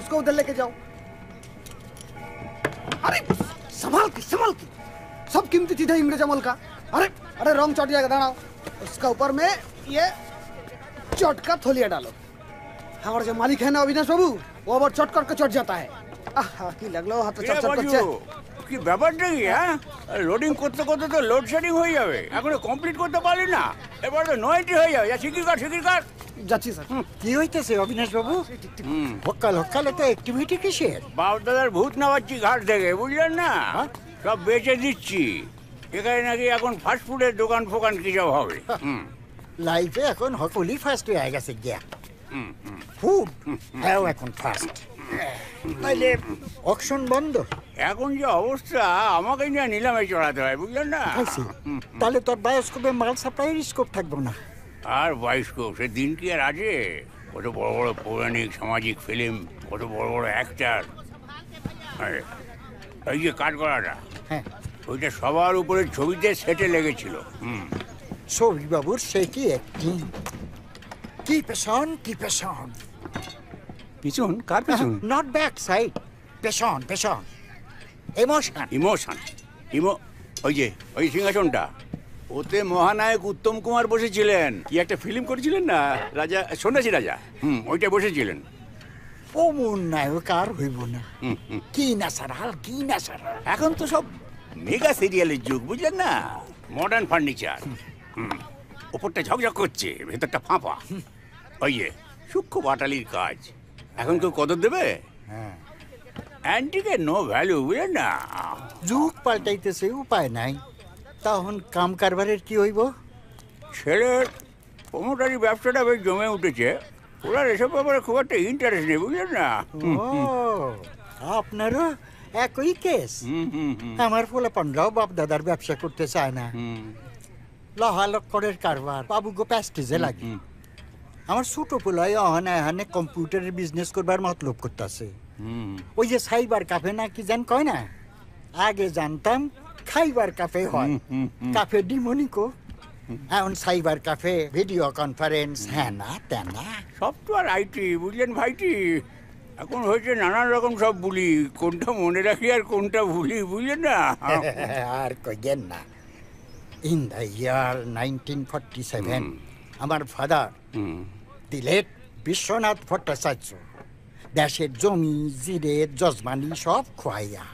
उसको उधर लेके जाओ। अरे संभाल के सब कीमती चीज है इंग्रेज अमल का। अरे अरे रंग चट जाएगा, दाঁড়াও। उसका ऊपर में ये चट का थोलिया डालो। हमारा जो मालिक है ना अविनाश बाबू, वो अब चट करके चट जाता है। কি লাগলো হাতে চট করছে। কি ব্যাপারটা কি? হ্যাঁ, লোডিং করতে করতে তো লোড শেডিং হয়ে যাবে, এখনো কমপ্লিট করতে পারলি না, এবার তো নয়টি হয়ে যাবে। যা শিগগির কর। যাচ্ছি স্যার। কি হইতেছে অবিনাশ বাবু? হকালে তো অ্যাক্টিভিটি কিসের? বাপ দাদার ভূত নামাচ্ছি ঘাট থেকে, বুঝলেন না? সব বেচে দিচ্ছি। এখানে নাকি এখন ফাস্টফুডের দোকান ফোকান কি সব হবে। লাইফে এখন হকলি ফার্স্ট হয়ে গেছে গিয়া। ফুড হ্যাঁ এখন ফার্স্ট, নাইলে অকশন বন্ধ। এখন যে অবস্থা, আমাকে নিয়ে নিলামে চড়াতে হয়, বুঝলেন না? তাহলে তোর বায়োস্কোপে মাল সাপ্লাইয়ের স্কোপ থাকবো না। আর বায়োস্কোপ সে দিন কি আর আছে? কত বড় বড় পৌরাণিক সামাজিক ফিল্ম, কত বড় বড় অ্যাক্টার। এই যে কাজ করাটা, ওইটা সবার উপরে ছবিতে সেটে লেগেছিল। ছবি বাবুর সে কি অ্যাক্টিং! কি পেছন পিছন কার পিছন? নট ব্যাক সাইড, পেছন ইমোশন। ওই সিংহাসনটা, ওতে মহানায়ক উত্তম কুমার বসেছিলেন। কি একটা ফিল্ম করেছিলেন না, রাজা, সন্ন্যাসী রাজা। ওইটা বসেছিলেন। অমন নায়ক আর হইব না। কি না সারাল। এখন তো সব মেগা সিরিয়ালের যুগ, বুঝলেন না? Modern furniture. ওপরটা ঝকঝক করছে, ভেতরটা ফাঁপা। ওই যে সূক্ষ্ম বাটালির কাজ। এখন কেউ কদর দেবে? অ্যান্টিকের নো ভ্যালু, বুঝলেন না? যুগ পাল্টাইতেছে, উপায় নাই। তখন কাম কারবারের কি হইব? ছেলের প্রমোটারি ব্যবসাটা বেশ জমে উঠেছে। ওরা এসব ব্যাপারে খুব একটা ইন্টারেস্ট নেই, বুঝলেন না? আপনারও একই কেস। আমার পোলাপানরাও বাপ দাদার ব্যবসা করতে চায় না। লহালক্করের কারবার বাবুগো প্যাস্টিজে লাগে। আমার ছোট পোলাই অহনে কম্পিউটারের বিজনেস করবার মতলব করতেছে। ওই যে সাইবার কাফে না কি জান কয় না, আগে জানতাম খাইবার কাফে হয়, কাফে ডিমনিকো। এখন সাইবার কাফে, ভিডিও কনফারেন্স, হ্যাঁ না তেনা সফটওয়্যার আইটি, বুঝলেন ভাইটি? এখন হয়েছে নানান রকম সব বুলি, কোনটা মনে রাখি আর কোনটা ভুলি, বুঝলেন না? আর কইয়েন না। ইন দ্য ইয়ার 1947 আমার ফাদার দি লেট বিশ্বনাথ ভট্টাচার্য দেশের জমি, জিরে, জজমানি সব খোয়াইয়া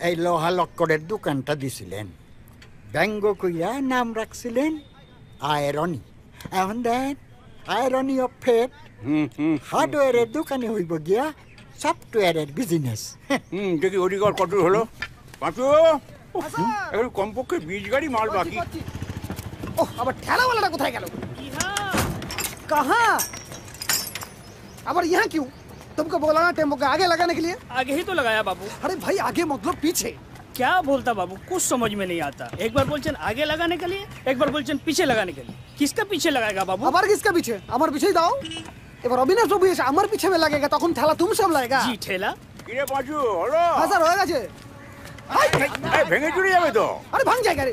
এই লোহা লক্করের দোকানটা দিছিলেন। ব্যঙ্গ কইয়া নাম রাখছিলেন আয়রনি। এখন দেন আয়রনি অফ ফেট। হার্ডওয়্যারের দোকানে হইব গিয়া সফটওয়্যারের বিজনেস। দেখি অধিকার কত হলো? পাঁচু, এখন কমপক্ষে 20 গাড়ি মাল বাকি। ओह, अब ठेला वाला कोথায় গেল? कहाँ? अब यहाँ क्यों? तुमको बोला ना टेम्पो के आगे लगाने के लिए। आगे ही तो लगाया बाबू। अरे भाई आगे मतलब पीछे। क्या बोलता बाबू, कुछ समझ में नहीं आता। एक बार बोलचन आगे लगाने के लिए, एक बार बोलचन पीछे लगाने के लिए। किसका पीछे लगाएगा बाबू? আবার किसका पीछे? আমার পিছেই দাও। এবার অবিনাশ বাবু এসে আমার পিছে में लगेगा, তখন ঠেলা তুমি সামলাएगा। जी ठेला। কিরে পাঁচু, হলো? হ্যাঁ স্যার হয়ে গেছে। এই ভেঙে চুরি যাবে তো। আরে ভাঙ जाएगा रे।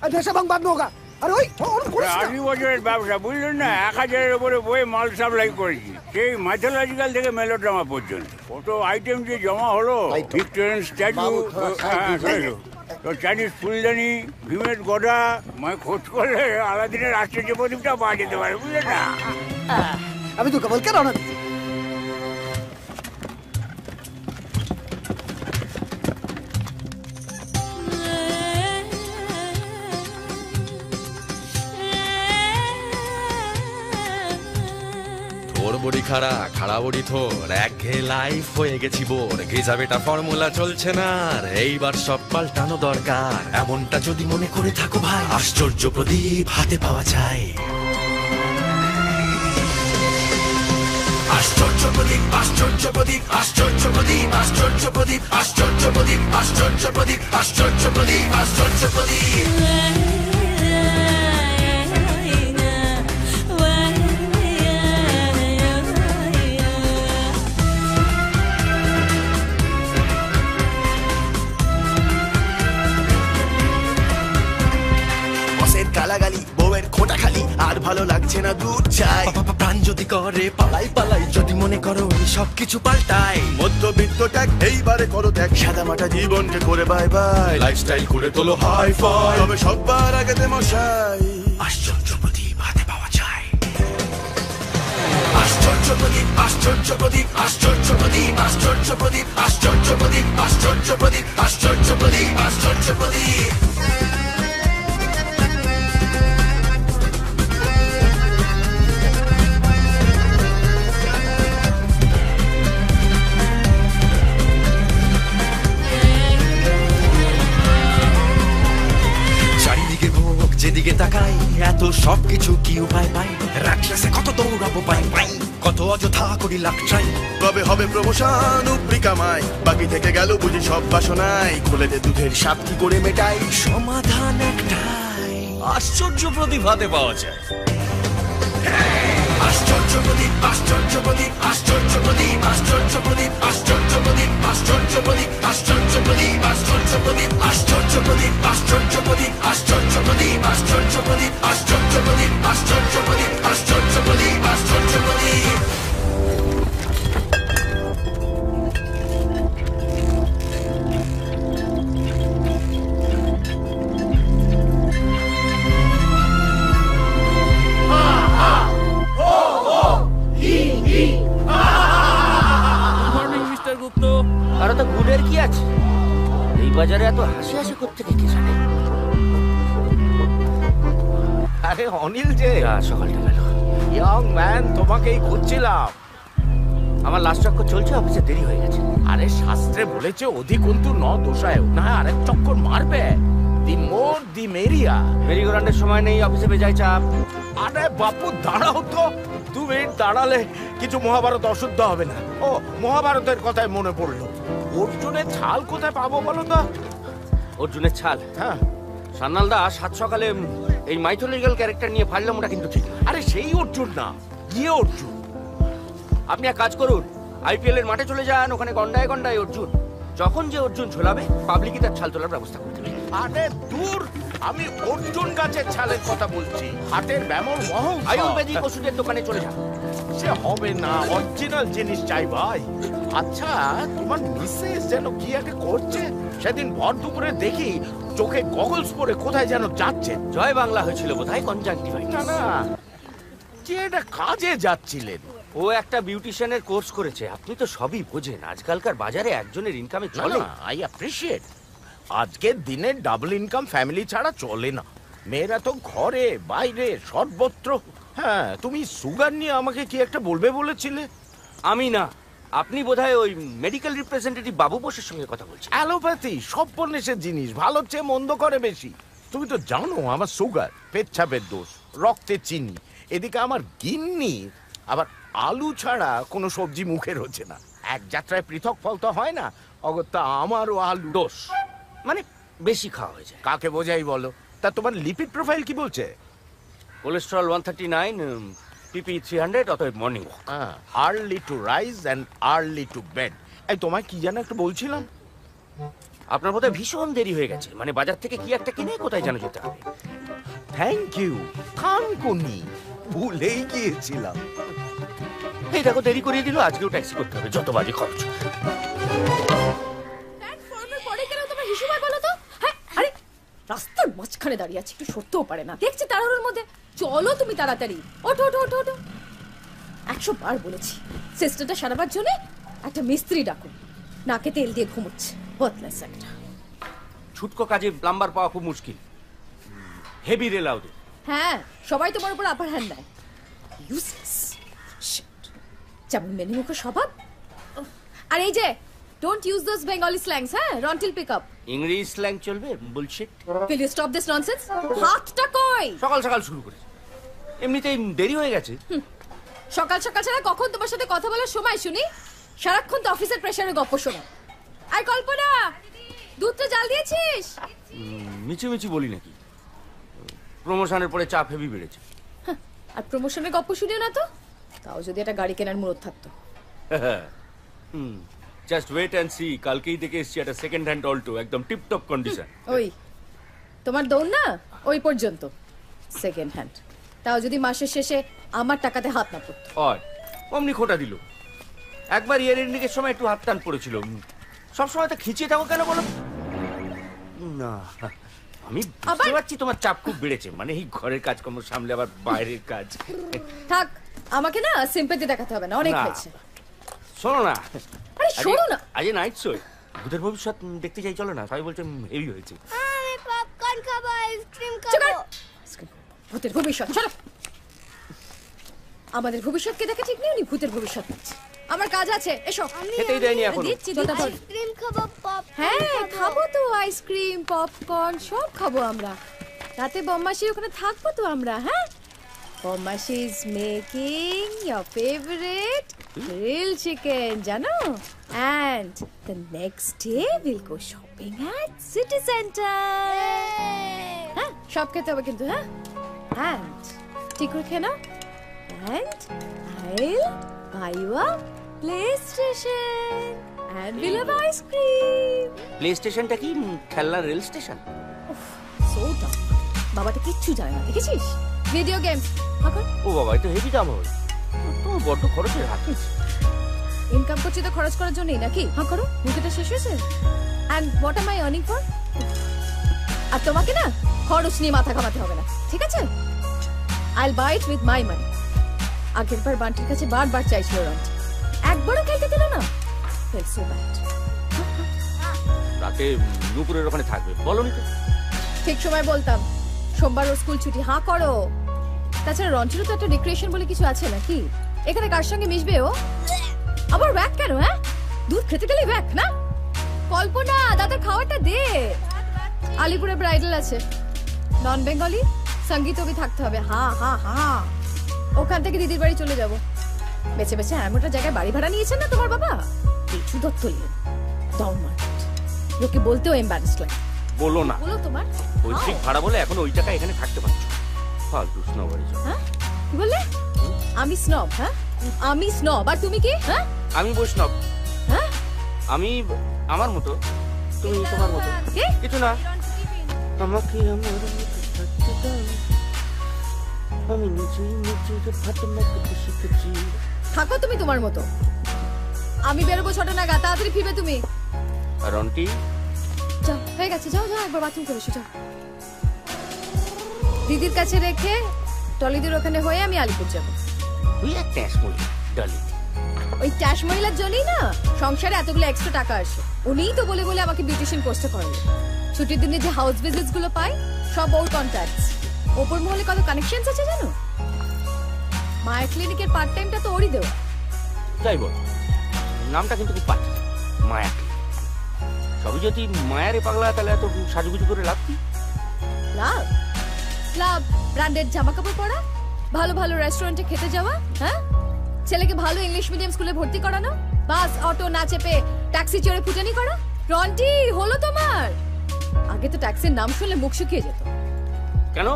अरे जैसे भांग बाद में होगा। আরে ওই ওর করিস না। 80 বছরের ব্যবসা, বুঝলেন না? 1000-এর উপরে বই মাল সাপ্লাই করেছি, সেই মাইথোলজিক্যাল থেকে মেলোড্রামা পর্যন্ত। কত আইটেম যে জমা হলো। ভিক্টোরিয়ান স্ট্যাচু, চাইনিজ ফুলদানি, ভীমের গদা, মানে খোঁজ করলে আলাদিনের আশ্চর্য প্রদীপটা পাওয়া যেতে পারে, বুঝলেন না? আমি তো কেবল কে রওনা দিচ্ছি। বড়ি খাড়া বড়ি থোর, একঘেয়ে লাইফ হয়ে গেছি বোর। গেজা বেটা ফর্মুলা চলছে না, আর এইবার সব পাল্টানো দরকার। এমনটা যদি মনে করে থাকো ভাই, আশ্চর্য প্রদীপ হাতে পাওয়া যায়। আশ্চর্য প্রদীপ, আশ্চর্য প্রদীপ, আশ্চর্য প্রদীপ, আশ্চর্য প্রদীপ, আশ্চর্য প্রদীপ, আশ্চর্য প্রদীপ, আশ্চর্য প্রদীপ, আশ্চর্য প্রদীপ। গালাগালি, বউয়ের খোঁটা খালি, আর ভালো লাগছে না দুধ চাই। প্রাণ যদি করে পালাই পালাই, যদি মনে করো সবকিছু পাল্টাই, মধ্যবিত্ত ট্যাগ এইবারে করো ত্যাগ, সাদা মাটা জীবনকে করে বাই বাই, লাইফস্টাইল করে তোলো হাই ফাই। তবে সবার আগেতে মশাই আশ্চর্য প্রদীপ হাতে পাওয়া যায়, আশ্চর্য প্রদীপ, আশ্চর্য প্রদীপ, আশ্চর্য প্রদীপ, আশ্চর্য প্রদীপ, আশ্চর্য প্রদীপ, আশ্চর্য প্রদীপ, আশ্চর্য প্রদীপ, আশ্চর্য প্রদীপ। যেদিকে তাকাই এত সবকিছু কি উপায় পাই, রাক্ষসে কত দৌড়াবো পাই পাই, কত অযথা করি লাখ চাই। কবে হবে প্রমোশন উপরি কামাই, বাকি থেকে গেল বুঝি সব বাসনাই, খুলে দে দুধের সাপ কি করে মেটাই, সমাধান একটাই, আশ্চর্য প্রদীপ হাতে পাওয়া যায়। আশ্চর্য প্রদীপ, আশ্চর্য প্রদীপ, আশ্চর্য প্রদীপ, আশ্চর্য প্রদীপ, আশ্চর্য প্রদীপ, আশ্চর্য প্রদীপ, আশ্চর্য প্রদীপ, আশ্চর্য প্রদীপ, আশ্চর্য প্রদীপ, আশ্চর্য প্রদীপ, আশ্চর্য প্রদীপ, আশ্চর্য প্রদীপ, আশ্চর্য প্রদীপ, আশ্চর্য প্রদীপ, আশ্চর্য প্রদীপ, আশ্চর্য প্রদীপ। আর তো গুডের কি আছে, এই বাজারে এত হাসি হাসি করতে কে জানে। আরে অনিল যে সকালটা গেল, ইয়ং ম্যান, তোমাকেই খুঁজছিলাম। আমার লাস্ট চক্কর চলছে, অফিসে দেরি হয়ে গেছে। আরে শাস্ত্রে বলেছে অধিকন্তু ন দোষায়, না আরেক চক্কর মারবে। দি মোর দি মেরিয়া। মেরি গোরান্ডের সময় নেই, অফিসে বেজায় চাপ। আরে বাপু দাঁড়াও তো, 2 মিনিট দাঁড়ালে কিছু মহাভারত অশুদ্ধ হবে না। ও মহাভারতের কথায় মনে পড়লো, অর্জুনের ছাল কোথায় পাবো বলো তো? অর্জুনের ছাল? হ্যাঁ, সান্নালদা সাত সকালে এই মাইথোলজিক্যাল ক্যারেক্টার নিয়ে ফাইলাম, ওটা কিন্তু ঠিক। আরে সেই অর্জুন না, ইয়ে অর্জুন। আপনি এক কাজ করুন, আইপিএল এর মাঠে চলে যান, ওখানে গন্ডায় গন্ডায় অর্জুন। যখন যে অর্জুন ঝোলাবে, পাবলিকই তার ছাল তোলার ব্যবস্থা করে দেবে। আরে দূর, আমি অর্জুন গাছের ছালের কথা বলছি, হাতের ব্যামর মহং। আয়ুর্বেদিক ওষুধের দোকানে চলে যান। সে হবে না, অরিজিনাল জিনিস চাই ভাই। আচ্ছা, তোমার মিসেস যেন কি একটা করছে, সেদিন ভর দুপুরে দেখি চোখে গগলস পরে কোথায় যেন যাচ্ছে। জয় বাংলা হয়েছিল বোধহয়, কনজাংটিভাইটিস। না না, যে এটা কাজে যাচ্ছিলেন। ও একটা বিউটিশিয়ানের কোর্স করেছে। আপনি তো সবই বোঝেন, আজকালকার বাজারে একজনের ইনকামে চলে। I appreciate. আজকের দিনে ডাবল ইনকাম ফ্যামিলি ছাড়া চলে না। মেয়েরা তো ঘরে বাইরে সর্বত্র। হ্যাঁ, তুমি সুগার নিয়ে আমাকে কি একটা বলবে বলেছিলে? আমি না, আপনি বোধহয় ওই মেডিকেল রিপ্রেজেন্টেটিভ বাবু বোসের সঙ্গে কথা বলছেন। অ্যালোপ্যাথি সর্বনেশের জিনিস, ভালো চেয়ে মন্দ করে বেশি। তুমি তো জানো আমার সুগার, পেচ্ছাপের দোষ, রক্তে চিনি। এদিকে আমার গিন্নি আবার আলু ছাড়া কোনো সবজি মুখে রোচে না। এক যাত্রায় পৃথক ফল তো হয় না, অগত্যা আমারও আলু দোষ। মানে বেশি খাওয়া হয়ে যায়। কাকে বোঝাই বলো? তা তোমার লিপিড প্রোফাইল কি বলছে? কোলেস্টেরল 139, পিপি 300, অতএব morning walk. Early to rise and early to bed. এই তোমায় কি যেন একটু বলছিলাম। আপনার বোধহয় ভীষণ দেরি হয়ে গেছে, মানে বাজার থেকে কি একটা কিনে কোথায় যেন যেতে হবে। থ্যাংক ইউ থানকুনি, ভুলেই গিয়েছিলাম। এই দেখো দেরি করিয়ে দিল, আজকেও ট্যাক্সি করতে হবে, যত বাজে খরচ। রাস্তার মাঝখানে দাঁড়িয়ে আছে, একটু সরতেও পারে না। দেখছি তাড়াহুড়োর মধ্যে। চলো তুমি তাড়াতাড়ি, ওঠো ওঠো ওঠো ওঠো। 100 বার বলেছি সিস্টেমটা সারাবার জন্য একটা মিস্ত্রি ডাকুন। নাকে তেল দিয়ে ঘুমোচ্ছে, বদলাস একটা। ছুটকো কাজে প্লাম্বার পাওয়া খুব মুশকিল, হেভি রেল আউটে। হ্যাঁ, সবাই তোমার উপর আপার হ্যান্ড নেয়। Useless shit. যেমন মেনিমুখো স্বভাব। আর এই যে don't use those Bengali slangs. হ্যাঁ, রন্টিল পিক আপ। ইংরেজি স্ল্যাং চলবে? Bullshit. Will you stop this nonsense? হাতটা কই? সকাল সকাল শুরু করেছে, এমনিতেই দেরি হয়ে গেছে। সকাল সকাল ছাড়া কখন তোমার সাথে কথা বলার সময় শুনি? সারাক্ষণ তো অফিসের প্রেসারে গপ্প শোনা। আর কল্পনা, দুধটা জাল দিয়েছিস? মিছিমিছি বলি নাকি, প্রমোশনের পরে চাপ হেভি বেড়েছে। আর প্রমোশনের গপ্প শুনিও না তো? তাও যদি একটা গাড়ি কেনার মুরত থাকতো। জাস্ট ওয়েট অ্যান্ড সি, কালকেই দেখে এসছি একটা সেকেন্ড হ্যান্ড অল্টো, একদম টিপ টপ কন্ডিশন। ওই তোমার দৌড় না ওই পর্যন্ত, সেকেন্ড হ্যান্ড। তাও যদি মাসের শেষে আমার টাকাতে হাত না পড়তো। হয় অমনি খোটা দিল। একবার ইয়ার এন্ডিংয়ের সময় একটু হাত টান পড়েছিল। সবসময় তো খিচিয়ে থাকো কেন বলো? না আমি বুঝতে পারছি তোমার চাপ খুব বেড়েছে, মানে এই ঘরের কাজকর্ম সামলে আবার বাইরের কাজ। থাক, আমাকে না সিম্প্যাথি দেখাতে হবে না, অনেক হয়েছে। শোনো না, আরে শোনো না, আজ নাইট শো ভূতের ভবিষ্যৎ দেখতে চাই, চলো না? সবাই বলছে হেভি হয়েছে। আমি পপকর্ন খাবো, আইসক্রিম খাবো। ভূতের ভবিষ্যৎ, চলো। আমাদের ভবিষ্যৎকে দেখে ঠিক নেই, উনি ভূতের ভবিষ্যৎ দেখছে। আমার কাজ আছে, এসো। খেতেই দেয়নি এখনো। দিচ্ছি, আইসক্রিম খাবো, পপকর্ন। হ্যাঁ খাবো তো, আইসক্রিম পপকর্ন সব খাবো আমরা। রাতে বম্মাসি ওখানে থাকবো তো আমরা। হ্যাঁ, বম্মাসি is making your favourite grill chicken, জানো? And the next day will go shopping at city centre. হ্যাঁ, সব খেতে হবে কিন্তু। হ্যাঁ, এন্ড ঠিক করে খেয়ে নাও। And I'll buy you a PlayStation and we'll have ice cream. Play স্টেশনটা কি খেলনার রেল স্টেশন? So dumb. বাবা তো কিচ্ছু জানে না, দেখেছিস? Video games. এখন ও বাবা, এটা হেভি দাম হবে। তোমার বড্ড খরচের হাত হয়েছে। ইনকাম করছি তো খরচ করার জন্যই নাকি? হ্যাঁ করো, মুখেটা শেষ হয়েছে। And what am I earning for? আর তোমাকে না খরচ নিয়ে মাথা ঘামাতে হবে না, ঠিক আছে? I'll buy it with my money. আগের বার বান্টির কাছে বারবার চাইছিল রন্টি, একবারও খেলতে দিল না। রাতে নুপুরের ওখানে থাকবে, বলনি তো? ঠিক সময় বলতাম, সোমবার ও স্কুল ছুটি। হ্যাঁ করো। তাছাড়া রন্টিরও তো একটা রিক্রিয়েশন বলে কিছু আছে নাকি? এখানে কার সঙ্গে মিশবে ও? আবার ব্যাক কেন? হ্যাঁ, দুধ খেতে গেলেই ব্যাক না? কল্পনা, দাদার খাওয়াটা দে। আলিপুরে ব্রাইডাল আছে, নন বেঙ্গলি সঙ্গীতও থাকতে হবে। হ্যাঁ হ্যাঁ হ্যাঁ, ওখান থেকে দিদির বাড়ি চলে যাব। বেছে বেছে এমনটা জায়গায় বাড়ি ভাড়া নিয়েছেন না তোমার বাবা? কিছু দত্ত নিলেন, দাও মার্কেট। লোকে বলতেও এম্বারেসড লাগে। বলো না, বলো তোমার পৈতৃক ভাড়া বলে এখন ওই টাকা এখানে থাকতে পারছো। ফালতু স্নবারি। হ্যাঁ, কি বললে? আমি স্নব? হ্যাঁ, আমি স্নব। আর তুমি কি? হ্যাঁ, আমি বৈষ্ণব। হ্যাঁ, আমি আমার মতো, তুমি তোমার মতো। কিছু না, আমাকে আমার মতো থাকতে দাও। আমি নিজেই নিজের ভাত মাখতে শিখেছি। থাকো তুমি তোমার মতো। আমি বেরোবো 6টা নাগাদ, তাড়াতাড়ি ফিরবে তুমি। আর রন্টি? যাও, হয়ে গেছে, যাও যাও, একবার বাথরুম করে এসো, যাও। দিদির কাছে রেখে টলিদের ওখানে হয়ে আমি আলিপুর যাবো। তুই এক ট্যাশ মহিলা, ডলি। ওই ট্যাশ মহিলার জন্যই না সংসারে এতগুলো এক্সট্রা টাকা আসে। উনিই তো বলে বলে আমাকে বিউটিশিয়ান কোর্সটা করেন। ছুটির দিনে যে হাউস ভিজিটস গুলো পাই সব ওর কন্ট্যাক্টস। ওপর মহলে কত কানেকশনস আছে জানো? মায়ের ক্লিনিকের পার্ট টাইমটা তো ওরই দেওয়া। যাই বল, নামটা কিন্তু খুব পাচ্ছি, মায়া। সবই যদি মায়ারে পাগলা, তাহলে এত সাজুগুজু করে লাভ কি? লাভ? লাভ ব্র্যান্ডেড জামা কাপড় পরা, ভালো ভালো রেস্টুরেন্টে খেতে যাওয়া, হ্যাঁ, ছেলেকে ভালো ইংলিশ মিডিয়াম স্কুলে ভর্তি করানো, বাস অটো না চেপে ট্যাক্সি চড়ে ফুটানি করা। রন্টি, হলো তোমার? আগে তো ট্যাক্সির নাম শুনলে মুখ শুকিয়ে যেত। কেন?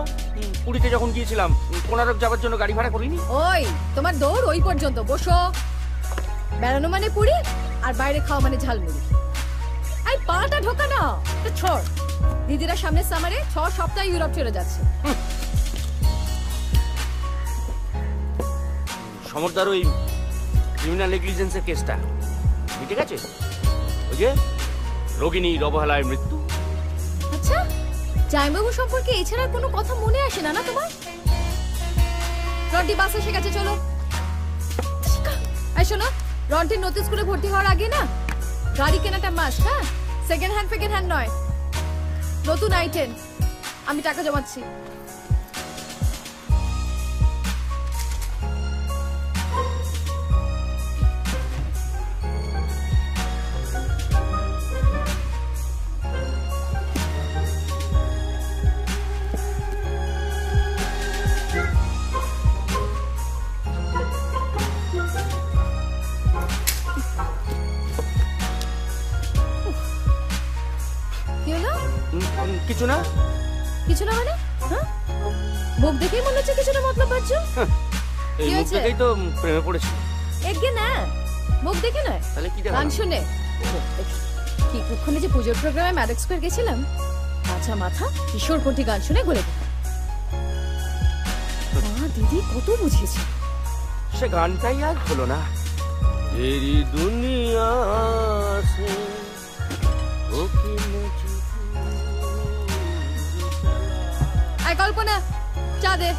পুরীতে যখন গিয়েছিলাম কোনারক যাওয়ার জন্য গাড়ি ভাড়া করিনি? ওই তোমার দৌড় ওই পর্যন্ত। বসো। বেড়ানো মানে পুরী, আর বাইরে খাওয়া মানে ঝালমুড়ি। আই পাটা ঢোকা না, ছড়। দিদিরা সামনের সামারে 6 সপ্তাহ ইউরোপ চলে যাচ্ছে। সমরদার ওই ক্রিমিনাল নেগলিজেন্সের কেসটা ঠিক আছে? ওই যে রোগিণীর অবহেলায় মৃত্যু। আচ্ছা, জামাইবাবু সম্পর্কে এছাড়া কোনো কথা মনে আসে না না তোমার? রন্টি বাস এসে গেছে, চলো। এই শোনো, রন্টির নতুন স্কুলে ভর্তি হওয়ার আগে না গাড়ি কেনাটা মাস্ট। হ্যাঁ, সেকেন্ড হ্যান্ড নয়, নতুন i10। আমি টাকা জমাচ্ছি। কিছু না। কিছু না মানে? হ্যাঁ, মুখ দেখেই মনে হচ্ছে কিছুটা মতলব পাচ্ছো। এই মুখ দেখেই তো প্রেমে পড়েছি। এগে না, মুখ দেখে নয়, তাহলে কি দেখো? গান শুনে। কি ওখানে যে পুজোর প্রোগ্রামে ম্যাডেক্স স্কয়ার গেছিলাম, আচ্ছা মাথা কিশোর কোটি গান শুনে গলে গেল। দিদি কত বুঝিয়েছে, সে গানটাই আর হলো না। তেরি দুনিয়া সে ওকে আয় কল্পনা চা দে।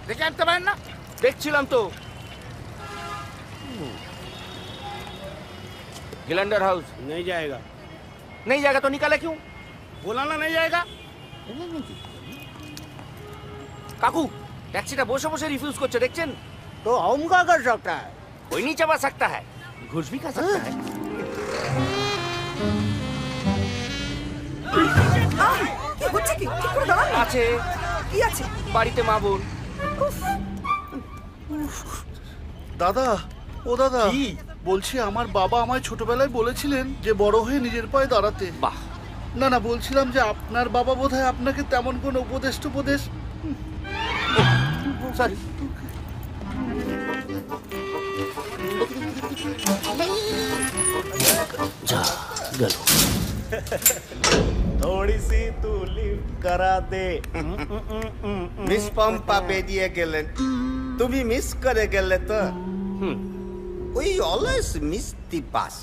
দেখে আনতে পারেন না? দেখছিলাম তো। गिलेंडर हाउस नहीं जाएगा। नहीं जाएगा तो निकाले क्यों? बोला ना नहीं जाएगा। काकू टैक्सीটা বসে বসে রিফিউজ করছে দেখছেন तो हम क्या कर सकता है? कोई नहीं चबा सकता है, घुस भी खा सकता है। আছে কি আছে? বাড়িতে মা বোন। দাদা, ও দাদা, বলছি আমার বাবা আমায় ছোটবেলায় বলেছিলেন যে বড় হয়ে নিজের পায়ে দাঁড়াতে। বাহ। না না, বলছিলাম যে আপনার বাবা বোধহয় আপনাকে তেমন কোনো উপদেশ সরি। যা গেল। थोड़ी सी तू लिफ्ट करा दे। মিস পম্পা বেরিয়ে গেলেন, তুমি মিস করে গেলে তো। উই অলওয়েজ মিস দি বাস।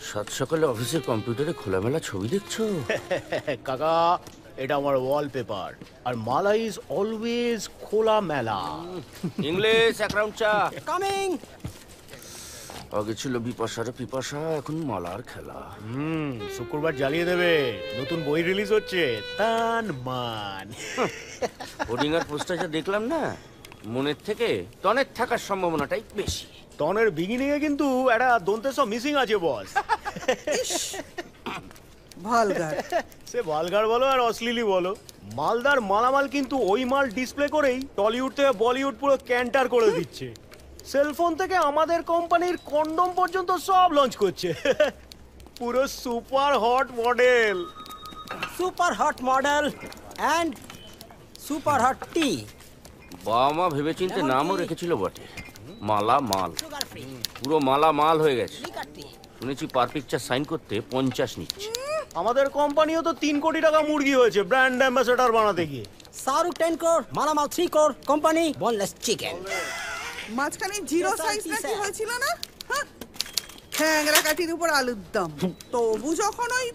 সাত সকালে অফিসের কম্পিউটারে খোলামেলা ছবি দেখছো? কাকা এটা আমার ওয়ালপেপার, আর মালা ইজ অলওয়েজ খোলা মেলা। ইংলিশ অ্যাকাউন্ট চা কামিং। আগে ছিল বিপাশার পিপাসা, এখন মালার খেলা। শুক্রবার জ্বালিয়ে দেবে, নতুন বই রিলিজ হচ্ছে তান মান। হোর্ডিং আর পোস্টারটা দেখলাম না, মনের থেকে টনের থাকার সম্ভাবনাটাই বেশি। টনের বিগিনিং এ কিন্তু একটা দন্তেস মিসিং আছে বস। ভালগার। সে ভালগার বলো আর অশ্লীলই বলো, মালদার মালামাল কিন্তু ওই মাল ডিসপ্লে করেই টলিউড থেকে বলিউড পুরো ক্যান্টার করে দিচ্ছে। সেলফোন থেকে আমাদের কোম্পানির কন্ডম পর্যন্ত সব লঞ্চ করছে। পুরো super hot model. Super hot model and super hot tea. বাবা মা ভেবে চিনতে নামও রেখেছিল বটে, মালা মাল। পুরো মালা মাল হয়ে গেছে। শুনেছি পার পিকচার সাইন করতে 50 নিচ্ছে। আমাদের কোম্পানিও তো 3 কোটি টাকা মুরগি হয়েছে ব্র্যান্ড অ্যাম্বাসেডর বানাতে গিয়ে। শাহরুখ 10 crore, মালামাল 3 crore, কোম্পানি বোনলেস চিকেন। মাঝখানে জিরো সাইজ নাকি হয়েছিল না? ঠ্যাংরা কাঠির উপর আলুর দম। তবু যখন ওই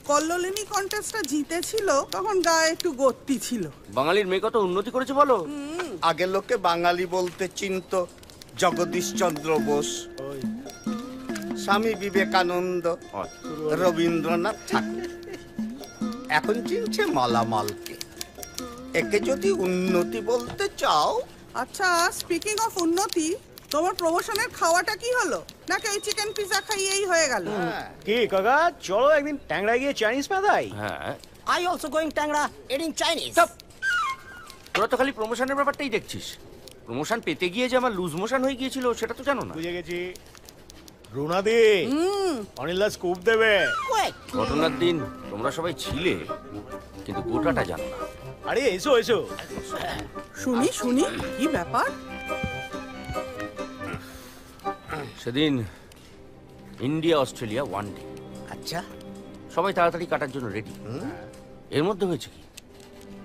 কল্লোলিনী কন্টেস্টটা জিতেছিল তখন গায়ে একটু গত্তি ছিল। বাঙালির মেয়ে কত উন্নতি করেছে বলো। আগে লোকে বাঙালি বলতে চিনত জগদীশ চন্দ্র বোস, স্বামী বিবেকানন্দ, রবীন্দ্রনাথ ঠাকুর। এখন চিনছে মালামালকে। একে যদি উন্নতি বলতে চাও। আচ্ছা, স্পিকিং অফ উন্নতি, তোমার প্রমোশনের খাওয়াটা কি হলো? নাকি ওই চিকেন পিজা খাইয়েই হয়ে গেল? কি কাকা, চলো একদিন ট্যাংরা গিয়ে চাইনিজ পাদাই। হ্যাঁ, আই অলসো গোইং ট্যাংরা ইটিং চাইনিজ। তোরা তো খালি প্রমোশনের ব্যাপারটাই দেখছিস। প্রমোশন পেতে গিয়ে যে আমার লুজ মোশন হয়ে গিয়েছিল সেটা তো জানো না। বুঝে গেছি। রুনাদি অনিলা স্কুপ দেবে। ঘটনার দিন তোমরা সবাই ছিলে, কিন্তু গোটাটা জানো না। আরে এসো এসো। শুনি শুনি, কি ব্যাপার? সেদিন ইন্ডিয়া অস্ট্রেলিয়া ওয়ানডে। আচ্ছা, সবাই তাড়াতাড়ি কাটার জন্য রেডি। এর মধ্যে হয়েছে কি,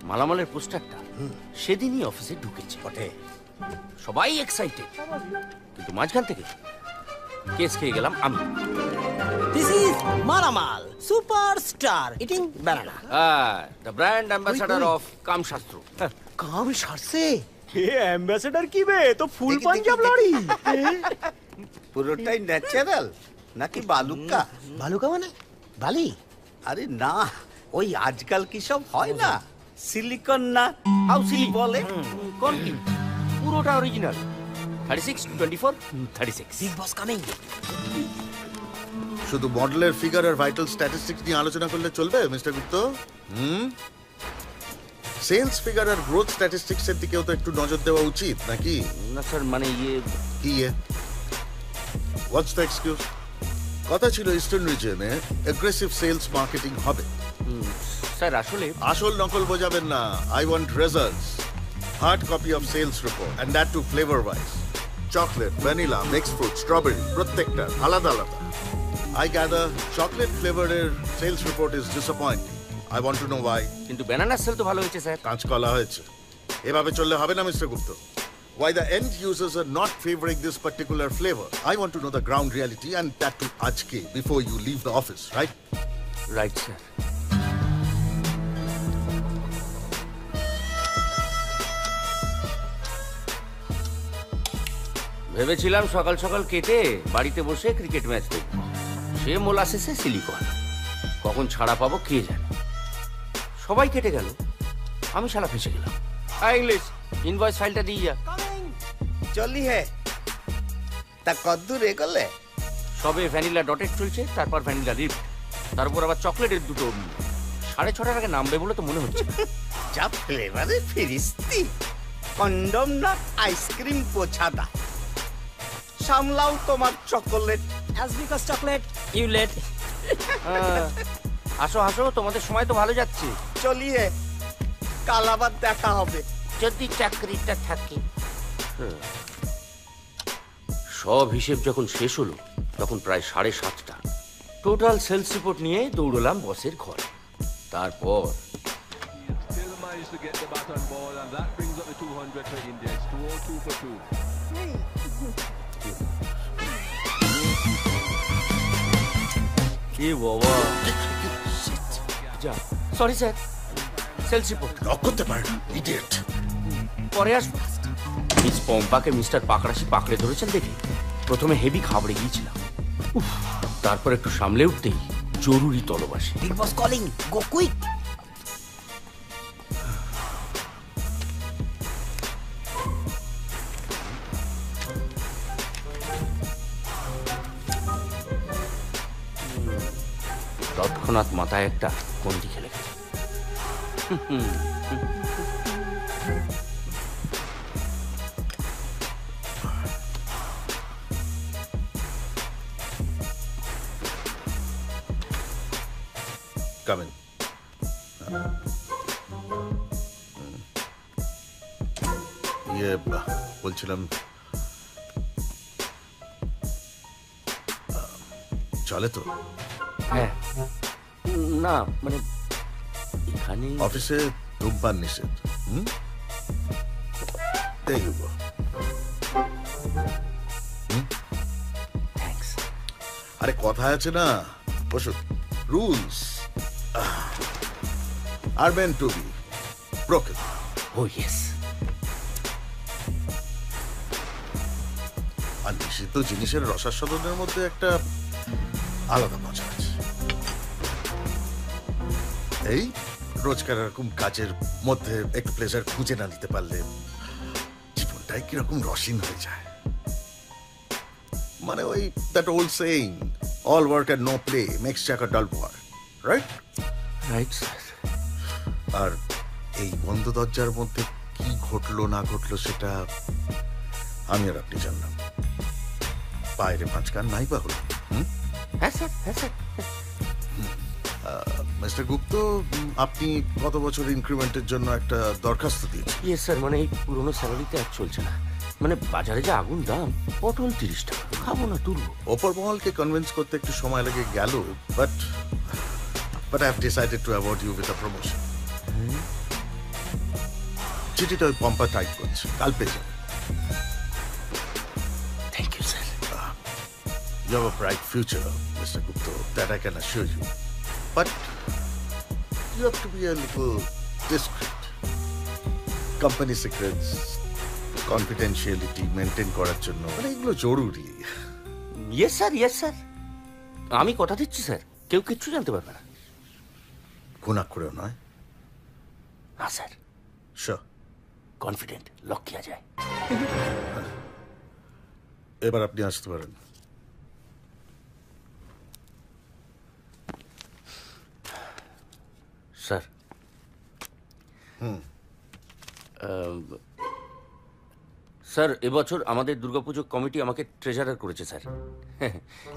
মালামালের পোস্টারটা সেদিনই অফিসে ঢুকেছে। সবাই এক্সাইটেড, কিন্তু মাঝখান থেকে কেস খেয়ে গেলাম আমি। This is Malamal superstar eating banana. The brand ambassador of Kamshastra. কামশাস্ত্রে? এ অ্যাম্বাসেডর কি বে, তো ফুল পাঞ্জাব লড়ি। পুরোটাই ন্যাচারাল নাকি বালুকা? বালুকা মানে বালি? আরে না, ওই আজকাল কি সব হয় না, সিলিকন না, হাউ সিলি বলে। কোন কি? পুরোটা অরিজিনাল। 36, 24, 36। বিগ বস কামিং। শুধু মডেলের ফিগার আর ভাইটাল স্ট্যাটিস্টিক্স নিয়ে আলোচনা করলে চলবে মিস্টার গুপ্ত? সেলস ফিগার আর গ্রোথ স্ট্যাটিস্টিক্স এর দিকেও তো একটু নজর দেওয়া উচিত নাকি? না স্যার, মানে কি হোয়াটস দ্য এক্সকিউজ? কথা ছিল ইস্টার্ন রিজিয়নে অ্যাগ্রেসিভ সেলস মার্কেটিং হবে। স্যার আসলে আসল নকল বোঝাবেন না। I want results, hard copy of sales report and that too flavour wise. Chocolate, vanilla, mixed fruit, strawberry প্রত্যেকটা আলাদা আলাদা। I gather chocolate flavored sales report is disappointing. I want to know why. কিন্তু ব্যানানার sell তো ভালো হয়েছে sir. কাঁচকলা হয়েছে। এভাবে চললে হবে না mister Gupta. Why the end users are not favoring this particular flavor? I want to know the ground reality and that too ajke before you leave the office, right? Right, sir. ভেবেছিলাম সকাল সকাল কেটে বাড়িতে বসে cricket match দেখব, সে মোলাসেসে silicon. কখন ছাড়া পাবো কে জানে। সবাই কেটে গেল, আমি শালা ফেসে গেলাম। ইংলিশ ইনভয়েস ফাইলটা দিয়ে যা। চলি হে তা কদ্দূর এগোলে? সবে ভ্যানিলা ডটেড চলছে, তারপর ভ্যানিলা লিফট, তারপর আবার চকলেটের দুটো 6:30 আগে নামবে বলে তো মনে হচ্ছে। যা ফ্লেভারে ফিরিস্তি, কন্ডম না আইসক্রিম পোছাদা। সামলাও তোমার chocolate. As because chocolate, you late. হাসো হাসো, তোমাদের সময় তো ভালো যাচ্ছে। চলিয়ে কাল আবার দেখা হবে যদি চাকরিটা থাকে। সব হিসেব যখন শেষ হলো তখন প্রায় 7:30। টোটাল সেলস রিপোর্ট নিয়ে দৌড়লাম বসের ঘরে। তারপর কি বাবা, যা sorry sir, sales report lock করতে পারে না, ইডিয়েট। পরে আসবো। মিস পম্পাকে মিস্টার পাকড়াশি পাকড়ে ধরেছেন দেখে প্রথমে হেভি খাবড়ে গিয়েছিলাম। তারপর একটু সামলে উঠতেই জরুরি তলবাসে। Big boss calling. Go quick. তৎক্ষণাৎ মাথায় একটা কন্দি খেলে গেছে। Come in. বলছিলাম চলে তো? হ্যাঁ, না মানে এখানে অফিসে ধূমপান নিষেধ। আরে কথা আছে না, ওষুধ rules are meant to be broken. Oh yes. আর নিষিদ্ধ জিনিসের রসাস্বাদনের মধ্যে একটা আলাদা মজা আছে। এই রোজকার এরকম কাজের মধ্যে একটু প্লেজার খুঁজে না নিতে পারলে জীবনটাই কিরকম রসিন হয়ে যায়। মানে ওই that old saying, all work and no play makes Jack a dull boy, right? Right, sir. আর এই বন্ধ দরজার মধ্যে কি ঘটলো না ঘটলো সেটা আমি আর আপনি জানলাম। বাইরে 5 কান নাই বা হলো। হ্যাঁ স্যার, হ্যাঁ স্যার। মিস্টার গুপ্ত, আপনি গত বছর ইনক্রিমেন্টের জন্য একটা দরখাস্ত দিয়েছেন। ইয়েস স্যার, মানে এই পুরোনো স্যালারিতে আর চলছে না। মানে বাজারে যে আগুন দাম, পটল 30 টাকা, খাবো না তুলবো। ওপর মহলকে কনভিন্স করতে একটু সময় লেগে গেল, but I have decided to award you with a promotion. চিঠিটা ওই পম্পা টাইপ করছে, কাল পেয়ে যাবে। Thank you sir. You have a bright future, Mr. Gupta, that I can assure you. But you have to be a little discreet. Company secrets, confidentiality maintain করার জন্য মানে এগুলো জরুরি। Yes sir, yes sir. আমি কথা দিচ্ছি sir, কেউ কিচ্ছু জানতে পারবে না। গুনাহ করেও নয়? না স্যার। শিওর? কনফিডেন্ট, লক কিয়া যায়। এবার আপনি আসতে পারেন। স্যার এবছর আমাদের দুর্গাপুজো কমিটি আমাকে ট্রেজারার করেছে স্যার।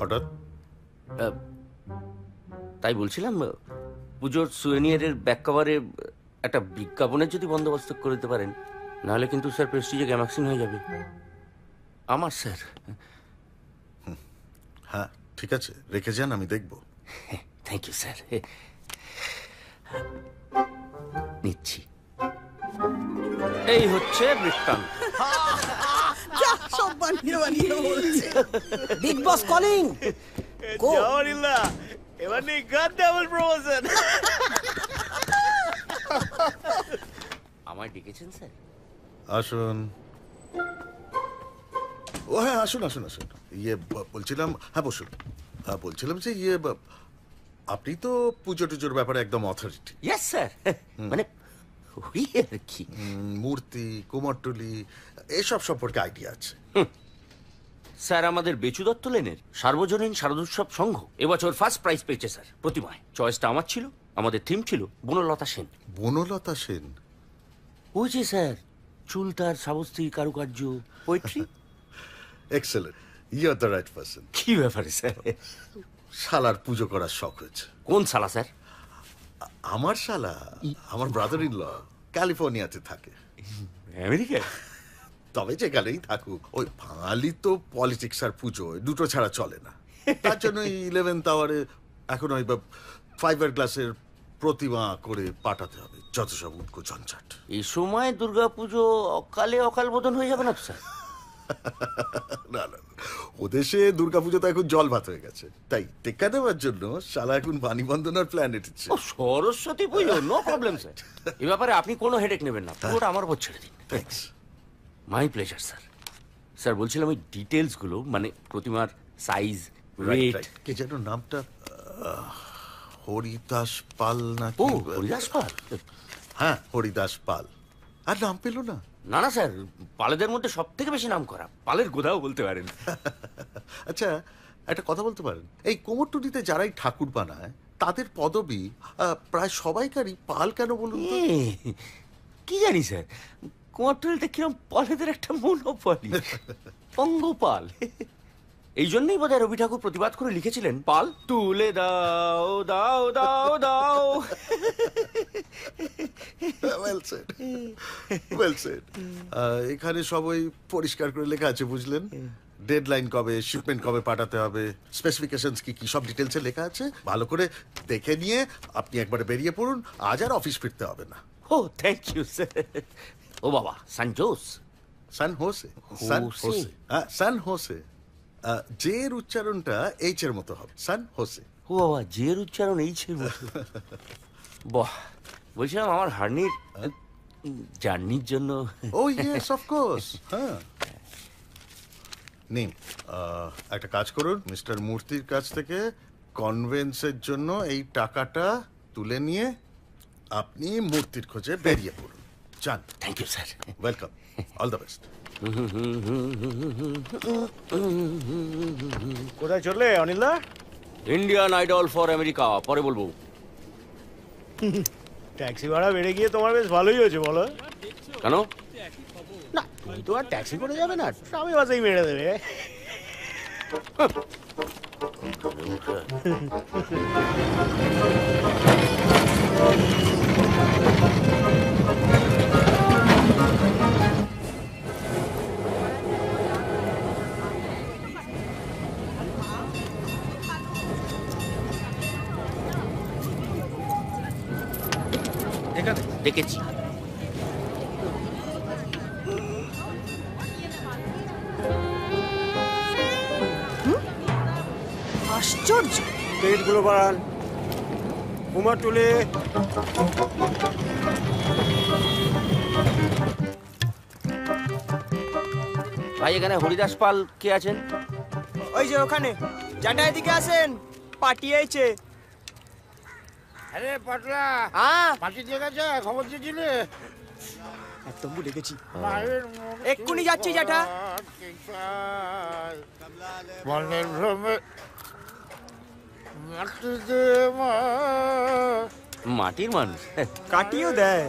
হঠাৎ? তাই বলছিলাম পুজোর সুয়েনিয়ারের ব্যাক কভারে একটা বিজ্ঞাপনের যদি বন্দোবস্ত করে দিতে পারেন, নাহলে কিন্তু স্যার প্রেস্টিজে গ্যামাক্সিন হয়ে যাবে আমার স্যার। হ্যাঁ ঠিক আছে, রেখে যান, আমি দেখব। Thank you sir. নিচ্ছি। এই হচ্ছে বৃত্তান্ত। সব বানিয়ে বানিয়ে বলছে। বিগ বস কলিং। জাওয়ারিল্লা এবার নেই গড ডাবল প্রমোশন। আমায় ডেকেছেন স্যার? আসুন। ও হ্যাঁ আসুন আসুন আসুন। বলছিলাম, হ্যাঁ বসুন। বলছিলাম যে আপনি তো পুজো টুজোর ব্যাপারে একদম অথরিটি। Yes sir. মানে ওই আর কি, মূর্তি, কুমোরটুলি এসব সম্পর্কে আইডিয়া আছে। স্যার আমাদের বেচু দত্ত লেনের সার্বজনীন শারদোৎসব সংঘ এবছর ফার্স্ট প্রাইজ পেয়েছে স্যার প্রতিমায়। চয়েসটা আমার ছিল, আমাদের থিম ছিল বনলতা সেন। বনলতা সেন? ওই যে স্যার চুলতার শ্রাবস্তির কারুকার্য, poetry. Excellent, you are the right person. কি ব্যাপারে স্যার? শালার পুজো করার শখ হয়েছে। কোন শালা স্যার? আমার শালা, আমার ব্রাদার ইন ল ক্যালিফোর্নিয়াতে থাকে। আমেরিকায়? তবে যেখানেই থাকুক, ওই বাঙালি তো পলিটিক্স আর পুজো দুটো ছাড়া চলে না। তার জন্য 11th আওয়ারে এখন ওই ফাইবার গ্লাসের প্রতিমা করে পাঠাতে হবে, যত সব উৎকো ঝঞ্ঝাট। এই সময় দুর্গাপুজো অকালে অকাল বোধন হয়ে যাবে না তো স্যার? না না, ও দেশে দুর্গাপুজো তো এখন জল ভাত হয়ে গেছে, তাই টেক্কা দেওয়ার জন্য শালা এখন বাণী বন্দনার প্ল্যান এটেছে। ও সরস্বতী পুজো, নো প্রবলেম স্যার। এ ব্যাপারে আপনি কোনো হেডেক নেবেন না, পুরোটা আমার উপর ছেড়ে দিন। Thanks. My pleasure sir. Sir বলছিলাম ওই ডিটেলসগুলো, মানে প্রতিমার সাইজ, রেট। কে যেন নামটা, হরিদাস পাল না? ও হরিদাস পাল? হ্যাঁ হরিদাস পাল। আর নাম পেল না? না না স্যার, পালেদের মধ্যে সব থেকে বেশি নাম করা, পালের গোদাও বলতে পারেন। আচ্ছা একটা কথা বলতে পারেন, এই কোমরটুলিতে যারাই ঠাকুর বানায় তাদের পদবি প্রায় সবাইকারই পাল কেন বলুন তো? কি জানি স্যার, কুমারটুলিতে কিরম পালেদের একটা মনোপলি, পঙ্গপাল। এই জন্যই বোধহয় রবি ঠাকুর প্রতিবাদ করে লিখেছিলেন, পাল তুলে দাও দাও দাও দাও। এখানে সবাই পরিষ্কার করে লেখা আছে বুঝলেন, ডেডলাইন কবে, শিপমেন্ট কবে পাঠাতে হবে, স্পেসিফিকেশনস কি কি সব ডিটেলসে লেখা আছে। ভালো করে দেখে নিয়ে আপনি একবারে বেরিয়ে পড়ুন, আজ আর অফিস ফিরতে হবে না। ও থ্যাংক ইউ স্যার। ও বাবা, সান জোস? সান হোসে। সান হোসে, হ্যাঁ সান হোসে। জের উচ্চারণটা এইচ এর মতো হবে, সান হোসে। ও বাবা, জের উচ্চারণ এইচ এর মতো? বাহ, বলছিলাম আমার হার্নির জার্নির জন্য। ও ইয়েস অফ কোর্স। হ্যাঁ নিন, একটা কাজ করুন, মিস্টার মূর্তির কাছ থেকে কনভেন্সের জন্য এই টাকাটা তুলে নিয়ে আপনি মূর্তির খোঁজে বেরিয়ে পড়ুন। যান। Thank you sir. Welcome, all the best. কোথায় চললে অনিলদা? ইন্ডিয়ান আইডল ফর আমেরিকা, পরে বলবো। ট্যাক্সি ভাড়া বেড়ে গিয়ে তোমার বেশ ভালোই হয়েছে বলো। কেন? না তুমি তো আর ট্যাক্সি করে যাবে না, আমি বাসেই মেরে দেবে। দেখেছি। আশ্চর্য। টিকিটগুলো বাড়ান। কুমারটুলি। ভাই এখানে হরিদাস পাল কে আছেন? ওই যে ওখানে, জাটা এদিকে আসেন, পার্টি আইছে। আরে পাটলা, পার্টি দিয়ে গেছে, খবর দিয়েছিলে? একদম ভুলে গেছি। এক্ষুনি এক্ষুনি যাচ্ছি জ্যাঠা। মনের ভ্রমে মাটিতে মাটির মানুষ কাটিও দেয়।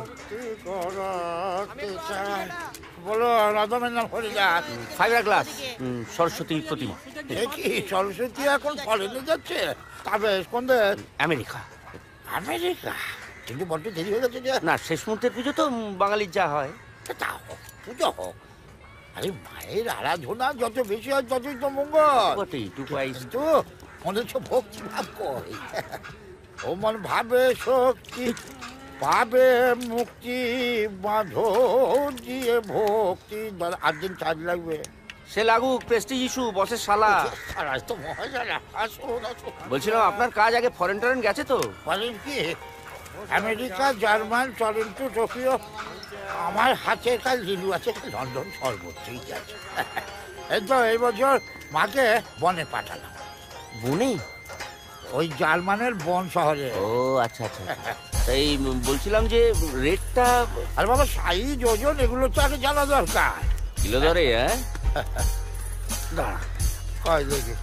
বলো রাধামের নাম হরিদাস। ফাইবার গ্লাস সরস্বতী প্রতিমা। কি সরস্বতী এখন ফরেনে যাচ্ছে? তবে কোন দেশ? আমেরিকা। আমেরিকা? কিন্তু বড্ড দেরি হয়ে গেছে যে। না, শেষ মুহূর্তের পুজো তো বাঙালির যা হয়। তা হোক, পুজো হোক। আরে মায়ের আরাধনা যত বেশি হয় ততই তো মঙ্গল। বটেই, কিন্তু মনে হচ্ছে ভক্তি ভাব কই। ও মন ভাবে শক্তি পাবে মুক্তি, বাঁধো দিয়ে ভক্তি। আর্জেন্ট চার্জ লাগবে। সে লাগুক, প্রেস্টিজ ইস্যু, বসের শালা। তো মহাজারা, আসুন আসুন। বলছিলাম আপনার কাজ আগে ফরেন টরেন গেছে তো? ফরেন কি? America, German, Toronto, Tokyo. আমার হাতের কাজ লিলু আছে, লন্ডন সর্বত্রই গেছে। এই তো এই বছর মাকে বনে পাঠালাম। বনে? ওই জার্মানের বন শহরে। ও আচ্ছা আচ্ছা। তাই বলছিলাম যে রেটটা। আর বাবা সাইজ ওজন এগুলো তো আগে জানা দরকার। কিলো ধরে? হ্যাঁ দাঁড়া, কয় দেখি।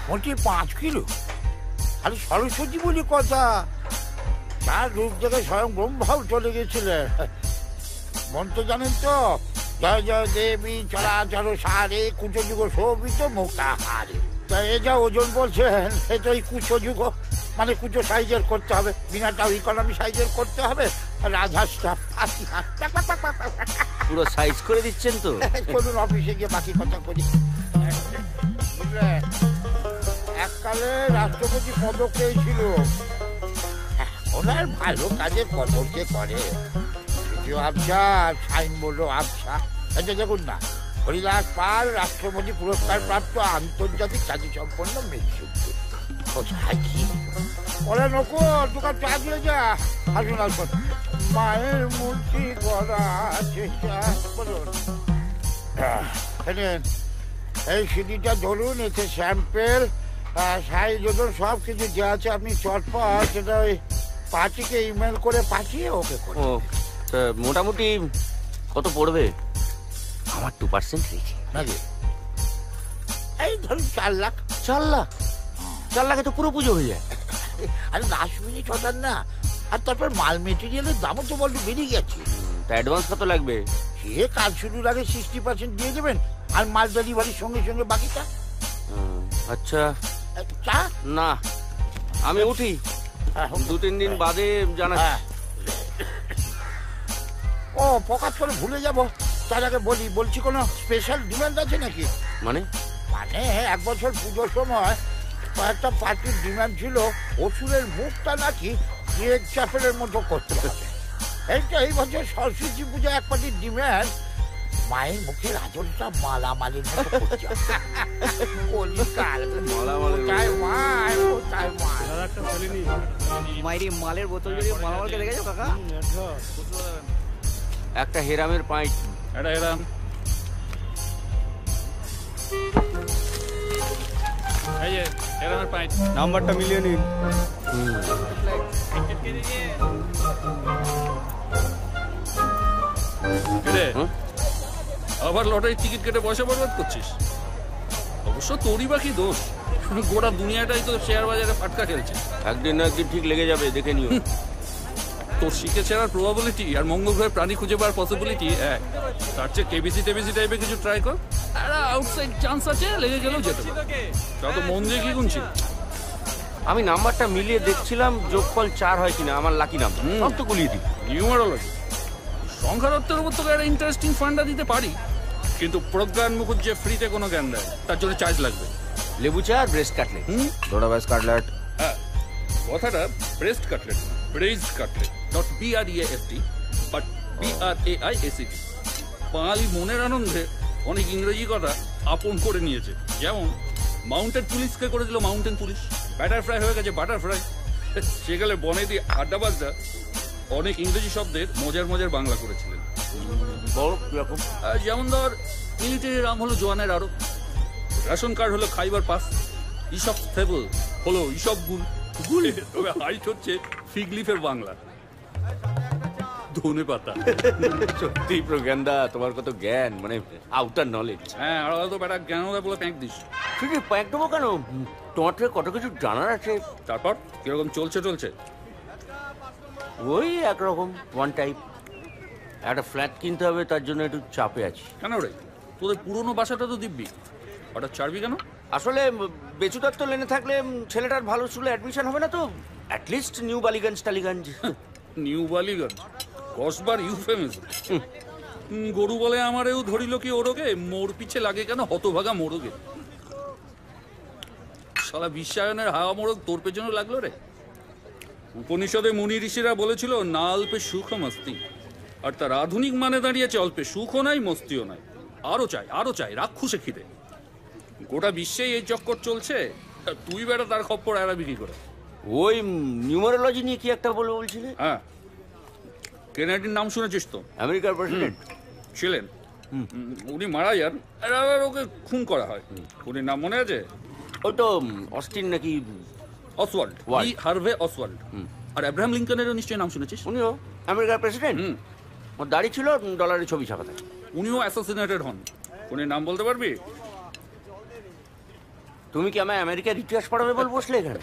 মোটি 5 কিলো। আরে সরস্বতী বলি কথা, তার রূপ দেখে স্বয়ং ব্রহ্মাও চলে গেছিলেন। মন্ত্র জানেন তো? জয় জয় দেবী চরাচর সারে, কুচযুগ শোভিত মুক্তাহারে। তা এ যা ওজন বলছেন, সে তো এই কুচযুগ, মানে কুচো সাইজের করতে হবে, বিনাটাও ইকোনমি সাইজের করতে হবে। রাধাসটা পুরো সাইজ করে দিচ্ছেন তো? চলুন অফিসে গিয়ে বাকি কথা করি। বুঝলেন, এককালে রাষ্ট্রপতি পদক পেয়েছিল। ওনার ভালো কাজে পদকে করে। আবসা সাইন বললো আবসা। আচ্ছা দেখুন না, হরিদাস পাল রাষ্ট্রপতি পুরস্কার প্রাপ্ত আন্তর্জাতিক খ্যাতি সম্পন্ন মৃৎশিল্পী। কোথায় কি বলে নকো, দোকান চা দিয়ে যা। আসুন আসুন। মায়ের মূর্তি করা চেষ্টা করুন। এই সিডিটা ধরুন, এতে স্যাম্পেল, সাইজ ওজন সব কিছু যে আছে। আপনি চটপট সেটা ওই পার্টিকে ইমেল করে পাঠিয়ে ওকে করে। মোটামুটি কত পড়বে? আমার 2% রেখে নাকি? এই ধরুন 4 লাখ। 4 লাখ? 4 লাখে তো পুরো পুজো হয়ে যায়। আরে 10 মিনিট হঠাৎ না। আর তারপর মাল মেটেরিয়ালের দামও তো বলতে বেরিয়ে গেছে। তা অ্যাডভান্স কত লাগবে? সে কাজ শুরুর আগে 60% দিয়ে দেবেন, আর মাল ডেলিভারির সঙ্গে সঙ্গে বাকিটা। আচ্ছা চা না, আমি উঠি, 2-3 দিন বাদে জানা। ও ফোকাস করে ভুলে যাব, তার আগে বলছি কোনো স্পেশাল ডিমান্ড আছে নাকি? মানে এক বছর পুজোর সময় কয়েকটা পার্টির ডিমান্ড ছিল, অসুরের মুখটা নাকি গ্রেট চ্যাপেলের মতো করতে হবে। এইটা এই বছর সরস্বতী পূজা এক পার্টির ডিমান্ড, মায়ের মুখের আঁচলটা মালামালির মতো করতে হবে। মায়ের মালের বোতল যদি মালামালকে দেখেছো কাকা? একটা হেরামের পাইট। একটা হেরাম। এই যে হেরামের পাইট। নাম্বারটা মিলিয়ে নিন। আবার লটারির টিকিট কেটে পয়সা বরবাদ করছিস? অবশ্য তোরই বাকি দোষ, গোটা দুনিয়াটাই তো শেয়ার বাজারে ফাটকা খেলছে। একদিন না একদিন ঠিক লেগে যাবে, দেখে নিও। তোর শিখে ছেড়ার প্রবাবিলিটি আর মঙ্গল গ্রহে প্রাণী খুঁজে পাওয়ার পসিবিলিটি এক। তার চেয়ে কেবিসি টেবিসি টাইপের কিছু ট্রাই কর, একটা আউটসাইড চান্স আছে, লেগে গেলেও যেতে পারে। তা তো মন দিয়ে কি গুনছি? আমি নাম্বারটা মিলিয়ে দেখছিলাম যোগফল 4 হয় কিনা, আমার লাকি নাম্বার। সব তো গুলিয়ে দিই। নিউমারোলজি সংখ্যাতত্ত্বের উপর তোকে একটা ইন্টারেস্টিং ফান্ডা দিতে পারি, কিন্তু প্রজ্ঞান মুখুজ্জে ফ্রিতে কোনো জ্ঞান দেয়, তার জন্য চার্জ লাগবে। লেবু চা আর ব্রেস্ট কাটলেট। দোড়া ব্যাস কাটলেট। হ্যাঁ, কথাটা ব্রেস্ট কাটলেট না, breast cutlet, not BREAST but BRAIST। বাঙালি মনের আনন্দে অনেক ইংরেজি কথা আপন করে নিয়েছে। যেমন মাউন্টেন পুলিশকে করে দিল মাউন্টেন পুলিশ, ব্যাটার ফ্রাই হয়ে গেছে বাটার ফ্রাই। সেকালে বনে দিয়ে আড্ডা বাজটা অনেক ইংরেজি শব্দের মজার মজার বাংলা করেছিলেন। যেমন ধর, মিলিটারি রাম হলো জোয়ানের আরো, রেশন কার্ড হলো খাইবার পাস, ইসব স্টেবল হলো ইসব গুল, তবে হাইট হচ্ছে ফিগ লিফের বাংলা। ধনে পাতা। সত্যি প্রজ্ঞানদা, তোমার কত জ্ঞান, মানে আউটার নলেজ। হ্যাঁ, আর তো বেটা জ্ঞান বলে প্যাঁক দিস। ঠিক আছে, প্যাঁক দেবো কেন? তোমার থেকে কত কিছু জানার আছে। তারপর কিরকম চলছে? ওই একরকম, ওয়ান টাইপ। একটা ফ্ল্যাট কিনতে হবে, তার জন্য একটু চাপে আছি। কেন রে, তোদের পুরনো বাসাটা তো দিব্যি, হঠাৎ ছাড়বি কেন? আসলে বেচুদার তো লেনে থাকলে ছেলেটার ভালো স্কুলে অ্যাডমিশন হবে না, তো at least new Ballygunge Tollygunge. New Ballygunge কসবার ইউফেমিজম। গরু বলে আমারেও ধরিল কি ওরগে, মোর পিছে লাগে কেন হতভাগা মোরগে। শালা বিশ্বায়নের হাওয়া মোরগ তোর পেছনে লাগলো রে। উপনিষদে মুনি ঋষিরা বলেছিল না অল্পে সুখ মস্তি, আর তার আধুনিক মানে দাঁড়িয়েছে অল্পে সুখও নাই মস্তিও নাই, আরো চাই রাক্ষুসে খিদে। গোটা বিশ্বেই এই চক্কর চলছে, তুই বেটা তার খপ্পর এরা বিক্রি করে। ওই নিউমারোলজি নিয়ে কি একটা বলছিলে? হ্যাঁ, কেনেডির নাম শুনেছিস তো? আমেরিকার প্রেসিডেন্ট ছিলেন, উনি মারা যান, ওকে খুন করা হয়। উনি নাম মনে আছে? ওই তো অস্টিন নাকি অসওয়াল্ড, লি হার্ভে অসওয়াল্ড। আর আব্রাহাম লিঙ্কনেরও নিশ্চয়ই নাম শুনেছিস? উনিও আমেরিকার প্রেসিডেন্ট। ওর দাড়ি ছিল, ডলারের ছবি ছাপা থাকে। উনিও অ্যাসাসিনেটেড হন। উনি নাম বলতে পারবি? তুমি কি আমায় আমেরিকার ইতিহাস পড়াবে বল বসলে এখানে?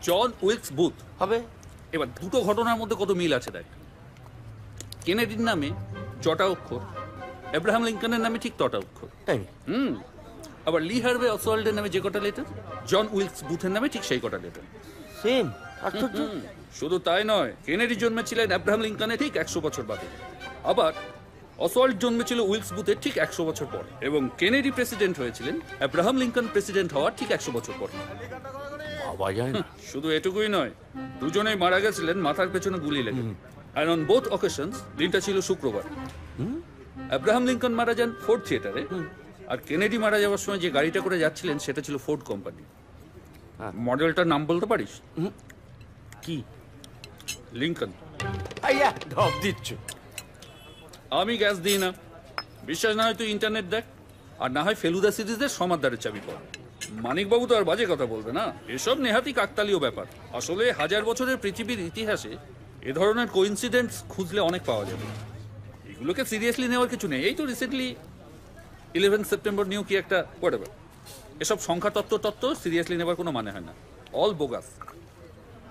জন উইলকস বুথ হবে। এবার দুটো ঘটনার মধ্যে কত মিল আছে দেখ। কেনেডির নামে জটা অক্ষর, আব্রাহাম লিঙ্কনের নামে ঠিক তটা অক্ষর। তাই? আবার লি হার্ভে অসওয়াল্ডের নামে যে কটা লেটার, জন উইলকস বুথের নামে ঠিক সেই কটা লেটার। সেম। শুধু তাই নয়, কেনেডি জন্মেছিলেন আব্রাহাম লিঙ্কনের ঠিক 100 বছর বাদে। আবার অসওয়াল্ড জন্মেছিল উইলকস বুথের ঠিক 100 বছর পর, এবং কেনেডি প্রেসিডেন্ট হয়েছিলেন আব্রাহাম লিঙ্কন প্রেসিডেন্ট হওয়ার ঠিক 100 বছর পর। শুধু এটুকুই নয়, দুজনেই মারা গেছিলেন মাথার পেছনে গুলি লেগে। আর অন বোথ অকেশনস দিনটা ছিল শুক্রবার। আব্রাহাম লিঙ্কন মারা যান ফোর্ড থিয়েটারে, আর কেনেডি মারা যাওয়ার সময় যে গাড়িটা করে যাচ্ছিলেন সেটা ছিল ফোর্ড কোম্পানি। মডেলটার নাম বলতে পারিস? কি? লিঙ্কন। আইয়া ঢপ দিচ্ছ। আমি গ্যাস দিই না, বিশ্বাস না হয় তুই ইন্টারনেট দেখ, আর না হয় ফেলুদা সিরিজের সমাদদারের চাবি পড়। মানিকবাবু তো আর বাজে কথা বলবে না, এসব নেহাতি কাকতালীয় ব্যাপার। আসলে 1000 বছরের পৃথিবীর ইতিহাসে এ ধরনের কোইন্সিডেন্টস খুঁজলে অনেক পাওয়া যাবে। এগুলোকে সিরিয়াসলি নেওয়ার কিছু নেই। এই তো রিসেন্টলি 11 সেপ্টেম্বর নিয়েও কি একটা হোয়াটএভার, এসব সংখ্যা তত্ত্ব সিরিয়াসলি নেবার কোনো মানে হয় না, অল বোগাস।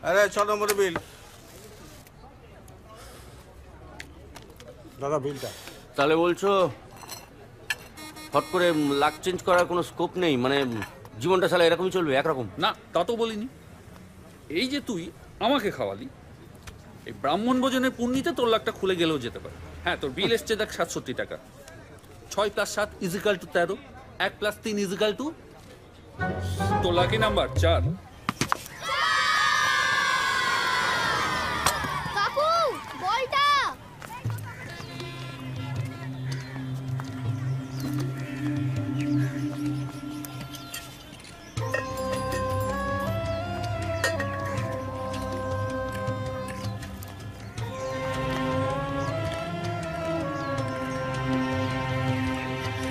আরে 6 নম্বরের বিল দাদা, বিলটা। তাহলে বলছো হট করে লাক চেঞ্জ করার কোনো স্কোপ নেই, মানে জীবনটা সালা এরকমই চলবে একরকম? না, তা তো বলিনি। এই যে তুই আমাকে খাওয়ালি, এই ব্রাহ্মণ ভোজনের পুণ্যিতে তোর লাখটা খুলে গেলেও যেতে পারে। হ্যাঁ, তোর বিল এসছে দেখ 67 টাকা। 6 + 7 = 13, 1 + 3 = 2। তোর লাকি নাম্বার 4। কাকু বলটা।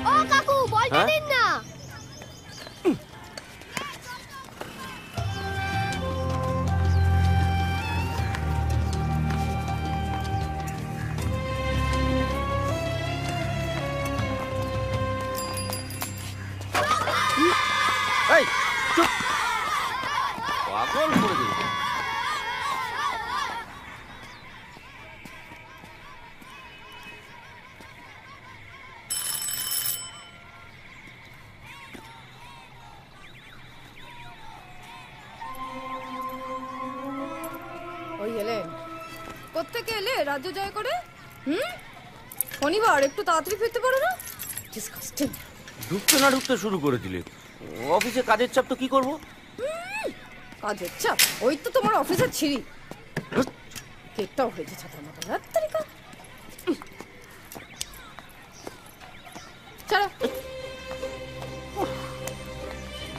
ও কাকু বলটা দিন না। এই চুপ, পাগল করে দিল। ওই এলেন কোত্থেকে এলে রাজ্য জয় করে? শনিবার একটু তাড়াতাড়ি ফিরতে পারো না? ডিসকাস্টিং। ঢুকতে না ঢুকতে শুরু করে দিলে। অফিসে কাজের চাপ তো কি করব? কাজের চাপ? ওই তো তোমার অফিসের ছিঁড়ি। কেকটাও হয়েছে ছাতার মতো। রাত তারিখা চলো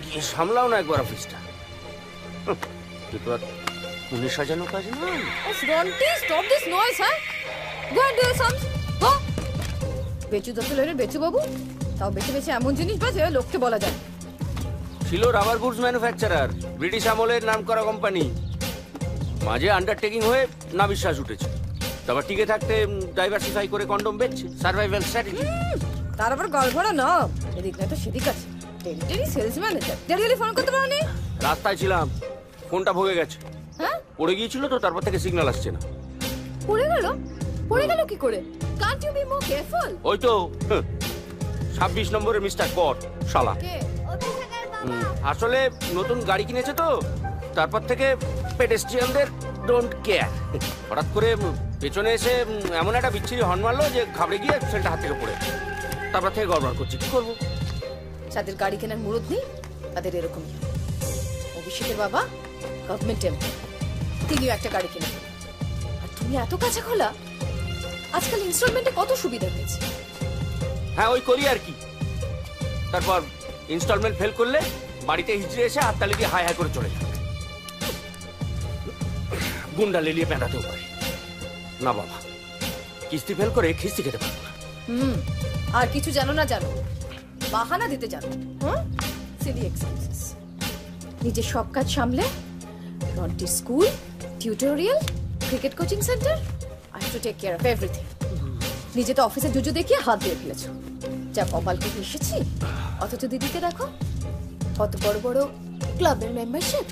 গিয়ে সামলাও না একবার অফিসটা। কিন্তু আর উনি সাজানো কাজ না। Ronti, stop this noise, huh? Go and do your sums. Go. Bechu দশলের Bechu বাবু, তাও বেঁচে বেঁচে এমন জিনিস বাজে লোককে বলা যায়। ছিল রাবার গুডস ম্যানুফ্যাকচারার, ব্রিটিশ আমলের নাম করা কোম্পানি। মাঝে আন্ডারটেকিং হয়ে না বিশ্বাস উঠেছে। তারপর টিকে থাকতে ডাইভার্সিফাই করে কন্ডম বেচছে, সার্ভাইভাল স্ট্র্যাটেজি। তার আবার গড়বড় না, এদিক না তো সেদিক আছে। Territory sales manager, delivery phone করতে পারোনি? রাস্তায় ছিলাম, ফোনটা ভগে গেছে। হ্যাঁ, পড়ে গিয়েছিল তো, তারপর থেকে সিগন্যাল আসছে না। পড়ে গেল? পড়ে গেল কি করে? Can't you be more careful? ওই তো 26 নম্বরের মিস্টার কর শালা। আসলে নতুন গাড়ি কিনেছে তো, তারপর থেকে পেডেস্ট্রিয়ানদের ডোন্ট কেয়ার। হঠাৎ করে পেছনে এসে এমন একটা বিচ্ছিরি হর্ন মারলো যে ঘাবড়ে গিয়ে সেলটা হাত থেকে পড়ে, তারপর থেকে গড়বড় করছি। কি করবো? যাদের গাড়ি কেনার মুরুদ নেই তাদের এরকমই। অভিষেকের বাবা গভর্নমেন্ট এমপ্লয়, তিনিও একটা গাড়ি কিনেন। আর তুমি এত কাছে খোলা, আজকাল ইনস্টলমেন্টে কত সুবিধা হয়েছে। হ্যাঁ, ওই করি আর কি। তারপর ইনস্টলমেন্ট ফেল করলে বাড়িতে হিজড়ে এসে হাততালি দিয়ে হাই হাই করে চলে যায়। গুন্ডা লেলিয়ে পেঁটাতেও পারে না বাবা, কিস্তি ফেল করে খিস্তি খেতে পারবো না। আর কিছু জানো না জানো, বাহানা দিতে জানো। Silly excuses. নিজের সব কাজ সামলে, Ronti school, tutorial, cricket coaching centre, I have to take care of everything. নিজে তো অফিসে জুজু দেখিয়ে হাত দিয়ে ফেলেছো। যা কপালকে এসেছি, অথচ দিদিকে দেখো কত বড় বড় ক্লাবের membership,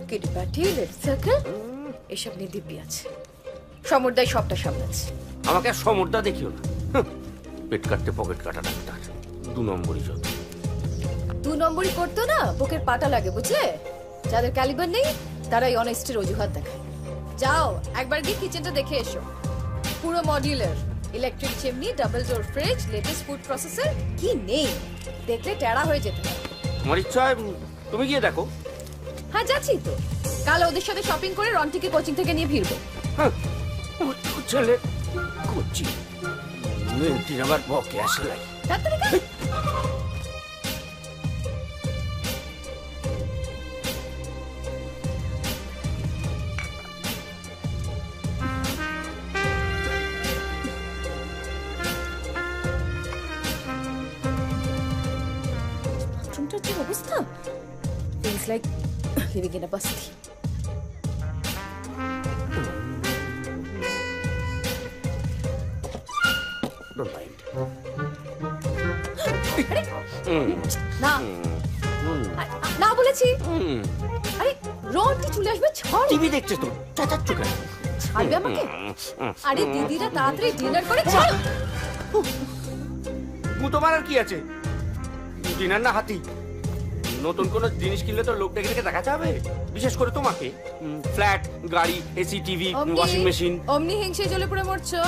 Kitty party, red circle, এসব নিয়ে দিব্যি আছে। সমুদ্রায় সবটা সামলাচ্ছে। আমাকে আর সমুদ্রা দেখিও না, পেট কাটতে পকেট কাটা ডাক্তার, 2 নম্বরই যত। 2 নম্বরই করতো না, বুকের পাটা লাগে বুঝলে। যাদের ক্যালিবার নেই তারাই অনেস্টের অজুহাত দেখায়। যাও একবার গিয়ে কিচেনটা দেখে এসো। পুরো modular, electric chimney, double door fridge, latest food processor, কি নেই দেখলে টেরা হয়ে যেতে পারে। আমার ইচ্ছা হয় তুমি গিয়ে দেখো। হ্যাঁ যাচ্ছি তো, কাল ওদের সাথে শপিং করে রন্টিকে কোচিং থেকে নিয়ে ফিরবো। ছেলে কোচিং মেয়েটির আবার বকে আসে লাগে। বাথরুমটার যে অবস্থা, feels like living in a basti. Don't mind. না না বলেছি। আরে রন্টি চলে আসবে, ছাড়। টিভি দেখছে তো, চাচাচ্ছ কেন? ছাড়বে আমাকে? আরে দিদিরা তাড়াতাড়ি ডিনার করে ছাড়। তোমার আর কি আছে, ডিনার না হাতি। নতুন কোন জিনিস কিনলে তো লোক দেখে দেখে দেখা যাবে, বিশেষ করে তোমাকে। ফ্ল্যাট, গাড়ি, এসি, টিভি, ওয়াশিং মেশিন। অমনি হিংসে জ্বলে পড়ে মরছো?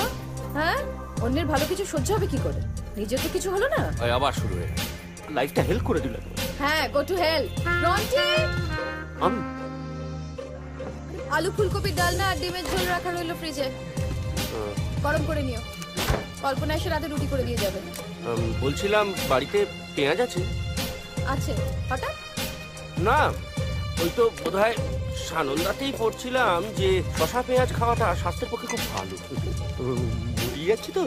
হ্যাঁ, অন্যের ভালো কিছু সহ্য হবে কি করে? নিজের তো কিছু হলো না। আবার শুরু হয়ে লাইফটা হেল্প করে দিল। হ্যাঁ, গো টু হেল। রন্টি, আলু ফুলকপি ডালনা আর ডিমের ঝোল রাখা রইলো ফ্রিজে, গরম করে নিও। কল্পনা এসে রাতে রুটি করে দিয়ে যাবে। বলছিলাম বাড়িতে পেঁয়াজ আছে? আছে। হঠাৎ? না, ওই তো বোধহয় সানন্দাতেই পড়ছিলাম যে শশা পেঁয়াজ খাওয়াটা স্বাস্থ্যের পক্ষে খুব ভালো। বুঝিয়ে যাচ্ছি তো।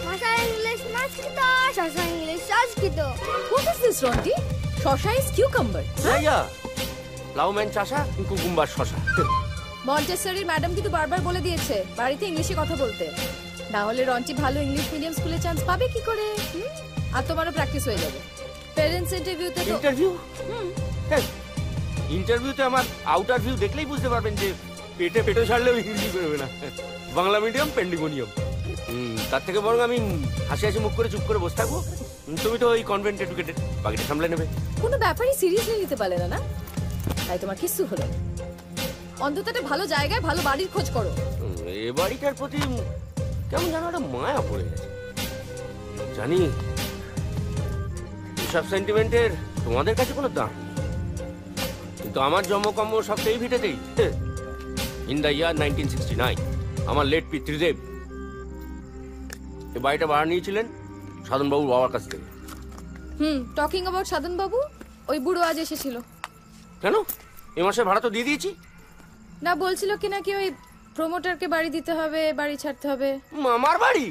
শশা ইংলিশ মাছ খেতো, শশা ইংলিশ সস খেতো। What is this, Ronti? শশা is cucumber. হ্যাঁ, লাউম্যান চাষা, কুকুম্বার শশা। মন্টেসরির ম্যাডাম কিন্তু বারবার বলে দিয়েছে বাড়িতে ইংলিশে কথা বলতে, না হলে রন্টি ভালো ইংলিশ মিডিয়াম স্কুলে চান্স পাবে কি করে? আর তোমারও প্র্যাকটিস হয়ে যাবে। প্যারেন্টস ইন্টারভিউতে তো ইন্টারভিউ? ইন্টারভিউতে আমার আউটার ভিউ দেখলেই বুঝতে পারবেন যে পেটে পেটে ছাড়লেও ইংরেজি বেরোবে না। বাংলা মিডিয়াম, পেন্ডিগোনিয়াম। তার থেকে বরং আমি হাসি হাসি মুখ করে চুপ করে বসে থাকবো। তুমি তো ওই কনভেন্ট এডুকেটেড, বাকিটা সামলে নেবে। কোনো ব্যাপারই সিরিয়াসলি নিতে পারলে না, না? তাই তোমার কিছু হলো না। অন্তত একটা ভালো জায়গায় ভালো বাড়ির খোঁজ করো। এ বাড়িটার প্রতি কেমন যেন একটা মায়া পড়ে গেছে। জানি এসব সেন্টিমেন্টের তোমাদের কাছে কোনো দাম, কিন্তু আমার জন্মকর্ম সবটাই ভিটেতেই। ইন দ্য ইয়ার 1969 আমার লেট পিতৃদেব এই বাড়িটা ভাড়া নিয়েছিলেন সাধনবাবুর বাবার কাছ থেকে। টকিং অ্যাবাউট সাধন বাবু, ওই বুড়ো আজ এসেছিল। কেন? এ মাসে ভাড়া তো দিয়ে দিয়েছি। না, বলছিল কি নাকি ওই প্রমোটারকে বাড়ি দিতে হবে, বাড়ি ছাড়তে হবে। আমার বাড়ি?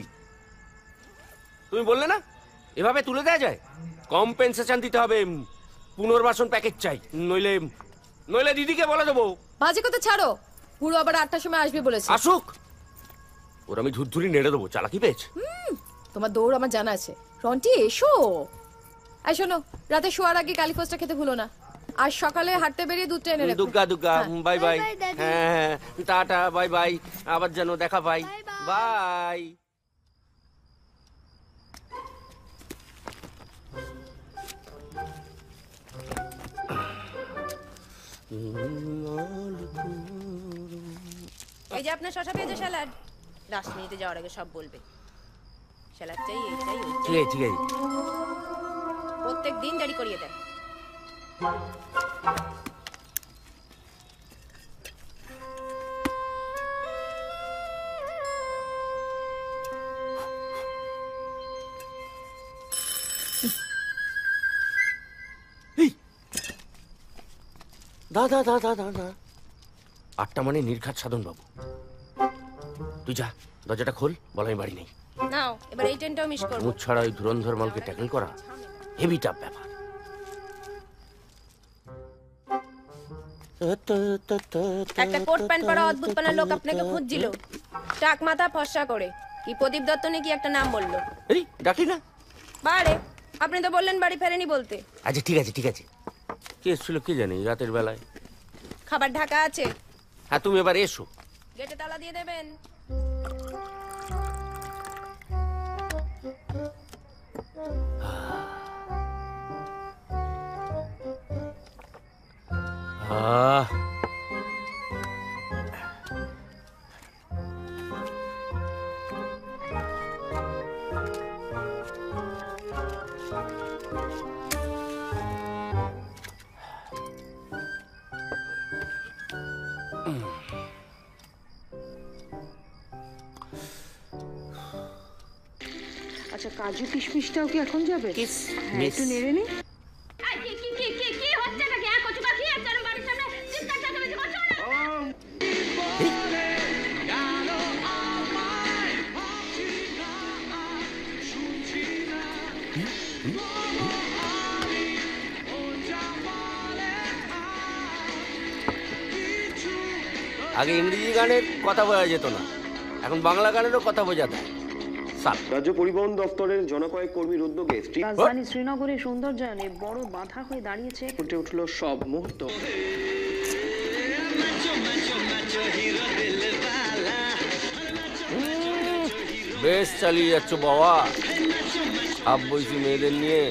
তুমি বললে না এভাবে তুলে দেওয়া যায়? কম্পেনসেশন দিতে হবে, পুনর্বাসন প্যাকেজ চাই, নইলে নইলে দিদিকে বলে দেবো। বাজে কথা ছাড়ো, পুরো আবার 8টার সময় আসবে বলেছে। আসুক, ওর আমি ধুরধুরি নেড়ে দেবো, চালাকি পেয়েছে। তোমার দৌড় আমার জানা আছে। রন্টি এসো। এই শোনো, রাতে শোয়ার আগে কালিফোসটা খেতে ভুলো না। আর সকালে হাঁটতে বেরিয়ে দুধটা এনে রেখো। Dugga Dugga, bye bye. Bye bye, Daddy. হ্যাঁ, টাটা, বাই বাই। আবার যেন দেখা পাই। বাই। এই যে আপনার শশা পেঁয়াজের স্যালাড। 10 মিনিটে যাওয়ার আগে সব বলবে। স্যালাড চাই, এই চাই, ওই চাই। ঠিক আছে, ঠিক আছে। প্রত্যেক দিন জারি করিয়ে দেন। দাদা 8টা মানে নির্ঘাত সাধন বাবু। তুই যা, দরজাটা খোল, বলাই বাড়ি নেই। নাও, এবার এই ট্রেনটাও মিস করব। মুখ ছাড়া ওই ধুরন্ধর মালকে ট্যাকল করা হেভি টাফ ব্যাপার। একটা কোট প্যান্ট পরা অদ্ভুত পানা লোক আপনাকে খুঁজছিল। টাক মাথা ফর্সা করে। কি প্রদীপ দত্ত নাকি একটা নাম বললো। এই ডাকি না। বাড়ে, আপনি তো বললেন বাড়ি ফেরেনি বলতে। আচ্ছা ঠিক আছে, ঠিক আছে। কে এসেছিল কে জানি রাতের বেলায়। খাবার ঢাকা আছে। হ্যাঁ, তুমি এবার এসো। গেটে তালা দিয়ে দেবেন। আচ্ছা, কাজু কিশমিশটাও কি এখন যাবে? হ্যাঁ, একটু নেড়ে নি। আগে ইংরেজি গানের কথা বোঝা যেত না, এখন বাংলা গানেরও কথা বোঝা যায়। রাজ্য পরিবহন দপ্তরের জনকয়েক কর্মীর উদ্যোগে রাজধানী শ্রীনগরের সৌন্দর্যায়নে বড় বাধা হয়ে দাঁড়িয়েছে। ফুটে উঠল সব মুহূর্ত। বেশ চালিয়ে যাচ্ছ বাবা, সব বয়সী মেয়েদের নিয়ে।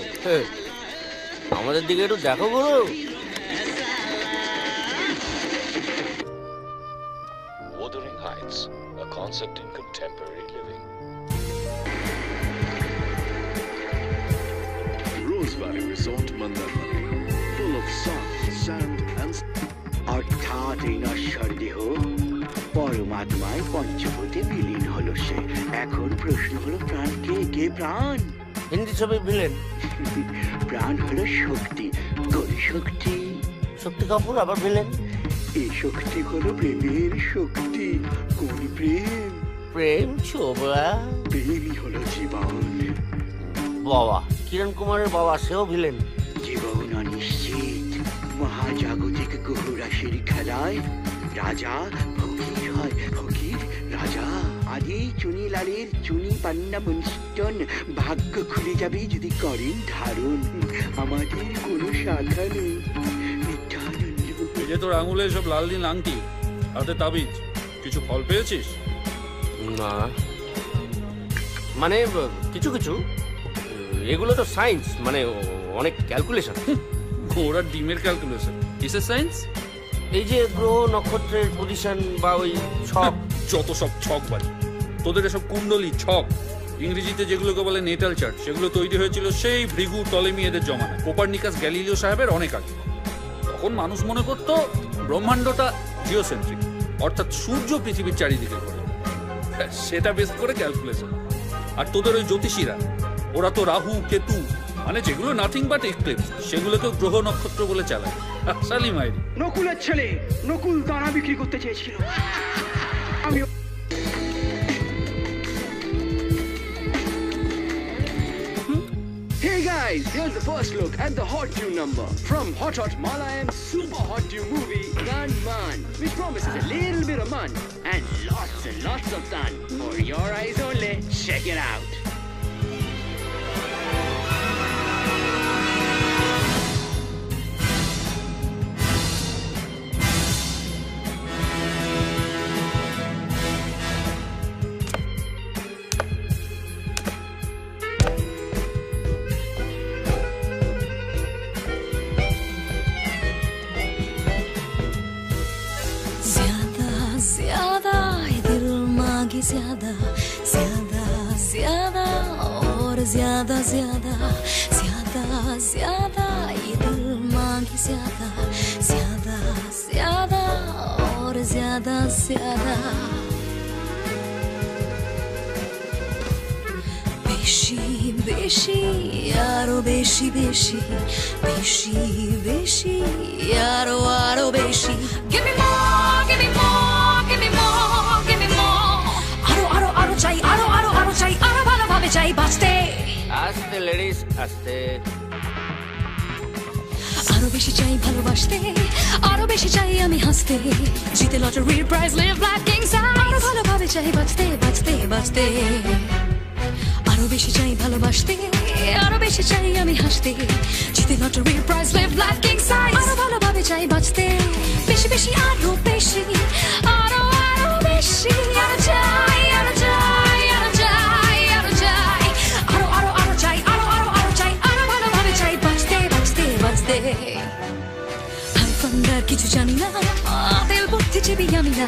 আমাদের দিকে একটু দেখো গুরু। Wuthering Heights, a concept in contemporary living. Rose Valley Resort, Mandarmani, full of sun, sand and অর্থাৎ এই নশ্বর দেহ পরমাত্মায় পঞ্চভূতে বিলীন হলো সে। এখন প্রশ্ন হলো প্রাণ কে? কে প্রাণ? হিন্দি ছবি ভিলেন। প্রাণ হলো শক্তি। কোন শক্তি? শক্তি কাপুর আবার ভিলেন। এই শক্তি হলো প্রেমের শক্তি। কোন প্রেম? প্রেম ছোবা। প্রেমই হলো জীবন। বাবা, কিরণ কুমারের বাবা, সেও ভিলেন। জীবন অনিশ্চিত। মহাজাগতিক গ্রহ রাশির খেলায় রাজা ফকির হয়, ফকির রাজা। আদি চুনিলালের চুনি পান্না মুন্সিটন ভাগ্য খুলে যাবে যদি করেন ধারণ। আমাদের কোনো শাখা নেই। এই যে তোর আঙুলে সব লাল দিন আংটি, হাতে তাবিজ, কিছু ফল পেয়েছিস? না, মানে কিছু কিছু। এগুলো তো সায়েন্স, মানে অনেক ক্যালকুলেশন। ঘোড়ার ডিমের ক্যালকুলেশন কিসের সায়েন্স? এই যে গ্রহ নক্ষত্রের পজিশন বা ওই ছক, যত সব ছক বাজি। তোদের এসব কুণ্ডলী ছক, ইংরেজিতে যেগুলোকে বলে নেটাল চার্ট, সেগুলো তৈরি হয়েছিল সেই ভৃগু টলেমি এদের জমানা, কোপারনিকাস গ্যালিলিও সাহেবের অনেক আগে। তখন মানুষ মনে করত ব্রহ্মাণ্ডটা জিওসেন্ট্রিক, অর্থাৎ সূর্য পৃথিবীর চারিদিকে ঘোরে। সেটা বেস করে ক্যালকুলেশন। আর তোদের ওই জ্যোতিষীরা, ওরা তো রাহু কেতু, মানে যেগুলো নাথিং বাট এক্লিপস, সেগুলোকে গ্রহ নক্ষত্র বলে চালায়। শালি মাইরি। নকুলের ছেলে নকুল দানা বিক্রি করতে চেয়েছিল। আমি Hey guys, here's the first look at the hot new number from Hot Malayan super hot new movie Man. We promise us a little bit of fun and lots of fun. For your eyes only. Check it out. ज्यादा ज्यादा ज्यादा और ज्यादा ज्यादा ज्यादा ज्यादा ये दिल मांगे ज्यादा ज्यादा ज्यादा और ज्यादा ज्यादा বেশি বেশি আরো বেশি বেশি বেশি বেশি আরো আরো বেশি give me more give me more give me more give me more আরো চাই আরো চাই আরো ভালোভাবে চাই বাঁচতে আস্তে লেডিস আস্তে আরো বেশি চাই ভালোবাসতে আরো বেশি চাই আমি হাসতে জিতে লটারির prize live life king size আরো ভালোভাবে চাই বাঁচতে বাঁচতে বাঁচতে আরো বেশি চাই ভালোবাসতে আরো বেশি চাই আমি হাসতে জিতে লটারির prize live life king size আরো ভালোভাবে চাই বাঁচতে বেশি বেশি আরো বেশি আরো আরো বেশি আরো চাই আরো চাই আরো চাই আরো চাই আরো আরো আরো চাই আরো আরো আরো চাই আরো ভালোভাবে চাই বাঁচতে বাঁচতে বাঁচতে হাইফান্ডার কিছু জানি না তেল বুদ্ধি চেবি আমি না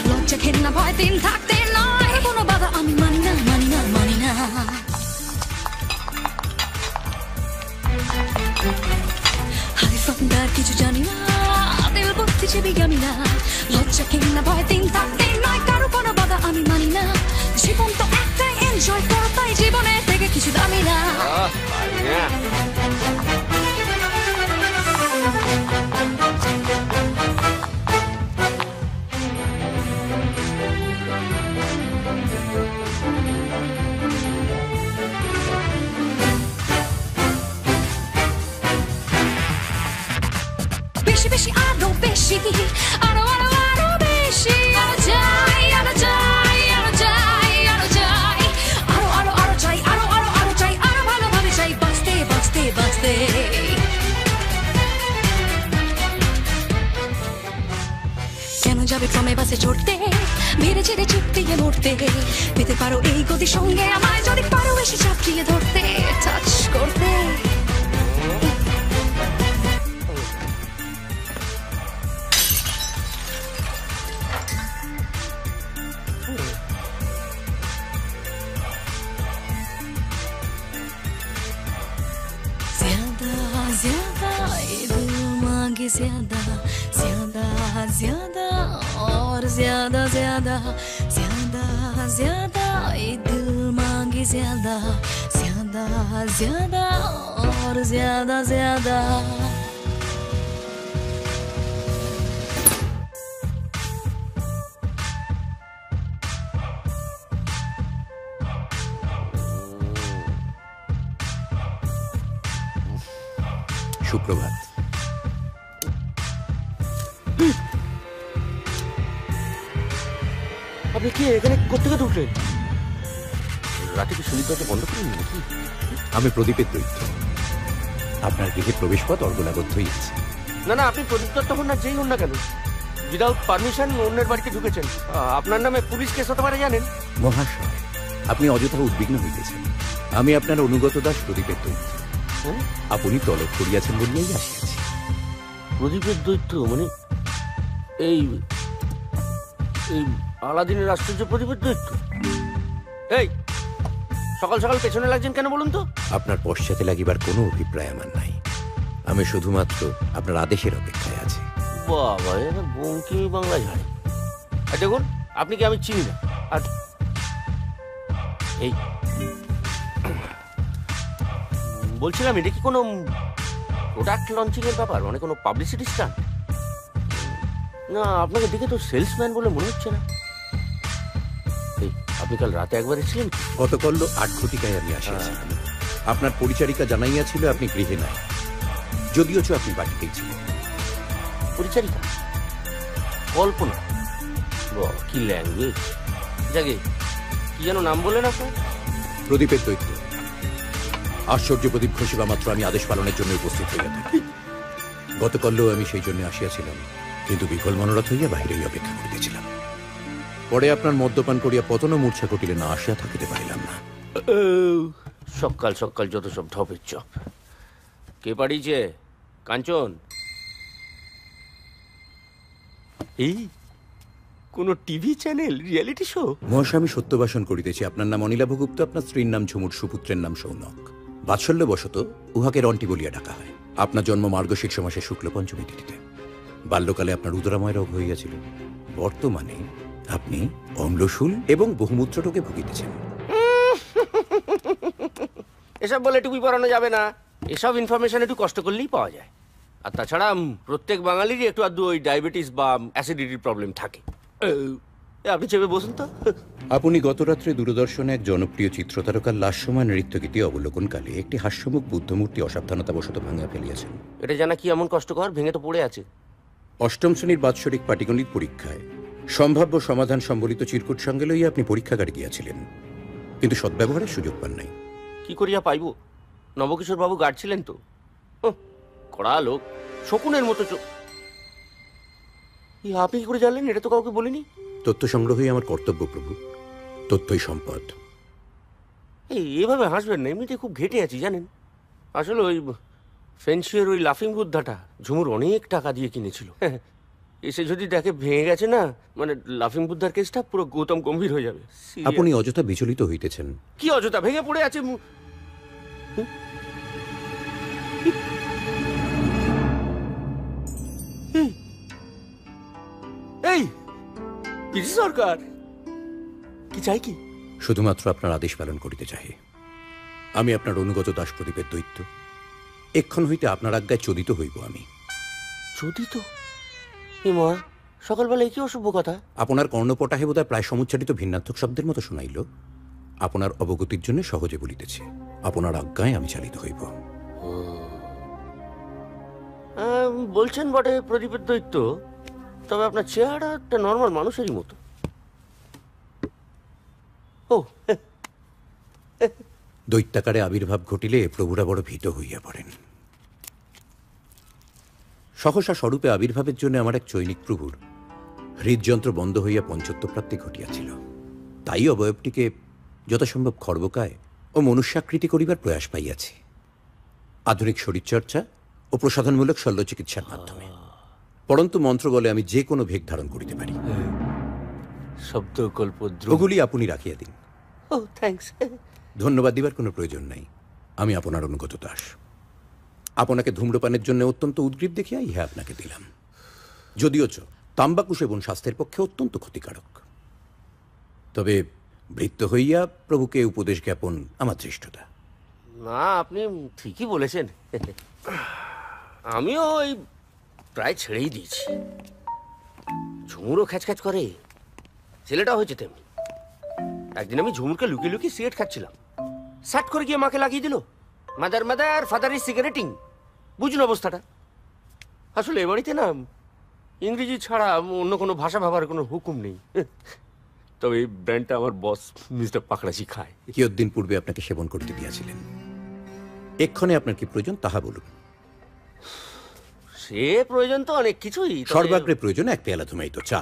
লজ্জা ঘেন্না ভয় দিন থাকতে নয় কোনো বাধা আমি মানি না মানি না মানি না হাইফান্ডার কিছু জানি না তেল বুদ্ধি চেবি আমি না লজ্জা ঘেন্না ভয় দিন থাকতে নয় কারো কোনো বাধা আমি মানি না জীবন তো একটাই এনজয় করো তাই জীবনের থেকে কিছু দামি না বেশি বেশি আরো বেশি আরো আরো আরো বেশি আরো চাই আরো চাই আরো চাই আরো চাই আরো আরো আরো চাই আরো আরো আরো চাই আরো ভালোভাবে চাই বাঁচতে বাঁচতে বাঁচতে কেন যাবে ক্রমে বাসে চড়তে মেরে ছেড়ে চুপ দিয়ে মরতে পেতে পারো এই গতির সঙ্গে আমায় যদি পারো এসে চাপড়িয়ে ধরতে টাচ করতে ज्यादा ये दिल मांगे ज्यादा ज्यादा ज्यादा और ज्यादा ज्यादा ज्यादा ज्यादा ये दिल मांगे ज्यादा ज्यादा ज्यादा और ज्यादा ज्यादा সুপ্রভাত আপনি কি এখানে কোথেকে ঢুকলেন রাতে কি সুলিদারটা বন্ধ করেন নাকি আমি প্রদীপের দৈত্য আপনার গৃহে প্রবেশ পথ অর্গলাবদ্ধই আছে না না আপনি প্রদীপ দত্ত হন না যেই হন না কেন উইদাউট পারমিশন অন্যের বাড়িতে ঢুকেছেন আপনার নামে পুলিশ কেস হতে পারে জানেন মহাশয় আপনি অযথা উদ্বিগ্ন হইতেছেন আমি আপনার অনুগত দাস প্রদীপের দৈত্য আপনি তলব করিয়াছেন বলিয়াই আসিয়াছি প্রদীপের দৈত্য মানে এই এই আলাদিনের আশ্চর্য প্রদীপের দৈত্য এই সকাল সকাল পেছনে লাগছেন কেন বলুন তো আপনার পশ্চাতে লাগিবার কোনো অভিপ্রায় আমার নাই আমি শুধুমাত্র আপনার আদেশের অপেক্ষায় আছি বাবা এটা বঙ্কিমি বাংলা ঝাড়ে আর দেখুন আপনি কি আমি চিনি না আর এই বলছিলাম এটা কি কোনো প্রোডাক্ট লঞ্চিং এর ব্যাপার মানে কোনো পাবলিসিটি স্টান্ট না আপনাকে দেখে তো সেলসম্যান বলে মনে হচ্ছে না এই আপনি কাল রাতে একবার এসেছিলেন গতকাল 8 ঘটিকায় আমি আসিয়াছি আপনার পরিচারিকা জানাইয়াছিল আপনি গৃহে নাই যদিও আপনি বাড়িতেই ছিলেন পরিচারিকা কল্পনা, বাহ, কি ল্যাঙ্গুয়েজ। যাকে কি যেন নাম বললেন আপনার? প্রদীপের দৈত্য। আশ্চর্য প্রদীপ ঘোষিবা মাত্র আমি আদেশ পালনের জন্য উপস্থিত হইয়া থাকি। গতকালও আমি সেই জন্য আসিয়াছিলাম, কিন্তু বিফল মনোরথ হইয়া বাহিরেই অপেক্ষা করিতেছিলাম। পরে আপনার মদ্যপান করিয়া পতন মূর্ছা কটিলে না আসিয়া থাকিতে পারিলাম না। সকাল সকাল যত সব ঢপের চপ। কে পাঠিয়েছে? কাঞ্চন? এই কোন টিভি চ্যানেল, রিয়েলিটি শো? মহাশয়, আমি সত্যবাসন করিতেছি। আপনার নাম অনিলাভ গুপ্ত, আপনার স্ত্রীর নাম ঝুমুর, সুপুত্রের নাম সৌনক। বাৎসল্যবশত উহাকে রন্টি বলিয়া ডাকা হয়। আপনার জন্ম মার্গশীর্ষ মাসে শুক্ল পঞ্চমী তিথিতে। বাল্যকালে আপনার উদরাময় রোগ হইয়াছিল। বর্তমানে আপনি অম্লশূল এবং বহুমূত্র রোগে ভুগিতেছেন। এসব বলে টুপি পরানো যাবে না। এসব ইনফরমেশন একটু কষ্ট করলেই পাওয়া যায়। আর তাছাড়া প্রত্যেক বাঙালিরই একটু আধটু ওই ডায়াবেটিস বা অ্যাসিডিটির প্রবলেম থাকে। আপনি চেপে বসুন তো। আপনি গতরাত্রে দূরদর্শনে এক জনপ্রিয় চিত্রতারকার লাস্যময় নৃত্যগীতি অবলোকনকালে একটি হাস্যমুখ বুদ্ধমূর্তি অসাবধানতাবশত ভাঙিয়া ফেলিয়াছেন। এটা জানা কি এমন কষ্টকর? ভেঙে তো পড়ে আছে। অষ্টম শ্রেণীর বাৎসরিক পাটিগণিত পরীক্ষায় সম্ভাব্য সমাধান সম্বলিত চিরকুট সঙ্গে লইয়া আপনি পরীক্ষাগারে গিয়াছিলেন, কিন্তু সদ্ব্যবহারের সুযোগ পান নাই। কি করিয়া পাইব? নবকিশোর বাবু গার্ড ছিলেন তো। কড়া লোক, শকুনের মতো আপনি কি করে জানলেন? এটা তো কাউকে বলিনি। তথ্য সংগ্রহই আমার কর্তব্য প্রভু। তথ্যই সম্পদ। এইভাবে হাসবেন না, এমনিতে খুব ঘেটে আছি জানেন। আসলে ওই ফেন্সিয়ার ওই লাফিং বুদ্ধাটা ঝুমুর অনেক টাকা দিয়ে কিনেছিল। এসে যদি দেখে ভেঙে গেছে না, মানে লাফিং বুদ্ধার কেসটা পুরো গৌতম গম্ভীর হয়ে যাবে। আপনি অযথা বিচলিত হইতেছেন। কি অযথা? ভেঙে পড়ে আছে। এই পিসি সরকার কি চাই? কি শুধুমাত্র আপনার আদেশ পালন করিতে চাই। আমি আপনার অনুগত দাস প্রদীপের দৈত্য। এক্ষণ হইতে আপনার আজ্ঞায় চোদিত হইব আমি। চোদিত? মা, সকালবেলায় কি অশুভ কথা? আপনার কর্ণপটাহে বোধহয় প্রায় সমুচ্চারিত ভিন্নাত্মক শব্দের মতো শোনাইল। আপনার অবগতির জন্য সহজে বলিতেছি, আপনার আজ্ঞায় আমি চালিত হইব। বলছেন বটে প্রদীপের দৈত্য, তবে আপনার চেহারা একটা নর্মাল মানুষেরই মতো। ও, দৈত্যাকারে আবির্ভাব ঘটিলে প্রভুরা বড় ভীত হইয়া পড়েন। সহসা স্বরূপে আবির্ভাবের জন্য আমার এক চৈনিক প্রভুর হৃদযন্ত্র বন্ধ হইয়া পঞ্চত্বপ্রাপ্তি ঘটিয়াছিল। তাই অবয়বটিকে যথাসম্ভব খর্বকায় ও মনুষ্যাকৃতি করিবার প্রয়াস পাইয়াছি, আধুনিক শরীরচর্চা ও প্রসাধনমূলক শল্য চিকিৎসার মাধ্যমে। পরন্তু মন্ত্র বলে আমি যে কোনো ভেগ ধারণ করিতে পারি। শব্দকল্প ওগুলি আপনি রাখিয়া দিন। ও, থ্যাঙ্কস। ধন্যবাদ দিবার কোনো প্রয়োজন নাই। আমি আপনার অনুগত দাস। আপনাকে ধূম্রপানের জন্য অত্যন্ত উদ্গ্রীব দেখিয়া ইহা আপনাকে দিলাম। যদিও তাম্বাকু সেবন স্বাস্থ্যের পক্ষে অত্যন্ত ক্ষতিকারক। তবে বৃত্ত হইয়া প্রভুকে উপদেশ জ্ঞাপন আমার ধৃষ্টতা। না, আপনি ঠিকই বলেছেন। আমিও ওই প্রায় ছেড়েই দিয়েছি। ঝুমুরও খ্যাচখ্যাচ করে, ছেলেটা হয়েছে তেমনি। একদিন আমি ঝুমুরকে লুকিয়ে লুকিয়ে সিগারেট খাচ্ছিলাম, স্যাট করে গিয়ে মাকে লাগিয়ে দিল। Mother mother father is cigaretting. বুঝুন অবস্থাটা। আসলে এ বাড়িতে না ইংরেজি ছাড়া অন্য কোনো ভাষা ভাবার কোনো হুকুম নেই। তবে এই ব্র্যান্ডটা আমার বস মিস্টার পাকড়াজি খায়। কিয়দ্দিন পূর্বে আপনাকে সেবন করতে দিয়েছিলেন। এক্ষণে আপনার কি প্রয়োজন তাহা বলুন। সে প্রয়োজন তো অনেক কিছুই। সর্বাগ্রে প্রয়োজন এক পেয়ালা ধুমাইতো চা।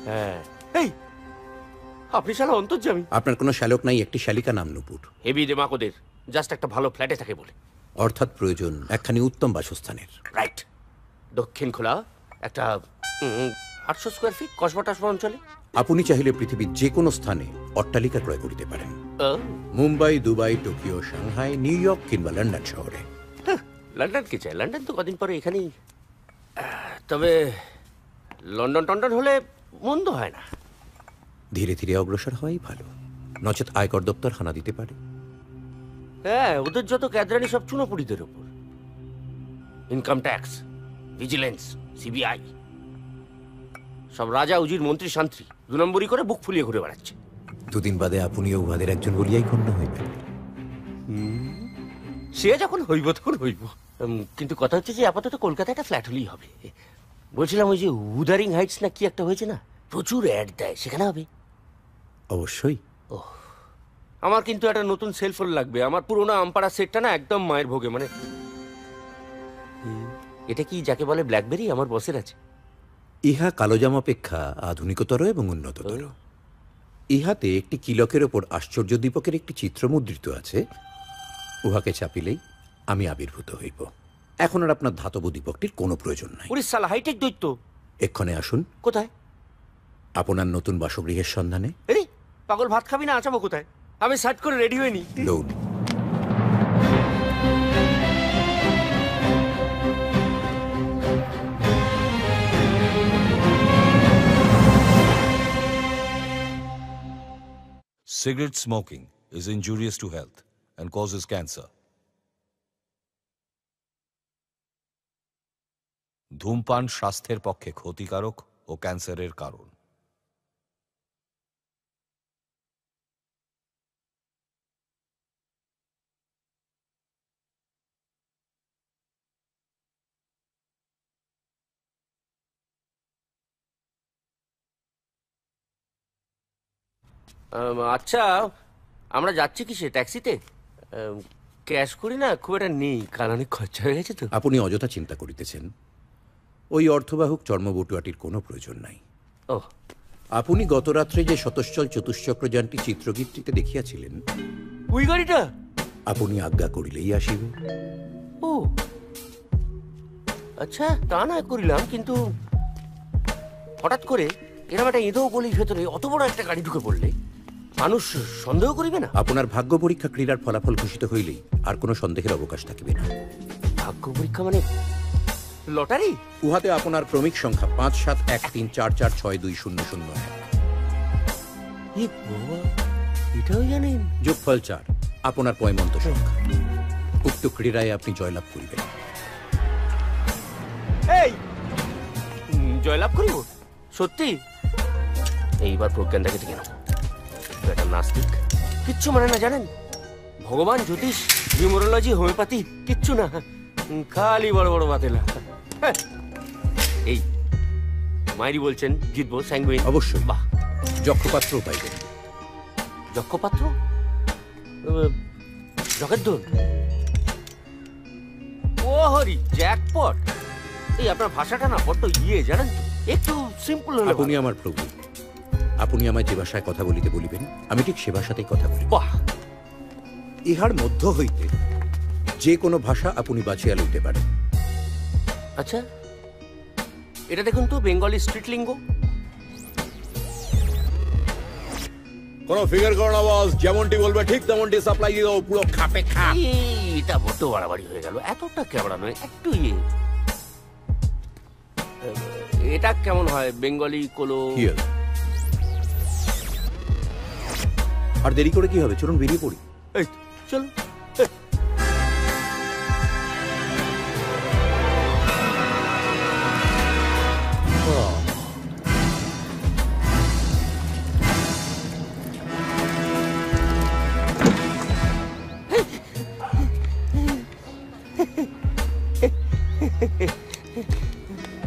হ্যাঁ। এই আপনি শালা অন্তর্যামী। আপনার কোনো শ্যালক নাই, একটি শালিকা নাম নূপুর। হেভি দেমাকোদের জাস্ট একটা ভালো ফ্ল্যাটে থাকে বলে। অর্থাৎ প্রয়োজন একখানি উত্তম বাসস্থানের। রাইট। দক্ষিণ খোলা একটা 800 স্কোয়ার ফিট কসবা টসবা অঞ্চলে। আপনি চাইলে পৃথিবীর যে কোনো স্থানে অট্টালিকা ক্রয় করিতে পারেন। Mumbai, Dubai, Tokyo, Shanghai, new York কিংবা লন্ডন শহরে। লন্ডন কি চাই? লন্ডন তো কদিন পরে এখানেই। তবে লন্ডন টন্ডন হলে মন্দ হয় না। ধীরে ধীরে অগ্রসর হওয়াই ভালো, নচেত আয়কর দপ্তর হানা দিতে পারে। হ্যাঁ, ওদের যত ক্যাদরানি সব চুনোপুরিদের ওপর। ইনকাম ট্যাক্স, ভিজিলেন্স, সিবিআই, সব রাজা উজির মন্ত্রী শান্ত্রী 2 নম্বরই করে বুক ফুলিয়ে ঘুরে বেড়াচ্ছে। দুদিন বাদে আপনিও উহাদের একজন বলিয়াই গণ্য হইবেন। সে যখন হইব তখন হইব। কিন্তু কথা হচ্ছে যে আপাতত কলকাতায় একটা ফ্ল্যাট হলেই হবে। বলছিলাম ওই যে উদারিং হাইটস না কি একটা হয়েছে না, প্রচুর অ্যাড দেয়, সেখানে হবে? অবশ্যই। আমার কিন্তু একটা নতুন সেলফোন লাগবে, আমার পুরোনো আমপাড়া সেটটা না একদম মায়ের ভোগে। মানে এটা কি যাকে বলে ব্ল্যাকবেরি আমার বসের আছে? ইহা কালোজাম অপেক্ষা আধুনিকতর এবং উন্নততর। ইহাতে একটি কিলকের ওপর আশ্চর্য দীপকের একটি চিত্র মুদ্রিত আছে। উহাকে চাপিলেই আমি আবির্ভূত হইব। এখন আর আপনার ধাতব দীপকটির কোনো প্রয়োজন নাই। ওরে শালা হাইটেক দৈত্য! এক্ষণে আসুন। কোথায়? আপনার নতুন বাসগৃহের সন্ধানে। আরে পাগল, ভাত খাবি না? আচাবো কোথায়? আমি সার্চ করে রেডি হইনি। Load. Cigarette smoking is injurious to health and causes cancer. ধূমপান স্বাস্থ্যের পক্ষে ক্ষতিকারক ও ক্যান্সারের কারণ। আচ্ছা, আমরা যাচ্ছি কিসে? ট্যাক্সিতে? ক্যাশ করি না, খুব একটা নেই, কারণ অনেক খরচা হয়ে গেছে তো। আপনি অযথা চিন্তা করিতেছেন। ওই অর্থবাহক চর্মবটুয়াটির কোনো প্রয়োজন নাই। ও, আপনি গত রাত্রে যে শতশ্চল চতুশ্চক্রযানটি চিত্রগীতটিতে দেখিয়াছিলেন, ওই গাড়িটা আপনি আজ্ঞা করিলেই আসিবে। ও আচ্ছা, তা না করিলাম, কিন্তু হঠাৎ করে এরকম একটা এঁদো গলির ভেতরে অত বড় একটা গাড়ি ঢুকে পড়লে মানুষ সন্দেহ করিবে না? আপনার ভাগ্য পরীক্ষা ক্রীড়ার ফলাফল ঘোষিত হইলেই আর কোনো সন্দেহের অবকাশ থাকিবে না। ভাগ্য পরীক্ষা মানে লটারি? উহাতে আপনার ক্রমিক সংখ্যা 571344620001। এটাও জানেন? যোগফল 4 আপনার পয়মন্ত সংখ্যা। উক্ত ক্রীড়ায় আপনি জয়লাভ করিবেন। এই জয়লাভ করিব? সত্যি? এইবার প্রজ্ঞানটা কেটে গেল। এটা নাস্তিক, কিচ্ছু মানে না, জানেন? ভগবান, জ্যোতিষ, নিউমোরোলজি, হোমিওপ্যাথি কিচ্ছু না, খালি বড় বড় বাতেলা। এই মাইরি বলছেন জিতবো, স্যাঙ্গুইন? অবশ্যই। বাহ, যক্ষপাত্রও পাইবেন। যক্ষপাত্র? জগের দোল? ও হরি, জ্যাকপট! এই আপনার ভাষাটা না বড্ড জানেন তো, একটু সিম্পল হলে। আপনি আমার প্রভু, আপনি আমায় যে ভাষায় কথা বলিতে বলিবেন আমি ঠিক সে ভাষাতেই কথা বলি। বাহ! ইহার মধ্য হইতে যে কোনো ভাষা আপনি বাছিয়া লইতে পারেন। আচ্ছা, এটা দেখুন তো, বেঙ্গলি স্ট্রিট লিঙ্গ। কোন ফিগার করো না বস, যেমনটি বলবে ঠিক তেমনটি সাপ্লাই দিয়ে দাও, পুরো খাপে খাপ। এটা বড্ড বাড়াবাড়ি হয়ে গেল, এতটা কেবড়া নয়, একটু এটা কেমন হয়? বেঙ্গলি কোলো। আর দেরি করে কি হবে, চলুন বেরিয়ে পড়ি। এই চল।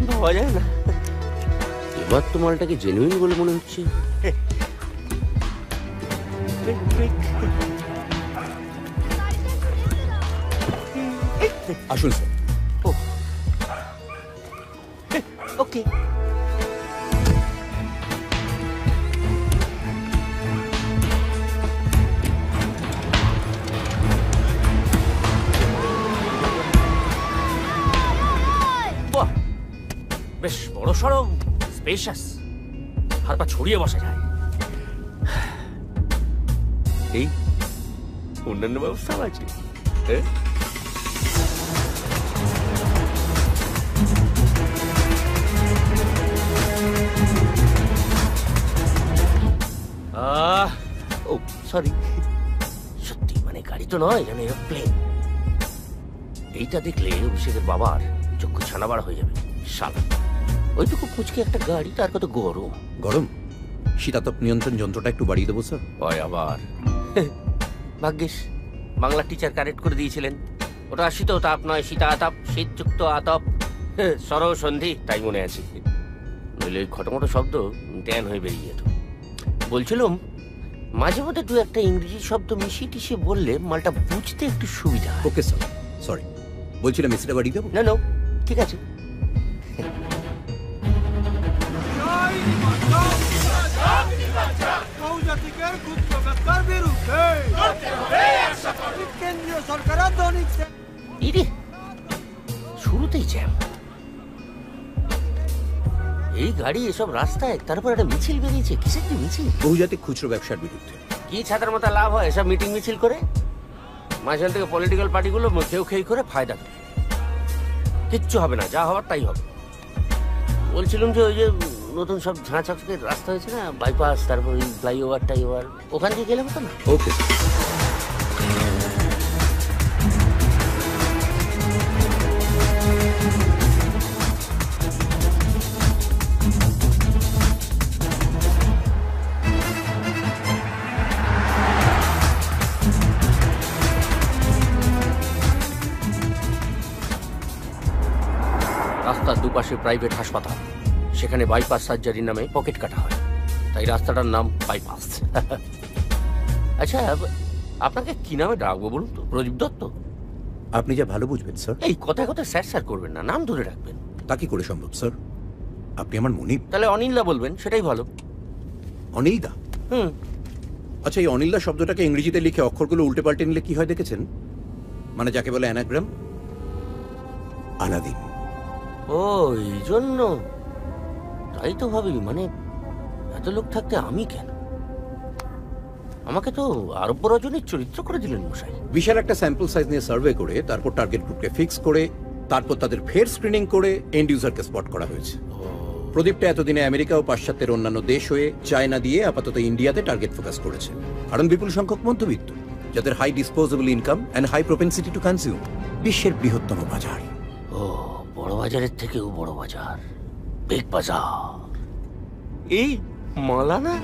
ভাবা যায় না, এবার তো মালটাকে জেনুইন বলে মনে হচ্ছে। আসুন স্যার। ওকে। বাহ, বেশ বড় সড়ো, স্পেশাস, হাত পা ছড়িয়ে বসা যায়। এই অন্যান্য ব্যবস্থাও আছে। ও সরি, সত্যি মানে গাড়ি তো নয়, যেন এরোপ্লেন। এইটা দেখলে অভিষেকের বাবার চক্ষু ছানাবার হয়ে যাবে। শালা ওইটুকু পুচকে একটা গাড়ি, তার কত গরম। গরম? শীতাতপ নিয়ন্ত্রণ যন্ত্রটা একটু বাড়িয়ে দেবো স্যার? হয় আবার। ভাগ্যিস বাংলা টিচার কারেক্ট করে দিয়েছিলেন, ওটা শীত তাপ নয়, শীতাতাপ, শীতযুক্ত আতপ। সরো সন্ধি, তাই মনে আছে। নইলে ওই খটোমটো শব্দ ট্যান হয়ে বেরিয়ে যেত। বলছিলাম মাঝে মধ্যে দু একটা ইংরেজি শব্দ মিশিয়ে টিশিয়ে বললে মালটা বুঝতে একটু সুবিধা। Okay sir, sorry. বলছিলাম মিস্টার বাড়ি দেবো? না, ঠিক আছে। শুরুতেই জ্যাম, এই গাড়ি এসব রাস্তায়, তারপর একটা মিছিল বেরিয়েছে। কিসের কি মিছিল? বহুজাতিক খুচরো ব্যবসার বিরুদ্ধে। কি ছাতার মতো লাভ হয় এসব মিটিং মিছিল করে? মাঝখান থেকে পলিটিক্যাল পার্টিগুলো কেউ খেয়ে করে ফায়দা করে। কিচ্ছু হবে না, যা হওয়ার তাই হবে। বলছিলাম যে ওই যে নতুন সব ঝাঁচকের রাস্তা হয়েছে না, বাইপাস, তারপর ওই ফ্লাইওভার টাইওভার, ওখান থেকে গেলে হতো না? ওকে। রাস্তার দুপাশে প্রাইভেট হাসপাতাল, সেখানে বাইপাস সার্জারি নামে পকেট কাটা হয়, তাই রাস্তাটার নাম বাইপাস। আচ্ছা, আপনাকে কি নামে ডাকবো বলুন তো? প্রদীপ দত্ত? আপনি যা ভালো বুঝবেন স্যার। এই কথায় কথায় স্যার স্যার করবেন না, নাম ধরে রাখবেন। তা কি করে সম্ভব স্যার? আপনি আমার মনিব। তাহলে অনিলদা বলবেন, সেটাই ভালো। অনিলদা? আচ্ছা, এই অনিলদা শব্দটাকে ইংরেজিতে লিখে অক্ষরগুলো উল্টে পাল্টে নিলে কি হয় দেখেছেন? মানে যাকে বলে অ্যানাগ্রাম। আলাদিন। ও, এই জন্য। তাই তো ভাবি, মানে এত লোক থাকতে আমি কেন? আমাকে তো আরব্য রজনীর চরিত্র করে দিলেন মশাই। বিশাল একটা স্যাম্পল সাইজ নিয়ে সার্ভে করে, তারপর টার্গেট গ্রুপকে ফিক্স করে, তারপর তাদের ফের স্ক্রিনিং করে এন্ড ইউজারকে স্পট করা হয়েছে। প্রদীপটা এতদিনে আমেরিকা ও পাশ্চাত্যের অন্যান্য দেশ হয়ে চায়না দিয়ে আপাতত ইন্ডিয়াতে টার্গেট ফোকাস করেছে। কারণ বিপুল সংখ্যক মধ্যবিত্ত, যাদের high disposable income and high propensity to consume. বিশ্বের বৃহত্তম বাজার। ও, বড় বাজারের থেকেও বড় বাজার, বিগ বাজার। এই মালা না?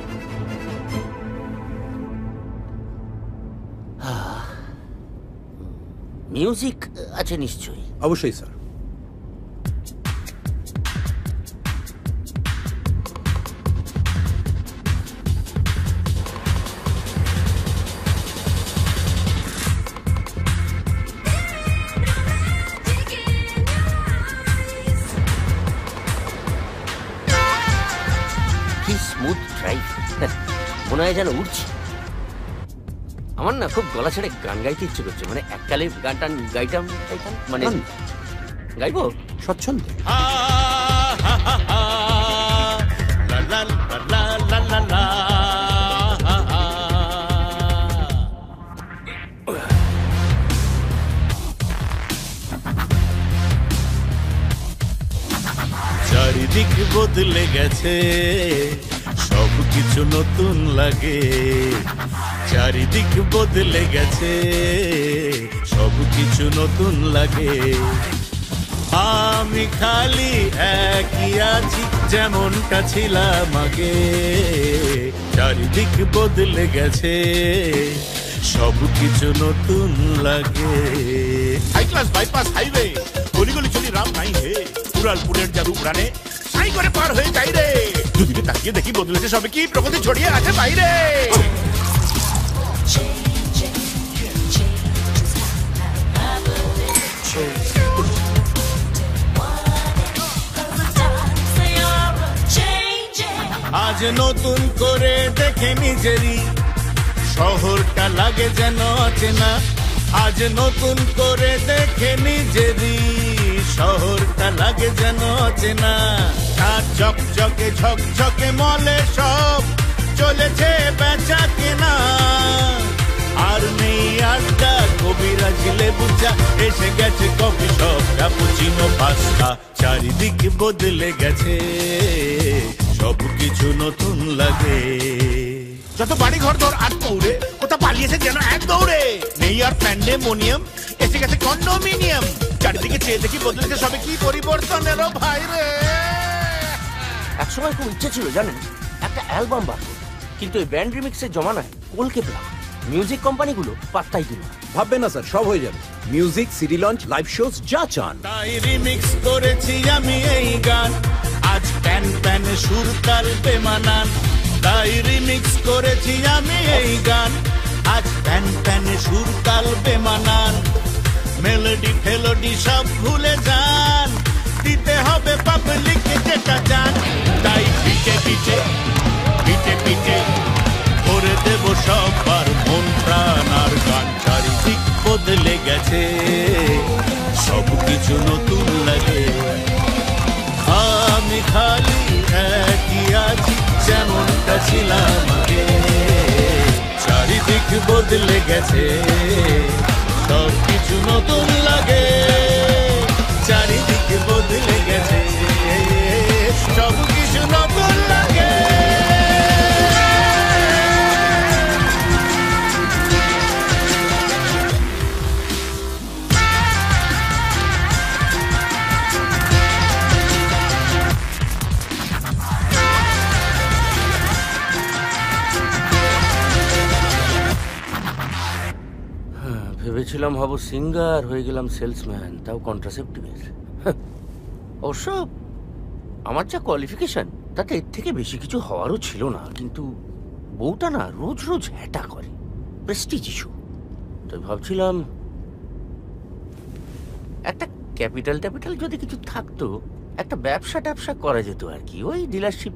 মিউজিক আছে নিশ্চয়ই? অবশ্যই স্যার। স্মুথ ড্রাইভ, মনে হয় যেন উঠছি। আমার না খুব গলা ছেড়ে গান গাইতে ইচ্ছে করছে, মানে এককালে গানটা গাইতাম, মানে গাইবো স্বচ্ছন্দে। চারিদিক বদলে গেছে, সব কিছু নতুন লাগে। চারিদিক বদলে গেছে, সব কিছু নতুন লাগে। আমি খালি একই আছি যেমনটা ছিলাম আগে। চারিদিক বদলে গেছে, সব কিছু নতুন লাগে। হাই ক্লাস বাইপাস হাইওয়ে, গলি গলি চলি রাম নাই হে। উড়ালপুরের জাদু উড়ানে সাই করে পার হয়ে যাই রে। দুদিকে তাকিয়ে দেখি বদলেছে সবে, কি প্রগতি ছড়িয়ে আছে বাইরে। আজ নতুন করে দেখে নিজেরই শহরটা লাগে যেন অচেনা। আজ নতুন করে দেখে নিজেরই শহরটা লাগে যেন অচেনা। আর ঝকঝকে ঝকঝকে মলে সব চলেছে বেচা কেনা। আর নেই আড্ডা, কবিরাজ লেবু চা, এসে গেছে কফি শপ, ক্যাপুচিনো, পাস্তা। চারিদিকে বদলে গেছে, সব কিছু নতুন লাগে। যত বাড়ি ঘর দর আর পৌড়ে, কোথা পালিয়েছে যেন এক দৌড়ে। নেই আর প্যান্ডেমোনিয়াম, এসে গেছে কন্ডোমিনিয়াম। চারিদিকে চেয়ে দেখি বদলেছে সবে, কি পরিবর্তন এলো ভাই রে। একসময় খুব ইচ্ছে ছিল জানেন একটা অ্যালবাম বার, কিন্তু এই ব্যান্ড রিমিক্সের জমানায় কলকে পেলাম। মিউজিক কোম্পানিগুলো পাত্তাই দিল না। ভাববেন না স্যার, সব হয়ে যাবে। Music, CD launch, live shows যা চান। তাই রিমিক্স করেছি আমি এই গান, আজ প্যান প্যানে সুর তাল বেমানান। তাই রিমিক্স করেছি আমি এই গান, আজ প্যান প্যানে সুর তাল বেমানান। মেলোডি ফেলোডি সব ভুলে যান, দিতে হবে পাবলিককে যেটা চান। তাই পিছে পিছে পিছে পিছে করে দেব সবার মন প্রাণ আর গান। চারিদিক বদলে গেছে, সব কিছু নতুন লাগে। আমি খালি একই আছি যেমনটা ছিলাম আগে। চারিদিক বদলে গেছে, সব কিছু নতুন লাগে। চারিদিক বদলে গেছে, সব কিছু নতুন লাগে। ভেবেছিলাম হব সিঙ্গার, হয়ে গেলাম সেলসম্যান, তাও কন্ট্রাসেপটিভের। অবশ্য আমার যা কোয়ালিফিকেশন তাতে এর থেকে বেশি কিছু হওয়ারও ছিল না, কিন্তু বউটা না রোজ রোজ হ্যাটা করে, প্রেস্টিজ ইস্যু। তাই ভাবছিলাম একটা ক্যাপিটাল যদি কিছু থাকতো, একটা ব্যবসা করা যেত আর কি, ওই ডিলারশিপ।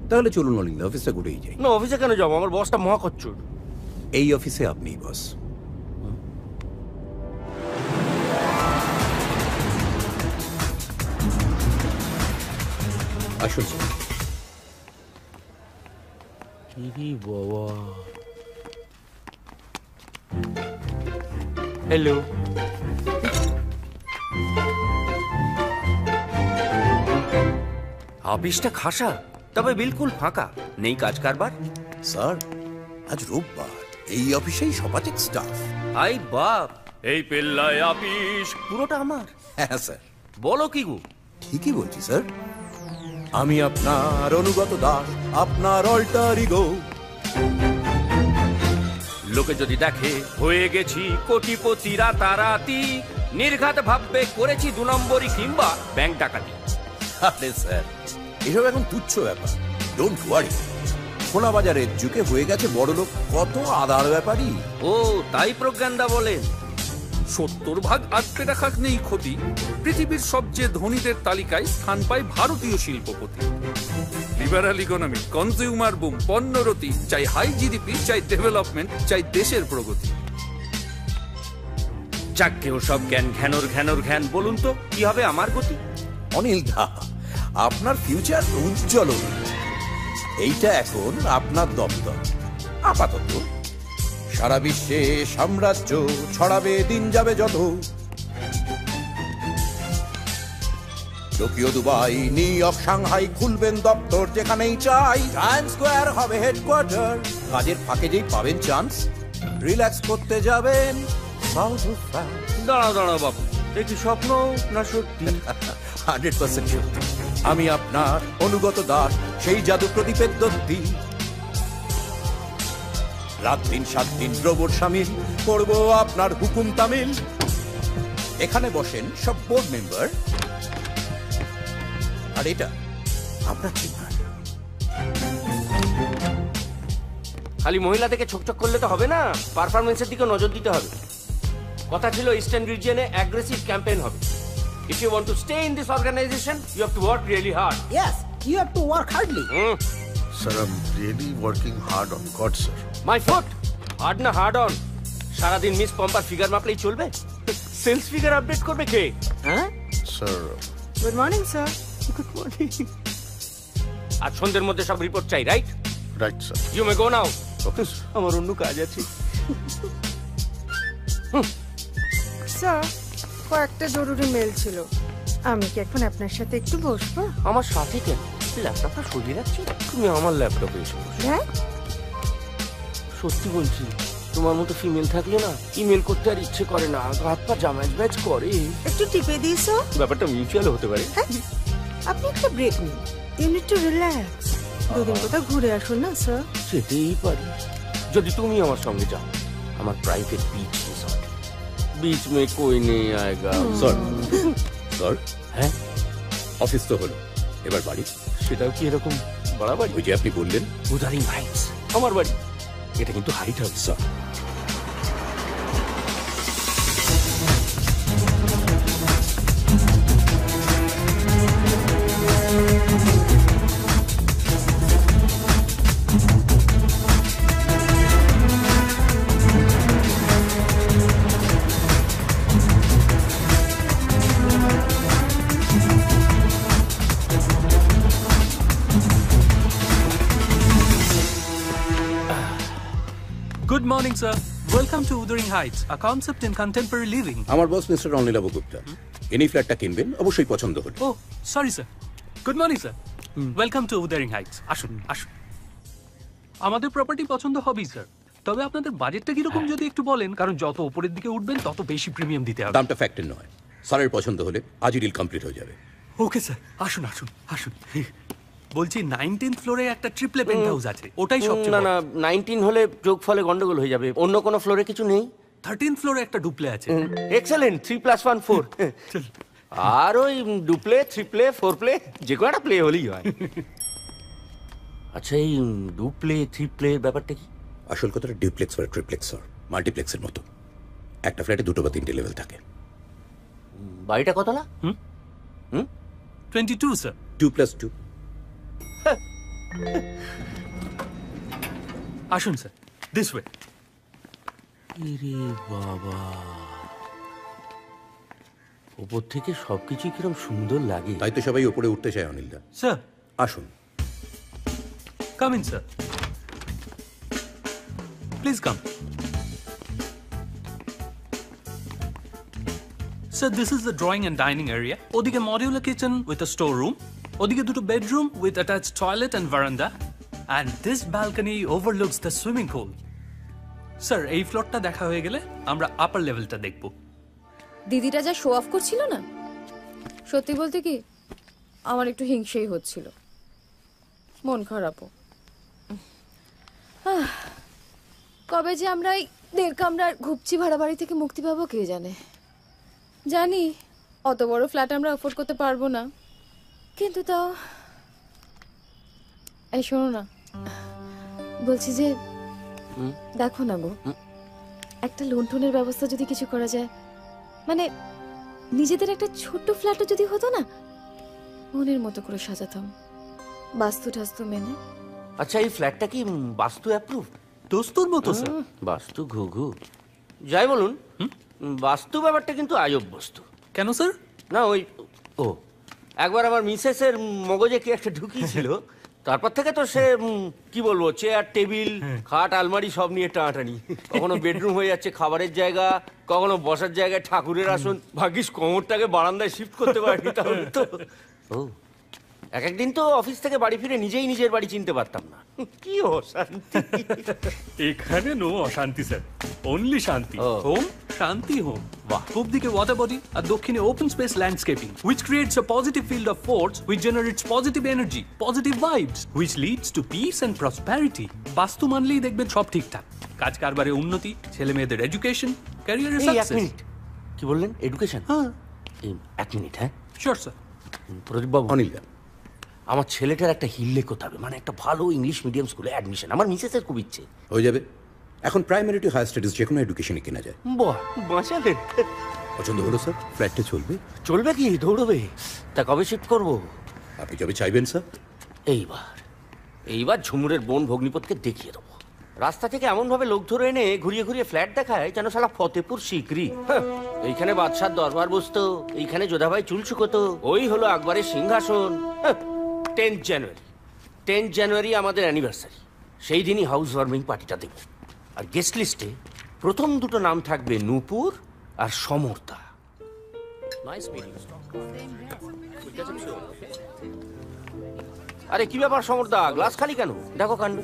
তাহলে চলুন অলিন্দা, অফিসটা ঘুরেই যাই। না, অফিসে কেন যাবো? আমার বসটা মহাকচ্চর। এই অফিসে আপনিই বস। আসুন। বাবা, হ্যালো। অফিসটা খাসা, তবে বিলকুল ফাঁকা, নেই কাজ কারবার। স্যার, আজ রোববার, এই অফিসেই শতাধিক স্টাফ। আই বাপ, এই পেল্লায় অফিস পুরোটা আমার। হ্যাঁ স্যার। বলো কি গো? ঠিকই বলছি স্যার। আমি আপনার অনুগত দাস, আপনার অল্টার ইগো। লোকে যদি দেখে হয়ে গেছি কোটিপতি রাতারাতি, নির্ঘাত ভাববে করেছি 2 নম্বরই কিংবা ব্যাংক ডাকাতি। আরে স্যার, এসব এখন তুচ্ছ ব্যাপার, ডোন্ট ওয়ারি। সোনা বাজারের যুগে হয়ে গেছে বড়লোক কত আদার ব্যাপারই। ও তাই প্রজ্ঞানদা বলেন 70 আটকে রাখা নেই ক্ষতি, পৃথিবীর সবচেয়ে ধনীদের তালিকায় স্থান পায় ভারতীয় শিল্পপতি। লিবারাল ইকোনমি, কনজিউমার বুম, পণ্যরতি, চাই হাই জিডিপি, চাই ডেভেলপমেন্ট, চাই দেশের প্রগতি। যাকে ও সব ঘ্যানোর ঘ্যান, বলুন তো কি হবে আমার গতি? অনিল দা, আপনার ফিউচার উজ্জ্বল। এইটা এখন আপনার দপ্তর। আপাতত সারা বিশ্বে সাম্রাজ্য ছড়াবে, দিন যাবে যত। Tokyo, Dubai, new York, Shanghai খুলবেন দপ্তর যেখানেই চাই। টাইম স্কোয়ার হবে হেডকোয়ার্টার। কাজের ফাঁকে যেই পাবেন চান্স, রিল্যাক্স করতে যাবেন সাউথ অফ ফ্রান্স। দাঁড়াও বাবু, দেখি স্বপ্ন না সত্যি? 100% সত্যি। আমি আপনার অনুগত দাস, সেই জাদু প্রদীপের দত্তি। রাত দিন 7 দিন রোবট সামিল, করবো আপনার হুকুম তামিল। এখানে বসেন সব বোর্ড মেম্বার, আর এটা আপনার চেম্বার। খালি মহিলা থেকে ছোকছোক করলে তো হবে না, পারফরমেন্সের দিকে নজর দিতে হবে। কথা ছিল ইস্টার্ন রিজিয়নে অ্যাগ্রেসিভ ক্যাম্পেইন হবে। If you want to stay in this organization, you have to work really hard. Yes, you have to work hardly. Sir, I'm really working hard on God, sir. My foot. Hard na hard on. সারাদিন miss পম্পার figure মাপলেই চলবে? Sales figure update করবে কে? হ্যাঁ Sir. Good morning, sir. Good morning. আজ সন্ধ্যের মধ্যে সব রিপোর্ট চাই, right? Right, sir. You may go now. Okay, sir. আমার অন্য কাজ আছে। স্যার, কয়েকটা জরুরি মেল ছিল, আমি কি এখন আপনার সাথে একটু বসবো? আমার সাথে কেন? ল্যাপটপটা সরিয়ে রাখছি, তুমি আমার ল্যাপটপে এসে বসো। হ্যাঁ, সত্যি বলছি, তোমার মতো ফিমেল থাকলে না ইমেল করতে আর ইচ্ছে করে না, হাত পা জ্যাজ করে। একটু টিপে দিস। ব্যাপারটা মিউচুয়াল হতে পারে। আপনি একটা ব্রেক নিন, ইউ নিড টু রিল্যাক্স। দুদিন কোথাও ঘুরে আসুন না স্যার। যেতেই পারি যদি তুমি আমার সঙ্গে যাও, আমার প্রাইভেট বিচ রিসর্ট। बीच में कोई नहीं आएगा। স্যার স্যার হ্যাঁ অফিস তো হলো, এবার বাড়ি। সেটাও কি এরকম বাড়াবাড়ি? ওই যে আপনি বললেন উদারিং হাইটস আমার বাড়ি, এটা কিন্তু height house. Sir Good morning, sir. Welcome to Wuthering Heights, a concept in contemporary living. আমার বস মিস্টার অনিলাভ গুপ্তা, ইনি ফ্ল্যাটটা কিনবেন, অবশ্যই পছন্দ হলো। Oh, sorry, sir. Good morning, sir. Welcome to Wuthering Heights. আসুন আসুন। আমাদের প্রপার্টি পছন্দ হবেই স্যার, তবে আপনাদের বাজেটটা কিরকম যদি একটু বলেন, কারণ যত উপরের দিকে উঠবেন তত বেশি প্রিমিয়াম দিতে হবে। দামটা ফ্যাক্টর নয়, স্যারের পছন্দ হলে আজই ডিল কমপ্লিট হয়ে যাবে। ওকে স্যার, আসুন আসুন আসুন। বলছি 19th ফ্লোরে একটা ট্রিপলে পেন্ট হাউস আছে, ওটাই সবচেয়ে না বড়। না 19 হলে যোগফলে গন্ডগোল হয়ে যাবে। অন্য কোনো ফ্লোরে কিছু নেই? 13th ফ্লোরে একটা ডুপ্লে আছে। এক্সেলেন্ট, 3+1 4। আর ওই ডুপ্লে, থ্রিপ্লে, ফোরপ্লে, যে কোনো একটা প্লে হলেই হয়। আচ্ছা, এই ডুপ্লে থ্রিপ্লে ব্যাপারটা কি? আসল কথাটা ডিউপ্লেক্স বা ট্রিপ্লেক্স স্যার, মাল্টিপ্লেক্সের মতো। একটা ফ্ল্যাটে দুটো বা তিনটে লেভেল থাকে। বাড়িটা কতলা? 22 স্যার। 2+2। আসুন স্যার, দিস ওয়ে। আরে বাবা, উপর থেকে সবকিছু কিরকম সুন্দর লাগে। তাই তো সবাই উপরে উঠতে চায় অনিলদা। স্যার আসুন। Come in sir, please come. Sir, this is the drawing and dining area. ওদিকে modular kitchen with a store room, ওদিকে দুটো bedroom with attached toilet and veranda, and this balcony overlooks the swimming pool. Sir, এই ফ্লোরটা দেখা হয়ে গেলে আমরা আপার লেভেলটা দেখব। দিদিটা যা শো অফ করছিল না, সত্যি বলতে কি আমার একটু হিংসেই হচ্ছিল, মন খারাপও। কবে যে আমরা এই 1.5 কামরার ঘুপচি ভাড়া বাড়ি থেকে মুক্তি পাবো কে জানে। জানি অত বড় ফ্ল্যাট আমরা অ্যাফোর্ড করতে পারবো না, কিন্তু তাও। এই শোনো না, বলছি যে দেখো না গো, একটা লোন টোনের ব্যবস্থা যদি কিছু করা যায়, মানে নিজেদের একটা ছোট্ট ফ্ল্যাটও যদি হতো না, মনের মতো করে সাজাতাম, বাস্তু টাস্তু মেনে। আচ্ছা, এই ফ্ল্যাটটা কি বাস্তু অ্যাপ্রুভ? দস্তুর মতো স্যার। বাস্তু ঘুঘু যাই বলুন, বাস্তু ব্যাপারটা কিন্তু আজব বস্তু। কেন স্যার? না ওই একবার আমার মিসেসের মগজে কি একটা ঢুকিয়েছিল, তারপর থেকে তো সে কি বলবো, চেয়ার টেবিল খাট আলমারি সব নিয়ে টানাটানি। কখনো বেডরুম হয়ে যাচ্ছে খাবারের জায়গা, কখনো বসার জায়গায় ঠাকুরের আসন। ভাগ্যিস কোমরটাকে বারান্দায় শিফট করতে পারিনি, তাহলে তো। একদিন তো অফিস থেকে বাড়ি ফিরে নিজেই নিজের বাড়ি চিনতে পারতাম না। কি অশান্তি! এখানে নো অশান্তি স্যার, অনলি শান্তি। হোম শান্তি হোম। পূব দিকে ওয়াটার বডি আর দক্ষিণে open space landscaping, which creates a positive field of force which generates positive energy, positive vibes, which leads to peace and prosperity. বাস্তু মানলেই দেখবেন সব ঠিকঠাক, কাজ কারবারে উন্নতি, ছেলে মেয়েদের এডুকেশন, ক্যারিয়ারে সাকসেস। কি বললেন? এডুকেশন? হ্যাঁ। 1 মিনিট। হ্যাঁ শিওর স্যার। প্রদীপ বাবু, অনিলদা, আমার ছেলেটার একটা হিললে কোথাবে, মানে একটা ভালো ইংলিশ মিডিয়াম স্কুলে অ্যাডমিশন। আমার মিসেসের খুব ইচ্ছে। হয়ে যাবে। এখন প্রাইমারি টু হায়ার স্টাডিজ যে কোনো এডুকেশনে কেনা যায়। বাহ, বাঁচালেন। পছন্দ হলো স্যার? ফ্ল্যাটটা চলবে? চলবে কি, দৌড়বে। তা কবে শিফট করবো? আপনি যবে চাইবেন স্যার। এইবার ঝুমুরের বোন ভগ্নিপথকে দেখিয়ে দেবো। রাস্তা থেকে এমন ভাবে লোক ধরে এনে ঘুরিয়ে ঘুরিয়ে ফ্ল্যাট দেখায় যেন শালা ফতেপুর সিকরি। এইখানে বাদশার দরবার বসতো, এইখানে যোধাভাই চুল শুকোতো, ওই হলো আকবরের সিংহাসন। 10 জানুয়ারি আমাদের অ্যানিভার্সারি, সেই দিনই হাউস ওয়ার্মিং পার্টিটা দেব। আর গেস্ট লিস্টে প্রথম দুটো নাম থাকবে নূপুর আর সমর্তা। আরে কি ব্যাপার সমর্তা, গ্লাস খালি কেন? দেখো কাণ্ড।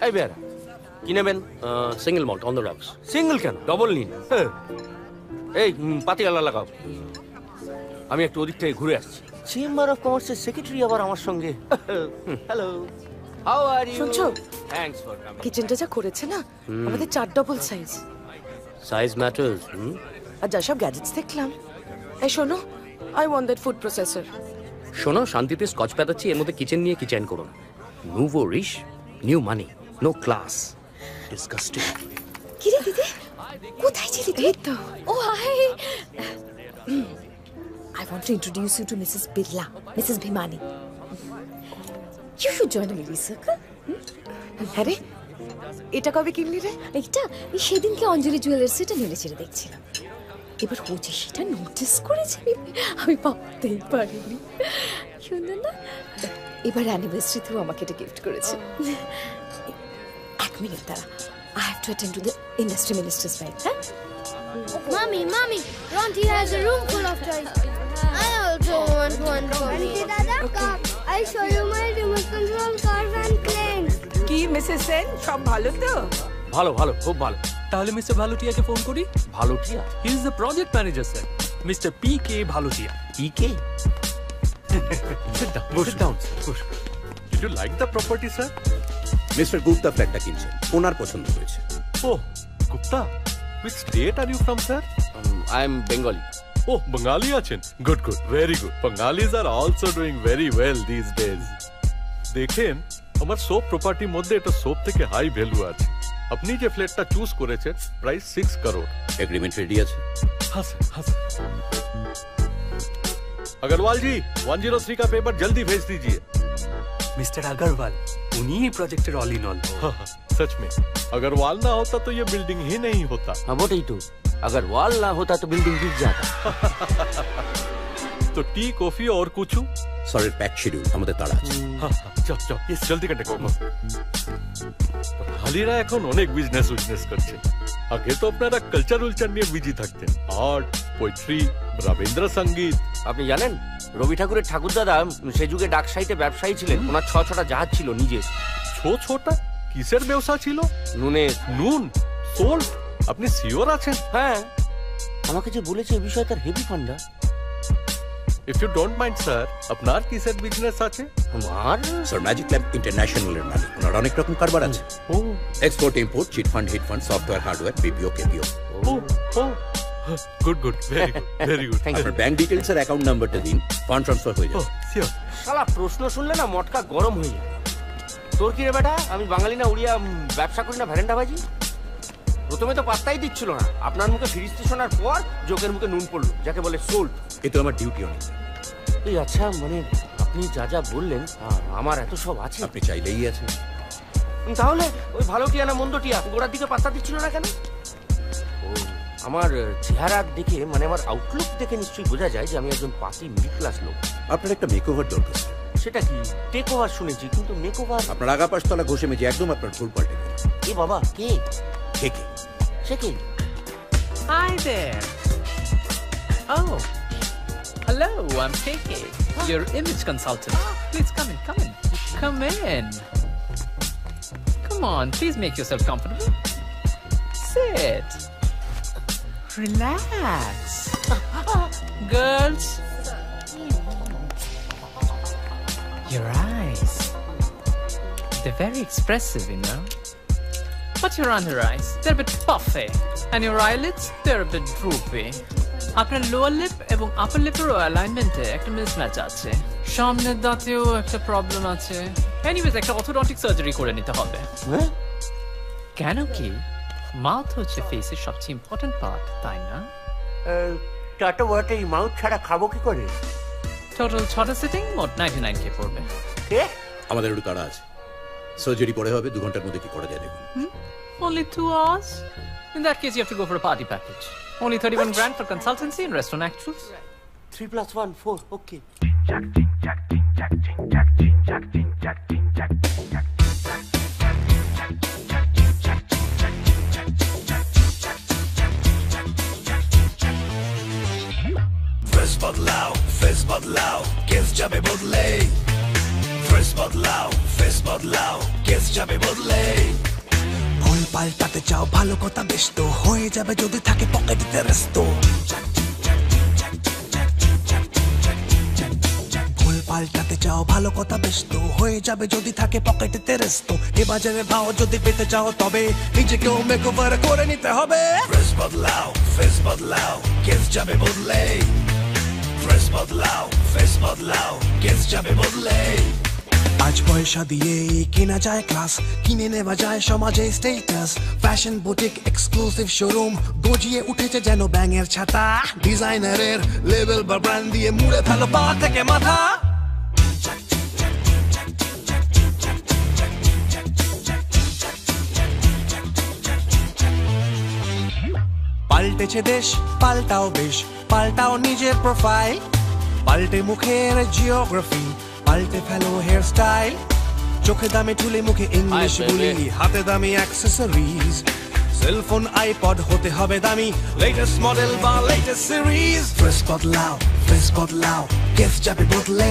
এই বেয়ারা কি নেবেন? Single malt on the rocks. Single কেন, ডবল নিন। এই পাতিগালা লাগাও, আমি একটু ওদিক থেকে ঘুরে আসছি। চেম্বার অফ কমার্সের সেক্রেটারি আবার আমার সঙ্গে। Hello, how are you? শুনছো? Thanks for coming. কিচেনটা যা করেছে না, আমাদের 4 ডবল সাইজ। Size matters. আর যা সব গ্যাজেটস দেখলাম। এই শোনো, I want that food processor. শোনো, শান্তিতে স্কচ পেতাচ্ছি, এর মধ্যে কিচেন নিয়ে কিচেন করুন। নুভো রিশ, নিউ মানি, নো ক্লাস, ডিসকাস্টিং। কি রে দিদি, কোথায় ছিলি তুই? এই তো। ও high, I want to introduce you to Mrs. Birla, Mrs. Bhimani. You should join a lady circle. হ্যাঁ রে, এটা কবে কিনলি রে? এইটা এই সেদিনকে অঞ্জলি জুয়েলার্স এটা নেড়ে চেড়ে দেখছিলাম। এবার ও যে সেটা নোটিস করেছে আমি ভাবতেই পারিনি। সুন্দর না? এবার অ্যানিভার্সারিতেও আমাকে এটা গিফট করেছে। এক মিনিট দাঁড়া, I have to attend to the industry minister's wife. হ্যাঁ? Mommy, Ronti has a room full of toys. I also want one for me. Dada, come. I'll show you my remote control cars and planes. কি Mrs Sen, সব ভালো তো? ভালো ভালো, খুব ভালো। তাহলে মিস্টার ভালোটিয়াকে ফোন করি। Bhalotia? He is the project manager sir, mister PK. Bhalotia. PK? Sit down. Did you like the property, sir? Mister Gupta ফ্ল্যাটটা কিনছেন, ওনার পছন্দ হয়েছে। Oh, Gupta. Which state are you from, sir? I am Bengali. Oh, Bengali আছেন? Good, very good. Bengalis are also doing very well these days. দেখেন, আমার soap প্রপার্টির মধ্যে এটা সোপ থেকে হাই ভ্যালু আছে। আপনি যে ফ্ল্যাটটা চুজ করেছেন, প্রাইস 6 crore। এগ্রিমেন্ট রেডি আছে? हाँ सर। अग्रवाल जी, 103 का पेपर जल्दी भेज दीजिए। मिस्टर अग्रवाल, उन्हीं ही प्रोजेक्टर ऑल इन ऑल। सच में, अग्रवाल ना होता तो ये बिल्डिंग ही नहीं होता। हाँ वो तो अग्रवाल ना होता तो बिल्डिंग गिर जाता। तो टी कॉफी और कुछ? সরি, প্যাক শিডিউল, আমাদের তাড়া আছে। চল জলদি কন্ট্যাক্ট করো। হালিরা এখন অনেক বিজনেস করছে। আগে তো আপনারা কালচার নিয়ে বিজি থাকতেন, আর্ট, পোয়েট্রি, রবীন্দ্র সঙ্গীত। আপনি জানেন রবি ঠাকুরের ঠাকুরদাদা সে যুগে ডাকসাইতে ব্যবসায়ী ছিলেন। ওনার 6টা জাহাজ ছিল নিজের। 6টা? কিসের ব্যবসা ছিল? নুন, সোল্ট। আপনি সিওর আছেন? হ্যাঁ, আমাকে যে বলেছে এই বিষয়ে তার heavy funda. If you don't mind sir, আপনার কিসের বিজনেস আছে? আমার স্যার ম্যাজিক ল্যাব ইন্টারন্যাশনালের মালিক, ওনার অনেক রকম কারবার আছে। Export import, chit fund, hit fund, software, hardware, BPO, KPO. Good, very good. আপনার ব্যাংক ডিটেইলস আর অ্যাকাউন্ট নাম্বারটা দিন, ফান্ড ট্রান্সফার হয়ে যাবে। শিওর। শালা প্রশ্ন শুনলে না মটকা গরম হয়ে যায়। তোর কি রে বেটা, আমি বাঙালি না উড়িয়া ব্যবসা করি না ভ্যারেন্ডা বাজি? প্রথমে তো পাত্তাই দিচ্ছিল না, আপনার মুখে ফিরিস্তি শোনার পর জোকের মুখে নুন পড়লো, যাকে বলে সোল্ট। এ তো আমার ডিউটি অনেক। এই আচ্ছা, মানে আপনি যা বললেন আমার এত সব আছে। আপনি চাইলেই আছে। তাহলে ওই ভালো টিয়া না মন্দ টিয়া গোড়ার দিকে পাত্তা দিচ্ছিল না কেন? ও আমার চেহারা দেখে, মানে আমার আউটলুক দেখে নিশ্চয়ই বোঝা যায় যে আমি একজন পাতি মিডল ক্লাস লোক। আপনার একটা মেকওভার দরকার। সেটা কি? টেক ওভার শুনেছি, কিন্তু মেকওভার? আপনার আগা পাশতলা ঘষে মেজে একদম আপনার ফুল পাল্টে গেল। এ বাবা, কে? সে কে? Hi there. Oh, hello, I'm KK, your image consultant. Please come in. Come in. Come on, please make yourself comfortable. Sit. Relax. Girls. Your eyes. They're very expressive, you know. But your under eyes, they're a bit puffy. And your eyelids, they're a bit droopy. আপনার lower lip এবং আপার লিপের অ্যালাইনমেন্টে একটা mismatch আছে। সামনের দাঁতেও একটা problem আছে। Anyways, একটা orthodontic surgery করে নিতে হবে। কেন কি? মাউথ হচ্ছে ফেসের সবচেয়ে ইম্পর্টেন্ট পার্ট, তাই না? টাটা ওয়াটার মাউথ ছাড়া খাবো কি করে? টোটাল 6টা সিটিং, মোট 99K পড়বে। আমাদের একটু তাড়া আছে, সার্জারি পরে হবে, 2 ঘন্টার মধ্যে কি করা যায় দেখুন। Only 2 hours? In that case, you have to go for a party package. Only 31 grand for consultancy and rest on actuals. 3 + 1 4, okay. Face बदलाओ, case जाबे बदले। फेस बदलाओ, केस जाबे बदले। ভুল পাল্টাতে চাও, ভালো কথা বেশ তো হয়ে যাবে যদি থাকে পকেটে রেস্তো। ভুল পাল্টাতে চাও ভালো কথা বেশ তো হয়ে যাবে যদি থাকে পকেটেতে রেস্ট এ বাজারে ভাও যদি পেতে চাও তবে নিজেকেও মেকওভার করে নিতে হবে ড্রেস বদলাও ফেস বদলাও কেস যাবে বদলে ড্রেস বদলাও ফেস বদলাও কেস যাবে বদলে আজ পয়সা দিয়ে কেনা যায় ক্লাস কিনে নেওয়া যায় সমাজে status fashion boutique exclusive showroom গজিয়ে উঠেছে যেন ব্যাঙের ছাতা ডিজাইনারের লেভেল বা ব্র্যান্ড দিয়ে মুড়ে ফেলো পা থেকে মাথা পাল্টেছে দেশ পাল্টাও বেশ পাল্টাও নিজের প্রোফাইল পাল্টে মুখের জিওগ্রাফি পাল্টে ফেলো হেয়ার স্টাইল চোখে দামে চুলে মুখে ইংলিশ বলি হাতে দামি অ্যাক্সেসরিজ সেলফোন আইপড হতে হবে দামি লেটেস্ট মডেল বা লেটেস্ট সিরিজ ড্রেস বদলাও ফেস বদলাও কেস যাবে বদলে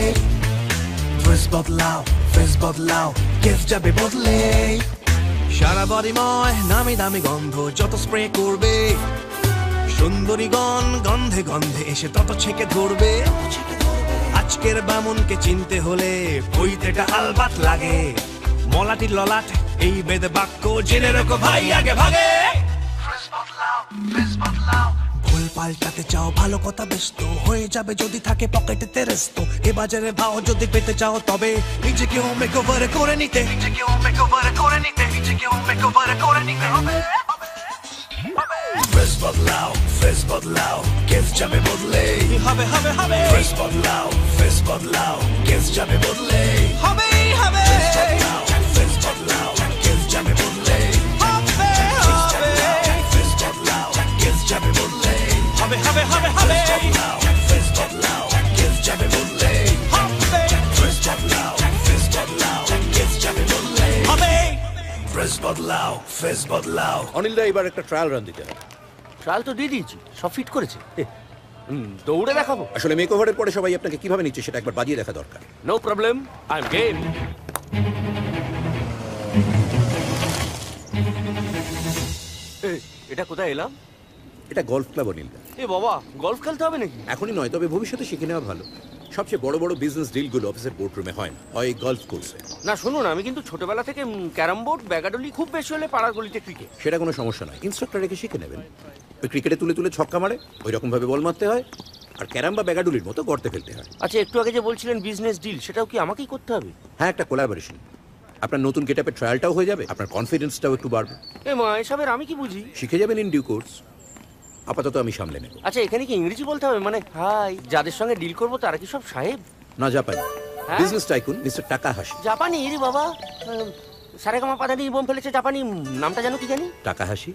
ড্রেস বদলাও ফেস বদলাও কেস যাবে বদলে সারা বডিময় নামি দামি গন্ধ যত স্প্রে করবে সুন্দরীগণ গন্ধে গন্ধে এসে তত ছেকে ধরবে আজকের বামুনকে চিনতে হলে বইতেটা আলবাত লাগে মলাটির ললাট এই বেদে বাক্য জেনে রাখো ভাই আগে ভাগে ভুল পাল্টাতে চাও ভালো কথা বেশ তো হয়ে যাবে যদি থাকে পকেটেতে রেস্ট এ বাজারে ভাও যদি পেতে চাও তবে নিজেকেও মেকওভার করে নিতে নিজেকেও মেকওভার করে নিতে নিজেকেও মেকওভার করে নিতে হবে ড্রেস বদলাও ফেস বদলাও কেস যাবে বদলে হবে হবে হবে ড্রেস বদলাও ফেস বদলাও কেস যাবে বদলে হবে হবে ফেস বদলাও কেস যাবে বদলে হবে হবে ফেস বদলাও কেস যাবে বদলে হবে হবে হবে হবে ফেস বদলাও কেস যাবে বদলে হবে ড্রেস বদলাও ফেস বদলাও কেস যাবে বদলে হবে ড্রেস বদলাও ফেস বদলাও অনিল দা এবার একটা ট্রায়াল রান দিতে হবে ট্রায়াল তো দিয়ে দিয়েছি সব ফিট করেছে দৌড়ে দেখাবো আসলে মেকওভারের পরে সবাই আপনাকে কিভাবে নিচ্ছে সেটা একবার বাজিয়ে দেখা দরকার no problem I am game এটা কোথায় এলাম এটা গলফ ক্লাব অনিল দা এ বাবা গলফ খেলতে হবে নাকি এখনই নয় তবে ভবিষ্যতে শিখে নেওয়া ভালো সবচেয়ে বড় বড় বিজনেস ডিলগুলো অফিসের বোর্ডরুমে হয় না হয় গলফ কোর্সে না শুনুন আমি কিন্তু ছোটবেলা থেকে ক্যারাম বোর্ড ব্যাগাডলি খুব বেশি হলে পাড়ার গলিতে ক্রিকেট সেটা কোনো সমস্যা নয় ইনস্ট্রাক্টর রেখে শিখে নেবেন ওই ক্রিকেটে তুলে তুলে ছক্কা মারে ওই রকম ভাবে বল মারতে হয় আর ক্যারাম বা ব্যাগাডুলির মতো গর্তে ফেলতে হয় আচ্ছা একটু আগে যে বলছিলেন বিজনেস ডিল সেটাও কি আমাকেই করতে হবে হ্যাঁ একটা কোলাবোরেশন আপনার নতুন গেটআপের ট্রায়ালটাও হয়ে যাবে আপনার কনফিডেন্সটাও একটু বাড়বে এ মা এসবের আমি কি বুঝি শিখে যাবেন ইন ডিউ কোর্স আপাতত আমি সামলে নেব আচ্ছা এখানে কি ইংরেজি বলতে হবে মানে হাই যাদের সঙ্গে ডিল করবো তারা কি সব সাহেব না জাপানি বিজনেস টাইকুন মিস্টার টাকাহাশি জাপানি রে বাবা সারেগামা পাদানি বোম ফেলেছে জাপানি নামটা জানো কি জানি টাকাহাশি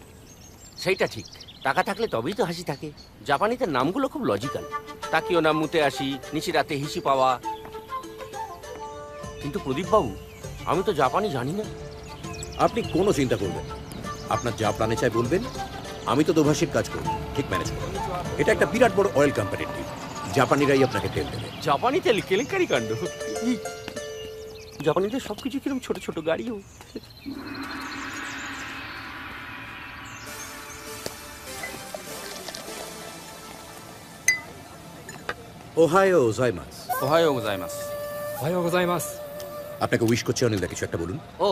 সেইটা ঠিক টাকা থাকলে তবেই তো হাসি থাকে জাপানিতে নামগুলো খুব লজিক্যাল তাকিও নাম মুতে আসি নিচে রাতে হিসি পাওয়া কিন্তু প্রদীপ বাবু আমি তো জাপানি জানি না আপনি কোনো চিন্তা করবেন আপনার যা প্রাণে চাই বলবেন আমি তো দোভাষীর কাজ করি ঠিক ম্যানেজ করব এটা একটা বিরাট বড় অয়েল কোম্পানির ডিল জাপানিরাই আপনাকে তেল দেবে জাপানি তেল কেলেঙ্কারি কাণ্ড জাপানিদের সবকিছু কিরকম ছোট ছোট গাড়িও ওহায়ো গোজাইমাস ওহায়ো গোজাইমাস ওহায়ো গোজাইমাস আপনাকে উইশ করছে অনিল দা কিছু একটা বলুন ও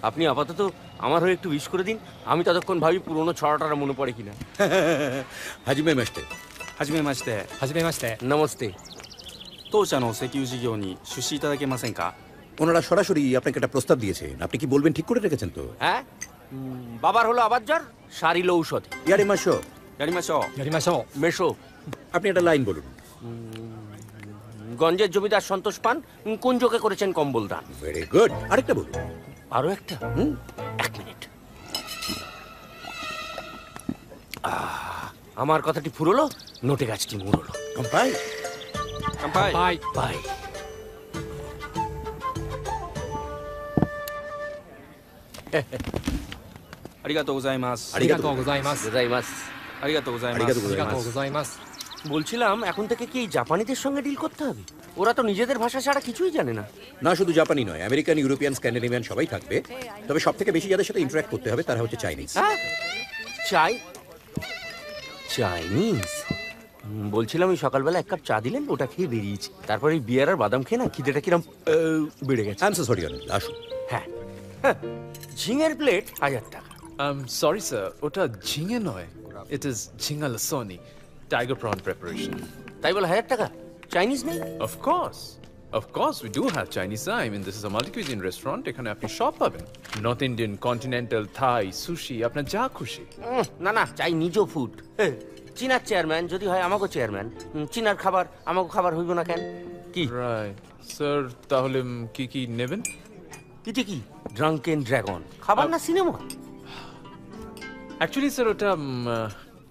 আপনি আপাতত আমার হয়ে একটু উইশ করে দিন আমি ততক্ষণ ভাবি পুরোনো ছড়াটা মনে পড়ে কিনা হাজিমে মাস্তে হাজিমে মাস্তে হাজিমে মাস্তে নমস্তে 当社の石油事業に出資いただけませんか ওনারা সরাসরি আপনাকে একটা প্রস্তাব দিয়েছেন আপনি কি বলবেন ঠিক করে রেখেছেন তো হ্যাঁ বাবার হলো আবার জ্বর সারিল ঔষধ ইয়ারে মাসো ইয়ারিমাশো মেশো আপনি একটা লাইন বলুন গঞ্জের জমিদার সন্তোষ পান কুঞ্জকে করেছেন কম্বল দান ভেরি গুড আরেকটা বলুন আরো একটা এক মিনিট আমার কথাটি ফুরলো নোটে গাছটি মুড়লো কম্পাই কাম্পাই বাই বাইありがとうございますありがとうございますございますありがとうございますありがとうございますবলছিলাম এখন থেকে কি জাপানিদের সঙ্গে ডিল করতে হবে ওরা তো নিজেদের ভাষা ছাড়া কিছুই জানে না না শুধু জাপানি নয় আমেরিকান ইউরোপিয়ান স্ক্যান্ডিনেভিয়ান সবাই থাকবে তবে সবথেকে বেশি যাদের সাথে ইন্টারঅ্যাক্ট করতে হবে তারা হচ্ছে চাইনিজ চাইনিজ বলছিলাম ওই সকালবেলা এক কাপ চা দিলেন, ওটা খেয়ে বেরিয়েছি। তারপরে এই বিয়ার আর বাদাম খেয়ে না খিদেটা কিরম বেড়ে গেছে। I am so sorry Anil, আসুন। হ্যাঁ, ঝিঙের প্লেট 1000 টাকা। সরি স্যার, ওটা ঝিঙে নয়, ইট ইজ ঝিঙ্গা লসনি, টাইগার প্রন প্রিপারেশন। তাই বলে 1000 টাকা? চাইনিজ নেই? Of course, we do have Chinese. I mean, this is a multi-cuisine restaurant. এখানে আপনি সব পাবেন, নর্থ ইন্ডিয়ান, কন্টিনেন্টাল, থাই, সুশি, আপনার যা খুশি। না না, চাই নিজ ফুড। চীনার চেয়ারম্যান যদি হয় আমাকে চেয়ারম্যান, চীনার খাবার আমাকে খাবার হইব না কেন? কি রাইট স্যার, তাহলে কি কি নেবেন? এটা কি ড্রাঙ্কেন ড্রাগন খাবার না সিনেমা? অ্যাকচুয়ালি স্যার ওটা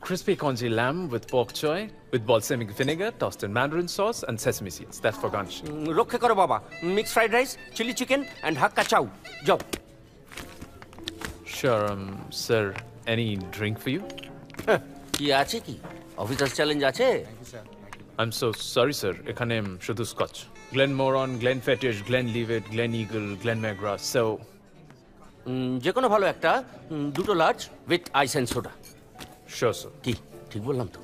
crispy congee lamb with pork choy with balsamic vinegar tossed in mandarin sauce and sesame seeds. That's for garnish. রক্ষে করো বাবা। Mixed fried rice, chilli chicken and Hakka chow. যাও। Sure, sir, any drink for you? কি আছে কি? Officer challenge আছে? I'm so sorry sir, এখানে শুধু Scotch. Glenmorangie, Glenfiddich, Glenlivet, Gleneagle, Glenmagrass. So যে কোনো ভালো একটা, দুটো large with ice and soda. Sure sir. কি ঠিক বললাম তো?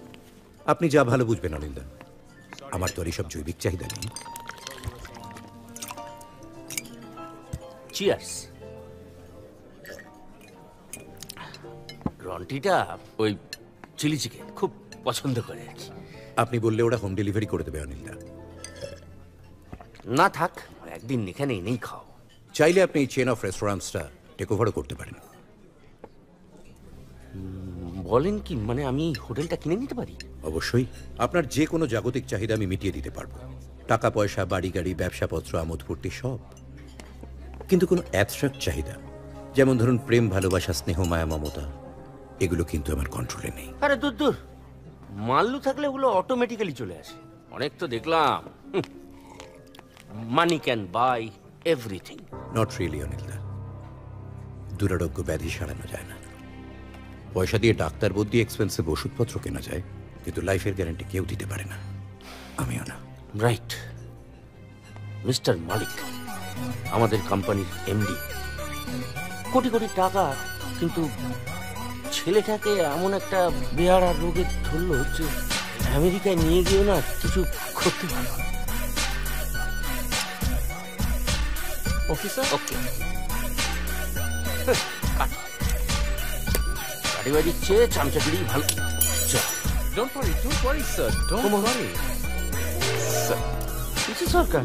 আপনি যা ভালো বুঝবেন অনিলদা, আমার তো আর এইসব জৈবিক চাহিদা নেই। চিয়ার্স। রন্টিটা ওই চিলি চিকেন খুব পছন্দ করে আর কি। আপনি বললে ওরা হোম ডেলিভারি করে দেবে অনিলদা? না থাক, একদিন এখানে এনেই খাও। চাইলে আপনি এই চেন অফ রেস্টুরেন্টসটা টেক ওভারও করতে পারেন। বলেন কি, মানে আমি হোটেলটা কিনে নিতে পারি? অবশ্যই, আপনার যে কোনো জাগতিক চাহিদা আমি মিটিয়ে দিতে পারবো। টাকা পয়সা, বাড়ি গাড়ি, ব্যবসাপত্র, আমোদ ফুর্তি সব। কিন্তু কোনো অ্যাবস্ট্রাক্ট চাহিদা, যেমন ধরুন প্রেম, ভালোবাসা, স্নেহ, মায়া, মমতা, এগুলো কিন্তু আমার কন্ট্রোলে নেই। আরে দূর দূর, মাল্লু থাকলে ওগুলো অটোমেটিক্যালি চলে আসে। অনেক তো দেখলাম। Money can buy everything. Not really অনিলদা, দুরারোগ্য ব্যাধি সারানো যায় না। পয়সা দিয়ে ডাক্তার বদলি এক্সপেন্সিভ ওষুধপত্র কেনা যায়, কিন্তু লাইফের গ্যারান্টি কেউ দিতে পারে না, আমিও না। রাইট। মিস্টার মালিক আমাদের কোম্পানির এমডি, কোটি কোটি টাকা, কিন্তু ছেলেটাকে এমন একটা বেহারা রোগে ধরলো যে আমেরিকায় নিয়ে গিয়ে না কিছু করতে পারল। অফিসার ওকে, গাড়ি বাজিচ্ছে, চামচাগিরি ভালো। Don't worry sir, don't worry. Sir, কিছু সরকার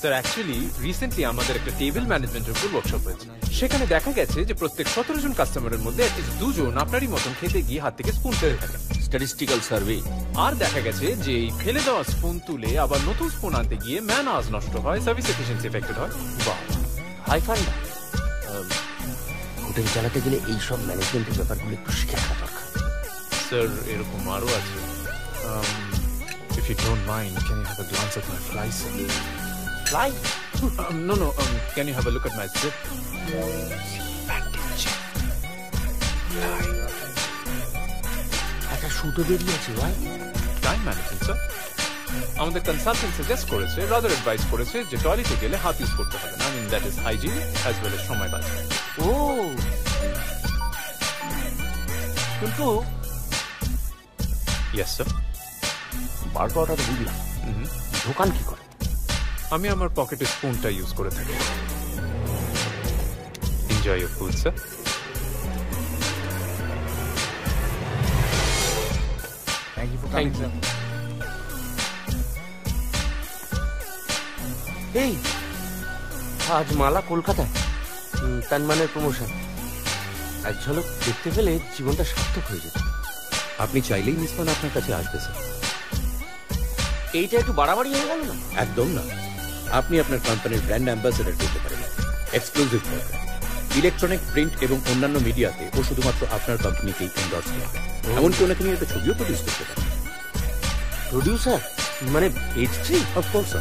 স্যার অ্যাকচুয়ালি রিসেন্টলি আমাদের একটা টেবিল ম্যানেজমেন্টের উপর ওয়ার্কশপ হয়েছে। সেখানে দেখা গেছে যে প্রত্যেক 17 জন কাস্টমারের মধ্যে অ্যাটলিস্ট 2 জন আপনারই মতন খেতে গিয়ে হাত থেকে স্পুন ফেলে থাকে। Statistical survey. আর দেখা গেছে যে এই ফেলে দেওয়া স্পুন তুলে আবার নতুন স্পুন আনতে গিয়ে ম্যান আওয়ার্স নষ্ট হয়, সার্ভিস এফিসিয়েন্সি এফেক্টেড হয়। বাহ, হাই ফান্ডা। হোটেল চালাতে গেলে এইসব ম্যানেজমেন্টের ব্যাপারগুলো একটু শিখে রাখা দরকার। স্যার এরকম আরও আছে। If you don't mind, can you have a glance at my fly, sir? Fly? No. Can you have a look at my zip? Fly. একটা সুতো বেরিয়েছে ভাই। Time management sir. আমাদের কনসালটেন্ট সাজেস্ট করেছে, রাদার অ্যাডভাইস করেছে যে টয়লেটে গেলে হাত ইউজ করতে হবে না। I mean that is hygiene as well as সময় বাঁচে। ও, কিন্তু ইয়েস স্যার। বারোটা তো বুঝলাম, দোকান কি করে? আমি আমার পকেটে স্পুনটা ইউজ করে থাকি। Enjoy your food sir. Thank you. এই আজ মালা কলকাতায়, তানমানের প্রমোশন। এক ঝলক দেখতে পেলে জীবনটা সার্থক হয়ে যেত। আপনি চাইলেই মিসমান আপনার কাছে আসবে স্যার। এইটা একটু বাড়াবাড়ি হয়ে গেল না? একদম না, আপনি আপনার কোম্পানির ব্র্যান্ড অ্যাম্বাসেডর করতে পারেন, এক্সক্লুসিভ প্রোগ্রাম, ইলেকট্রনিক, প্রিন্ট এবং অন্যান্য মিডিয়াতে ও শুধুমাত্র আপনার কোম্পানিকেই এন্ডোর্স করবে। এমনকি ওনাকে নিয়ে একটা ছবিও প্রডিউস করতে পারেন। প্রডিউসার মানে H3? অফকোর্স।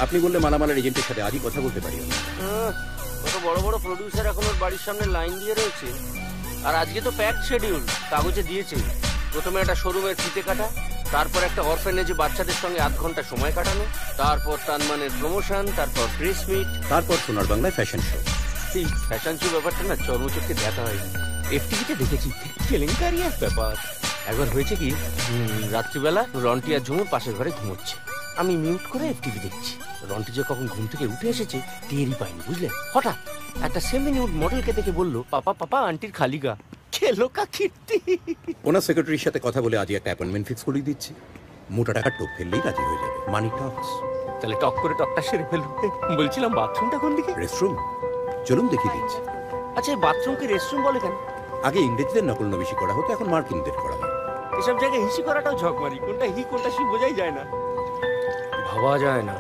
আপনি বললে মালামালের এজেন্টের সাথে আজই কথা বলতে পারি। কত বড় বড় প্রডিউসার এখন ওর বাড়ির সামনে লাইন দিয়ে রয়েছে। আর আজকে তো প্যাক শিডিউল, কাগজে দিয়েছে প্রথমে একটা শোরুমের ফিতে কাটা, তারপর একটা অরফেনেজে বাচ্চাদের সঙ্গে 8 ঘন্টা সময় কাটানো, তারপর তানমানের প্রমোশন, তারপর প্রেস মিট, তারপর সোনার বাংলায় ফ্যাশন শো। এই ফ্যাশন শো ব্যাপারটা না চর্মচক্ষে দেখা হয়নি, এফটিভিতে দেখেছি, কেলেঙ্কারি এক ব্যাপার। একবার হয়েছে কি, রাত্রিবেলা রন্টি আর ঝুমুর পাশের ঘরে ঘুমোচ্ছে, আমি মিউট করে এফটিভি দেখছি। রন্টি যে কখন ঘুম থেকে উঠে এসেছে টেরই পাইনি, বুঝলে। হঠাৎ একটা সেমি নিউড মডেলকে দেখে বললো, পাপা পাপা আন্টির খালি গা। খেলোকা কীর্তি। ওনার সেক্রেটারির সাথে কথা বলে আজই একটা অ্যাপয়েন্টমেন্ট ফিক্স করে দিচ্ছি। মোটা টাকা টোপ ফেললেই রাজি হয়ে যাবে। মানি টক্স। তাহলে টক করে টকটা সেরে ফেলবো। বলছিলাম বাথরুমটা কোন দিকে? রেস্টরুম, চলুন দেখিয়ে দিচ্ছি। আচ্ছা, এই বাথরুমকে রেস্টরুম বলে কেন? আগে ইংরেজদের নকল নবিশি করা হতো, এখন মার্কিনদের করা হয়। এসব জায়গায় হিসি করাটাও ঝকমারি, কোনটা হি কোনটা সি বোঝাই যায় না, ভাবা যায় না।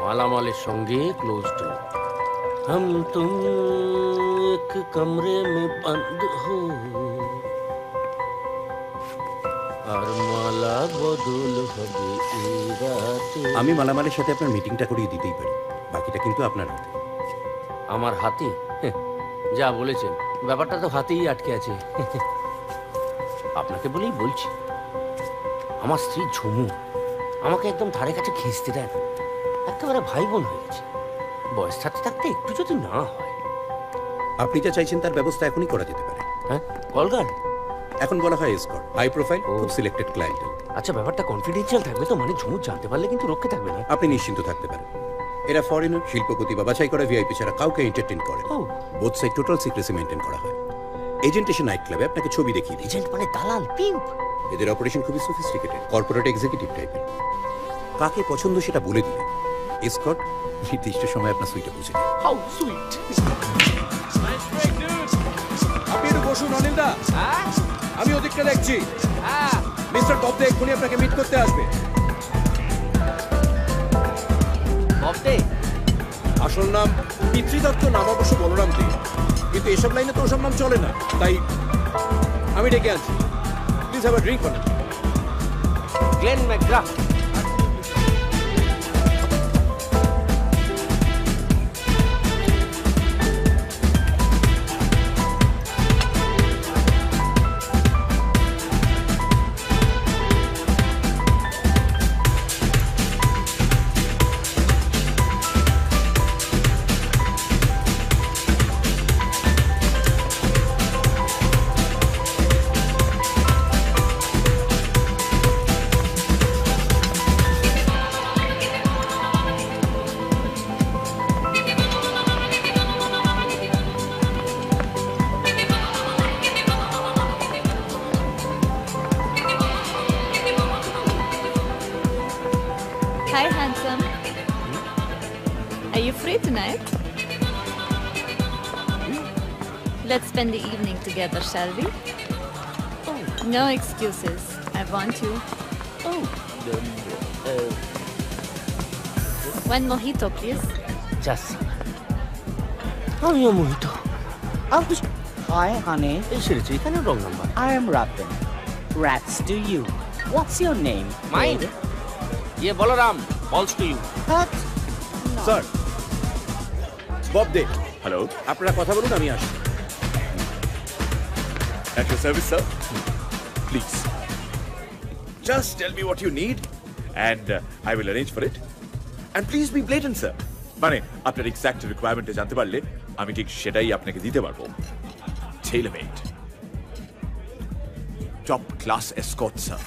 মালামালের সঙ্গে ক্লোজ ডোর, हम तुम एक कमरे में बंद हो আর মালা বদল হবে এই রাতে। আমি মালামালের সাথে আপনার মিটিংটা করিয়ে দিতেই পারি, বাকিটা কিন্তু আপনার হাতে। আমার হাতে? যা বলেছেন, ব্যাপারটা তো হাতেই আটকে আছে। আপনাকে বলেই বলছি, আমার স্ত্রী ঝুমু আমাকে একদম ধারে কাছে ঘেঁচতে দেয় না, একেবারে ভাই বোন হয়ে গেছে। বয়স থাকতে থাকতে একটু যদি না হয়। আপনি যা চাইছেন তার ব্যবস্থা এখনই করা যেতে পারে। হ্যাঁ, কলগার্ড এখন বলা হয় এসকর্ট, হাই প্রোফাইল, খুব সিলেক্টেড ক্লায়েন্টেল। আচ্ছা, ব্যাপারটা কনফিডেন্সিয়াল থাকবে তো? মানে ঝুমু জানতে পারলে কিন্তু রক্ষে থাকবে না? আপনি নিশ্চিন্ত থাকতে পারেন, এরা ফরেনার, শিল্পপতি বা বাছাই করা ভিআইপি ছাড়া কাউকে এন্টারটেইন করে না। Both side total secrecy maintain করা হয়। এজেন্ট এসে নাইট ক্লাবে আপনাকে ছবি দেখিয়ে দিই। এজেন্ট মানে দালাল, পিম্প? এদের অপারেশন খুবই সফিস্টিকেটেড, কর্পোরেট এক্সিকিউটিভ টাইপের। কাকে পছন্দ সেটা বলে দিলে এসকর্ট নির্দিষ্ট সময় আপনার সুইটে পৌঁছে দেবে। How sweet. আপনি একটু বসুন অনিলদা, আমি ওদিকটা দেখছি। মিস্টার ববদে এক্ষুনি আপনাকে মিট করতে আসবে। ববদে? আসল নাম পিতৃদত্ত, নাম অবশ্য বলরাম দে, কিন্তু এসব লাইনে তো ওসব নাম চলে না, তাই আমি ডেকে আনছি। Please have a drink on Glenn McGrath. Hi, handsome. Are you free tonight? Let's spend the evening together, shall we? No excuses. I want you. One mojito, please. Just. আমিও মোহিত। Hi, honey. এই সেরেছে, এখানে wrong number. I am Ratan. Rats to you. What's your name? Mine? ये Balram, balls to you. What? Sir, ববদে। Hello, আপনারা কথা বলুন, আমি আসি। At your service, sir. Please. Just tell me what you need and I will arrange for it. And please be blatant, sir. মানে আপনার exact রিকোয়ারমেন্টে জানতে পারলে আমি ঠিক সেটাই আপনাকে দিতে পারবো। Tailor-made, top class escort, sir.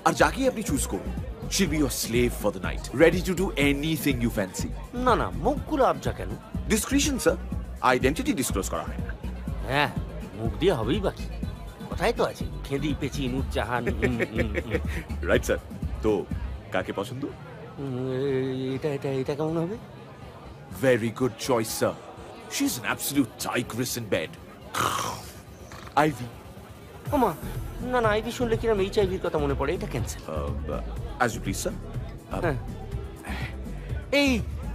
আর যাকেই আপনি চুজ করুন, she'll be your slave for the night, ready to do anything you fancy. না না, মুখগুলো আবজা কেন? Discretion, sir. Identity disclose করা হয় না। হ্যাঁ, মুখ দিয়ে হবেই বাকি। কথাই তো আছে, খেদি পেঁচি নুট জাহান। Right sir. তো কাকে পছন্দ? এটা এটা এটা কেমন হবে? Very good choice, sir. She's an absolute tigress in bed. Ivy. ওমা, না না, আইভি শুনলে কিরম এইচআইভির কথা মনে পড়ে, এটা cancel. As you please, sir.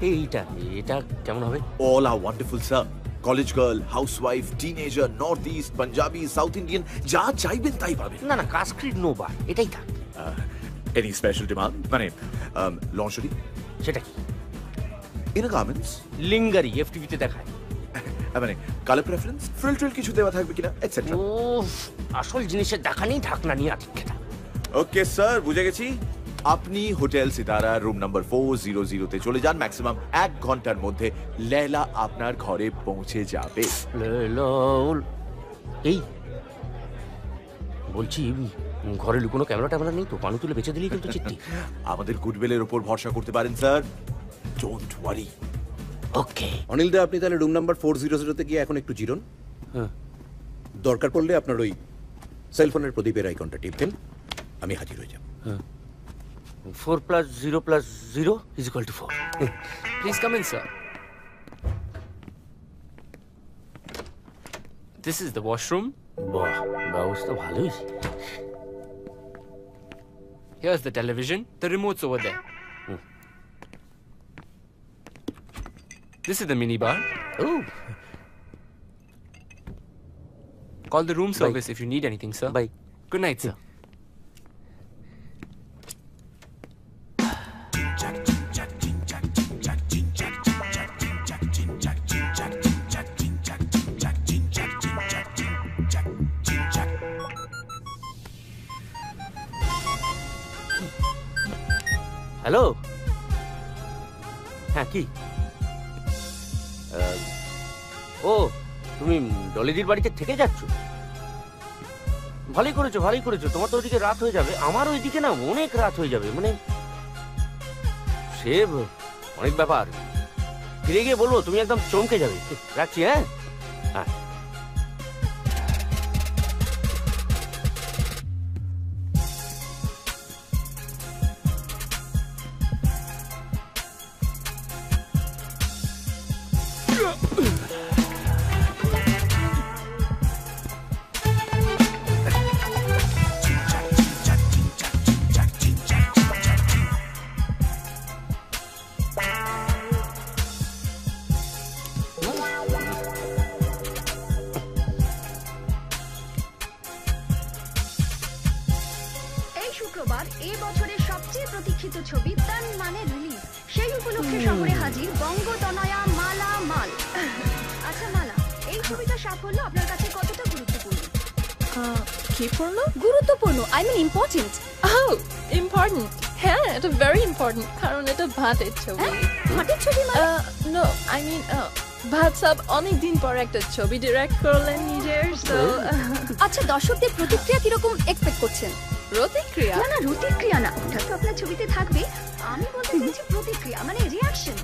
এইটা এটা কেমন হবে? All are wonderful, sir. College girl, housewife, teenager, northeast, Punjabi, South Indian, যা চাইবেন তাই পাবেন। না না, কাস্ট ক্রিড নো বার, এটাই থাক। Any special demand? মানে lingerie, সেটা কি? ইনার গার্মেন্টস লিঙ্গারি এফটিভিতে দেখায়। মানে কালার প্রেফারেন্স, ফ্রিল ট্রিল কিছু দেওয়া থাকবে কিনা এটসেট্রা। ও আসল জিনিসের দেখা নেই, ঢাকনা নিয়ে আঠিক্ষেতা। ওকে স্যার, বুঝে গেছি। আপনি হোটেল সিতারা রুম নাম্বার 400-তে চলে যান। ম্যাক্সিমাম 1 ঘন্টার মধ্যে লেলা আপনার ঘরে পৌঁছে যাবে। এই বলছি, ঘরে লুকোনো ক্যামেরা ট্যামেরা নেই তো? পানু তুলে বেঁচে দিলেই কিন্তু চিঠি। আমাদের গুডউইলের উপর ভরসা করতে পারেন স্যার, ডোন্ট ওয়ারি। ওকে অনিল দা, আপনি তাহলে রুম নাম্বার 400-তে গিয়ে এখন একটু জিরোন। দরকার পড়লে আপনার ওই সেলফোনের প্রদীপের আইকনটা টিপবেন, আমি হাজির হয়ে যাব। 4 + 0 + 0 = 4. Please come in, sir. This is the washroom. বাহ, ব্যবস্থা ভালোই। Here's the television. The remote's over there. This is the minibar. Oh. Call the room service if you need anything, sir. Bye. Good night, sir. Hello, হ্যাঁ কি? ও, তুমি ডলিদির বাড়িতে থেকে যাচ্ছ? ভালোই করেছো, ভালোই করেছো। তোমার তো ওইদিকে রাত হয়ে যাবে, আমার ওইদিকে না অনেক রাত হয়ে যাবে। মানে সে অনেক ব্যাপার। ফিরে গিয়ে বলবো, তুমি একদম চমকে যাবে। রাখছি, হ্যাঁ হ্যাঁ। শুক্রবার এই বছরের সবচেয়ে প্রতীক্ষিত ছবি তান মানে রিলিজ। সেই উপলক্ষে শহরে হাজির বঙ্গতনয়া মালা মাল। আচ্ছা মালা, এই ছবিটার সাফল্য আপনার কাছে কতটা গুরুত্বপূর্ণ? কি পূর্ণ? গুরুত্বপূর্ণ, I mean important. Oh, important. হ্যাঁ, এটা very important কারণ এটা ভাতের ছবি। ভাতের ছবি মানে? No, I mean ভাত সাব অনেক দিন পর একটা ছবি ডিরেক্ট করলেন নিজের। আচ্ছা, দর্শকদের প্রতিক্রিয়া কিরকম এক্সপেক্ট করছেন? প্রতিক্রিয়া? না না, প্রতিক্রিয়া না, ওটা তো আপনার ছবিতে থাকবে। আমি বলতে চাইছি প্রতিক্রিয়া মানে রিঅ্যাকশন।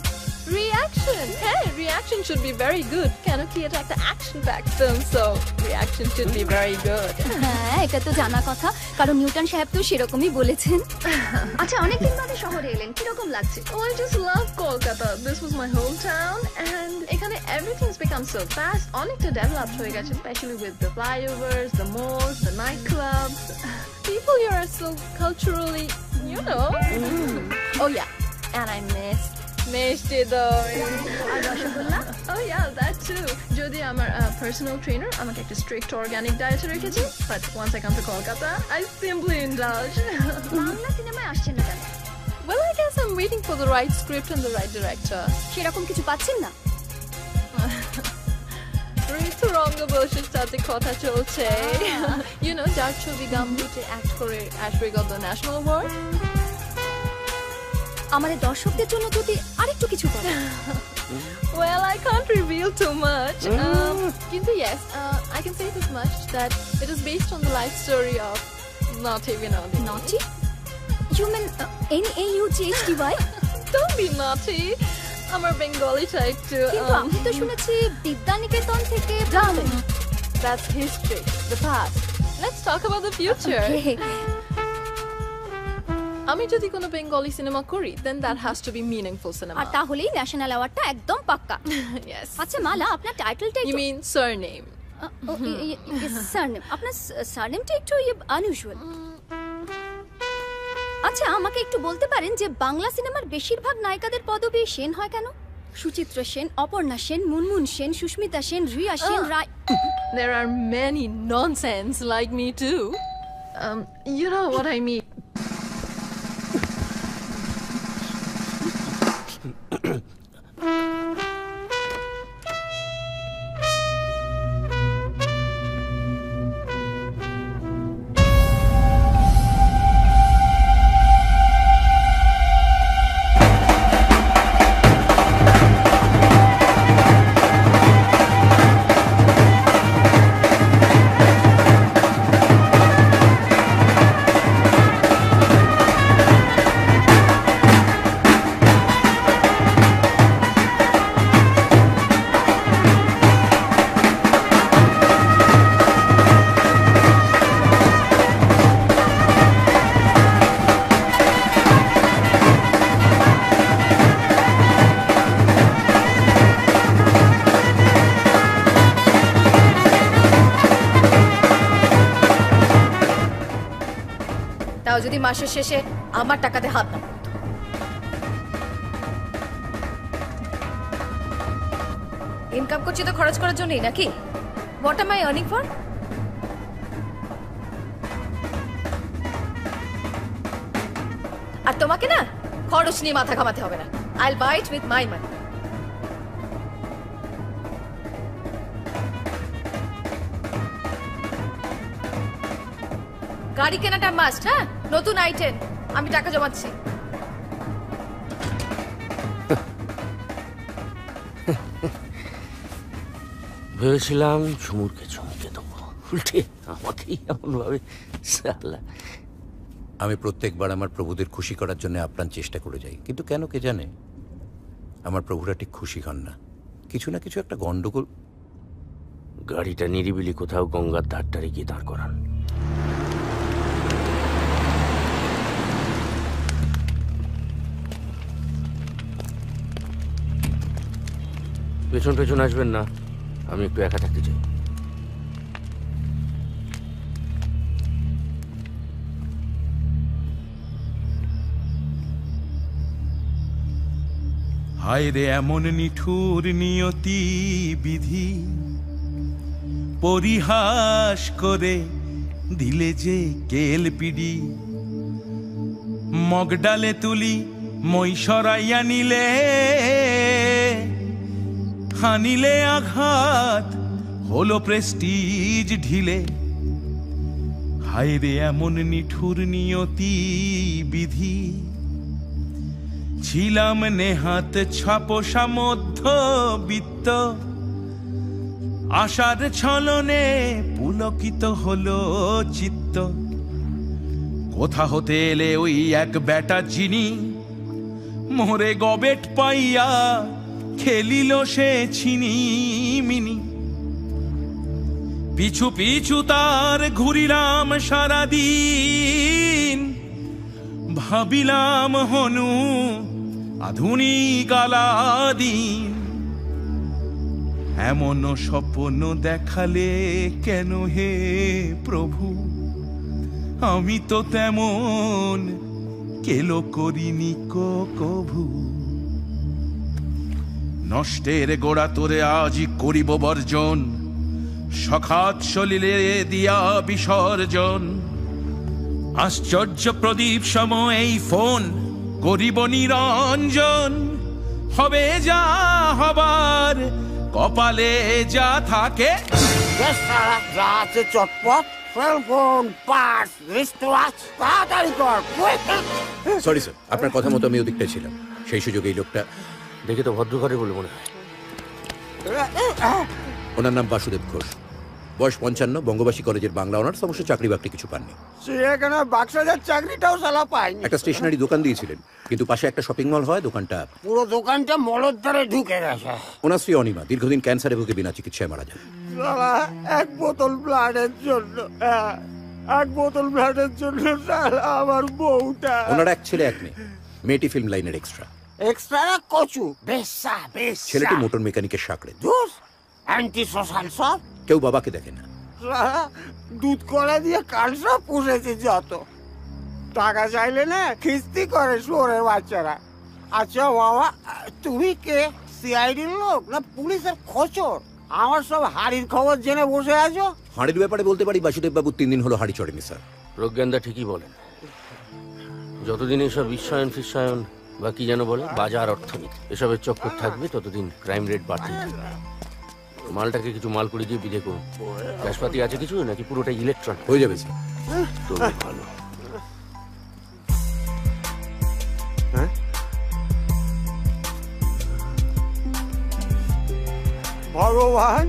Reaction, হ্যাঁ, reaction should be very good. কেন কি এটা একটা action packed film, so reaction should be very good. হ্যাঁ, এটা তো জানা কথা, কারণ নিউটন সাহেব তো সেরকমই বলেছেন। আচ্ছা, অনেকদিন বাদে শহরে এলেন, কিরকম লাগছে? Oh, I just love Kolkata. This was my hometown, and এখানে everything's become so fast. অনেকটা developed হয়ে গেছে, especially with the flyovers, the malls, the nightclubs. People here are so culturally, you know. Oh yeah, and I miss মিষ্টি দই আর rasgulla. Oh yeah, that too. যদি আমার personal trainer আমাকে একটা strict organic diet রেখেছে, but once I come to Kolkata, I simply indulge. Bangla সিনেমায় আসছেন না কেন? Well, I guess I'm waiting for the right script and the right director. সেরকম কিছু পাচ্ছেন না? ঋতু রঙ্গবর্ষের সাথে কথা চলছে। You know, যার ছবি গাম্বুতে অ্যাক্ট করে আসবে গত ন্যাশনাল অ্যাওয়ার্ড। আমাদের দর্শকদের জন্য যদি আরেকটু কিছু করেন। Well, I can't reveal too much. কিন্তু yes, I can say this much that it is based on the life story of Naughty Vinodi. Naughty? You mean N-A-U-G-H-T-Y? Don't be naughty. আমার বেঙ্গলিটা একটু। কিন্তু আমি তো শুনেছি বিদ্যানিকেতন থেকে ব্রাহ্মণ। That's history, the past. Let's talk about the future. আমি যদি কোনো বেঙ্গলি সিনেমা করি, then that has to be meaningful cinema. আর তাহলেই ন্যাশনাল অ্যাওয়ার্ডটা একদম পাক্কা। Yes. আচ্ছা মালা, আপনার টাইটেলটা You mean surname? সারনেম। আপনার সারনেমটা একটু আনইউজুয়াল। আচ্ছা, আমাকে একটু বলতে পারেন যে বাংলা সিনেমার বেশিরভাগ নায়িকাদের পদবি সেন হয় কেন? সুচিত্রা সেন, অপর্ণা সেন, মুনমুন সেন, সুস্মিতা সেন, রিয়া সেন, রায়। There are many nonsense like me too. You know what I mean. তাও যদি মাসের শেষে আমার টাকাতে হাত না ইনকাম করছি তো খরচ করার জন্যই নাকি? What am I earning for? আর তোমাকে না খরচ নিয়ে মাথা ঘামাতে হবে না। I will buy it with my money. গাড়ি কেনাটা মাস্ট। হ্যাঁ, নতুন i10 আমি টাকা জমাচ্ছি। ভেবেছিলাম ঝুমুরকে চমকে দেবো, উল্টে আমাকেই এমন ভাবে সালা। আমি প্রত্যেকবার আমার প্রভুদের খুশি করার জন্য আপ্রাণ চেষ্টা করে যাই, কিন্তু কেন কে জানে আমার প্রভুরা ঠিক খুশি হন না। কিছু না কিছু একটা গন্ডগোল। গাড়িটা নিরিবিলি কোথাও গঙ্গার ধারটারে গিয়ে দাঁড় করান। পেছন পেছন আসবেন না, আমি একটু একা থাকতে চাই। হায় রে এমন নিঠুর নিয়তি বিধি, পরিহাস করে দিলে যে কেলপিডি। মগডালে তুলি মই সরাইয়া নিলে, হানিলে আঘাত হলো প্রেস্টিজ ঢিলে। হায় রে এমন নিঠুর নিয়তি বিধি, ছিলাম নেহাত ছাপোষা মধ্যবিত্ত। আশার ছলনে পুলকিত হলো চিত্ত। কোথা হতে এলে ওই এক বেটা যিনি, মোরে গবেট পাইয়া খেলিল সে ছিনি মিনি। পিছু পিছু তার ঘুরিলাম সারাদিন, ভাবিলাম হনু আধুনিক আলাদিন। এমন স্বপ্ন দেখালে কেন হে প্রভু, আমি তো তেমন কেলো করিনি কভু। নষ্টের গোড়া তোরে আজই করিব বর্জন, সখাত সলিলে দিয়া বিসর্জন। আশ্চর্য প্রদীপ সম এই ফোন করিব নিরঞ্জন। হবে যা হবার কপালে যা থাকে। যা আছে চটপট, সেলফোন, পার্স, রিস্টওয়াচ, তাড়াতাড়ি কর। সরি স্যার, আপনার কথা মতো আমি ওদিকটা ছিলাম। সেই সুযোগে এই লোকটা দেখে তো ভদ্রঘরে বলে মনে হয়। ওনার নাম বাসুদেব ঘোষ, বয়স 55, বঙ্গবাসী কলেজের বাংলা অনার্স। অবশ্য চাকরি বাকরি কিছু পাননি। এখানে বাক্সাজার চাকরিটাও সালা পাইনি। একটা স্টেশনারি দোকান দিয়েছিলেন, কিন্তু পাশে একটা শপিং মল হয়, দোকানটা পুরো দোকানটা মলের ধারে ঢুকে গেছে। ওনার স্ত্রী অনিমা দীর্ঘদিন ক্যান্সারে ভুগে বিনা চিকিৎসায় মারা যান। সালা এক বোতল ব্লাডের জন্য, এক বোতল ব্লাডের জন্য সালা আমার বউটা। ওনার এক ছেলে এক মেয়ে, মেয়েটি ফিল্ম লাইনের এক্সট্রা। এক্সট্রা কচু বেশা বেশ। ছেলেটি মোটর মেকানিকের সাকড়ে। দোষ অ্যান্টি সোশ্যাল সব। কেউ বাবাকে দেখে না। দুধ কলা দিয়ে কালসা পুষেছে যত। টাকা চাইলে না খিস্তি করে শোরের বাচ্চারা। আচ্ছা বাবা, তুমি কে? সিআইডির লোক না পুলিশের খোঁচর? আমার সব হাড়ির খবর জেনে বসে আছো। হাড়ির ব্যাপারে বলতে পারি, বাসুদেব বাবু 3 দিন হলো হাড়ি চড়েনি স্যার। প্রজ্ঞানদা ঠিকই বলেন, যতদিন এইসব বিশ্বায়ন ফিসায়ন বা কি যেন বলে বাজার অর্থনীতি, এসবের চক্কর থাকবে ততদিন ক্রাইম রেট বাড়তেই থাকবে। মালটাকে কিছু মাল করে দিয়ে বিদে করুন। গ্যাসপাতি আছে কিছু নাকি পুরোটাই ইলেকট্রন? হয়ে যাবে স্যার। তো ভালো। ভগবান,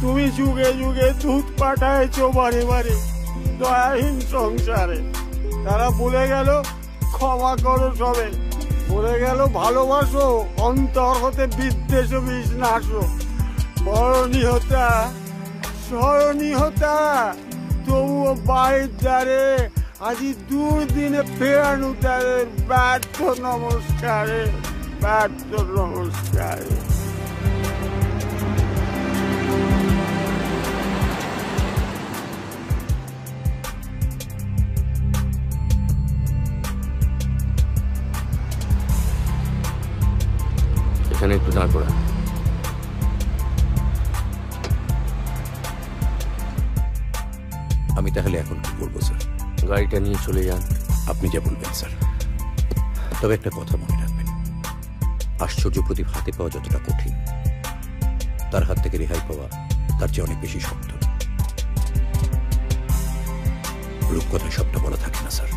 তুমি যুগে যুগে দুধ পাঠাইছো বারে বারে দয়াহীন সংসারে। তারা ভুলে গেল ক্ষমা করো সবে, ভুলে গেল ভালোবাসো, অন্তর হতে বিদ্বেষ বিষ নাশো। বরণীহতা স্মরণীহতা তবুও বাড়ির দ্বারে আজি দুর্দিনে ফেরানো তাদের ব্যর্থ নমস্কারে, ব্যর্থ নমস্কারে। এখানে একটু দাঁড় করা। আমি তাহলে এখন কি করবো স্যার? গাড়িটা নিয়ে চলে যান। আপনি যা বলবেন স্যার। তবে একটা কথা মনে রাখবেন, আশ্চর্য প্রদীপ হাতে পাওয়া যতটা কঠিন, তার হাত থেকে রেহাই পাওয়া তার চেয়ে অনেক বেশি শক্ত। রূপকথায় সবটা বলা থাকে না স্যার।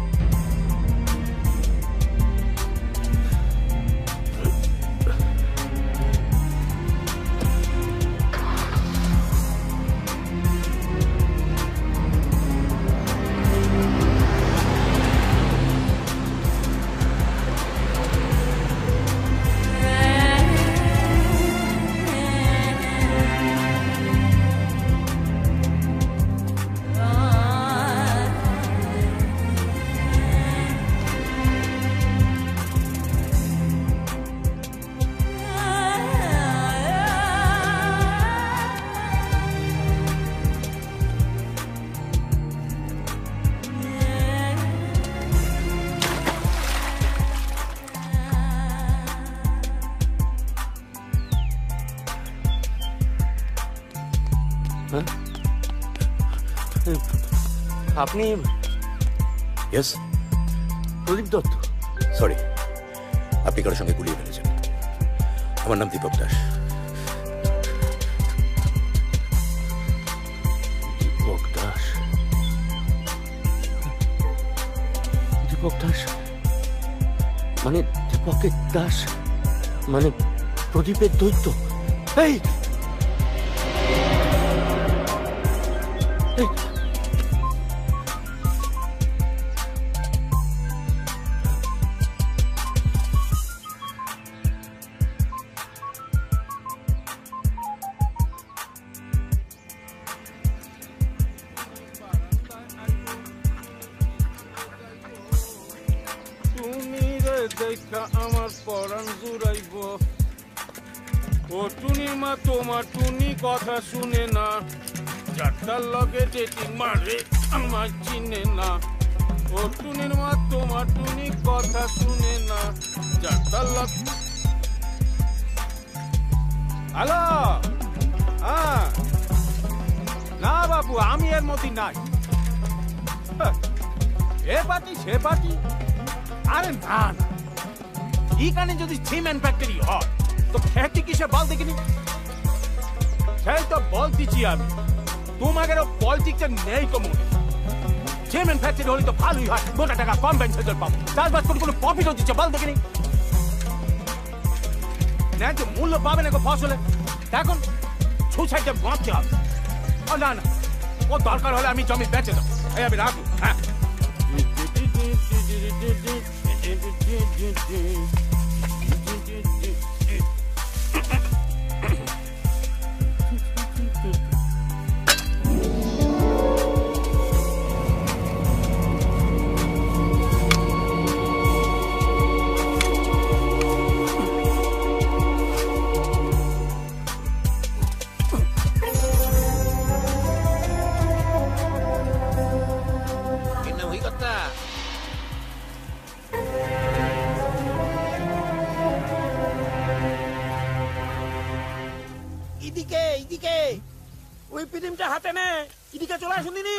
আপনি ইয়েস প্রদীপ দত্ত? সরি, আপনি কারোর সঙ্গে গুলিয়ে ফেলেছেন। আমার নাম দীপক দাস। দীপক দাস? দীপক দাস মানে দীপকের দাস মানে প্রদীপের দৈত্য? এই আমার পরাণ জুড়াইব। ও টুনি মা তোমার টুনি কথা শুনে না, চারটার লগে যেটি মারে আমার চিনে না। ও টুনির মা তোমার টুনি কথা শুনে না, চারটার লগ। হ্যালো, হ্যাঁ না বাবু, আমি এর মধ্যে নাই। এ পার্টি সে পার্টি, আরে না না, এইখানে যদি সিমেন্ট ফ্যাক্টরি হয় তো খ্যাতি কিসে বল দেখিনি? সেই তো বলতেছি আমি, তোমাদেরও পলিটিক্সে নেই তো মনে। সিমেন্ট ফ্যাক্টরি হলে তো ভালোই হয়, মোটা টাকা কম্পেনসেশন পাবো। চাষবাস করে কোনো প্রফিটও দিচ্ছে বল দেখিনি? ন্যায্য মূল্য পাবে না ফসলে, এখন সুসাইডে বাঁচতে হবে। ও না না, ও দরকার হলে আমি জমি বেচে দেবো। এই আমি রাখবো। হ্যাঁ এদিকে ওই পিডিমটা হাতে নে, এদিকে চলে আসুন দিদি।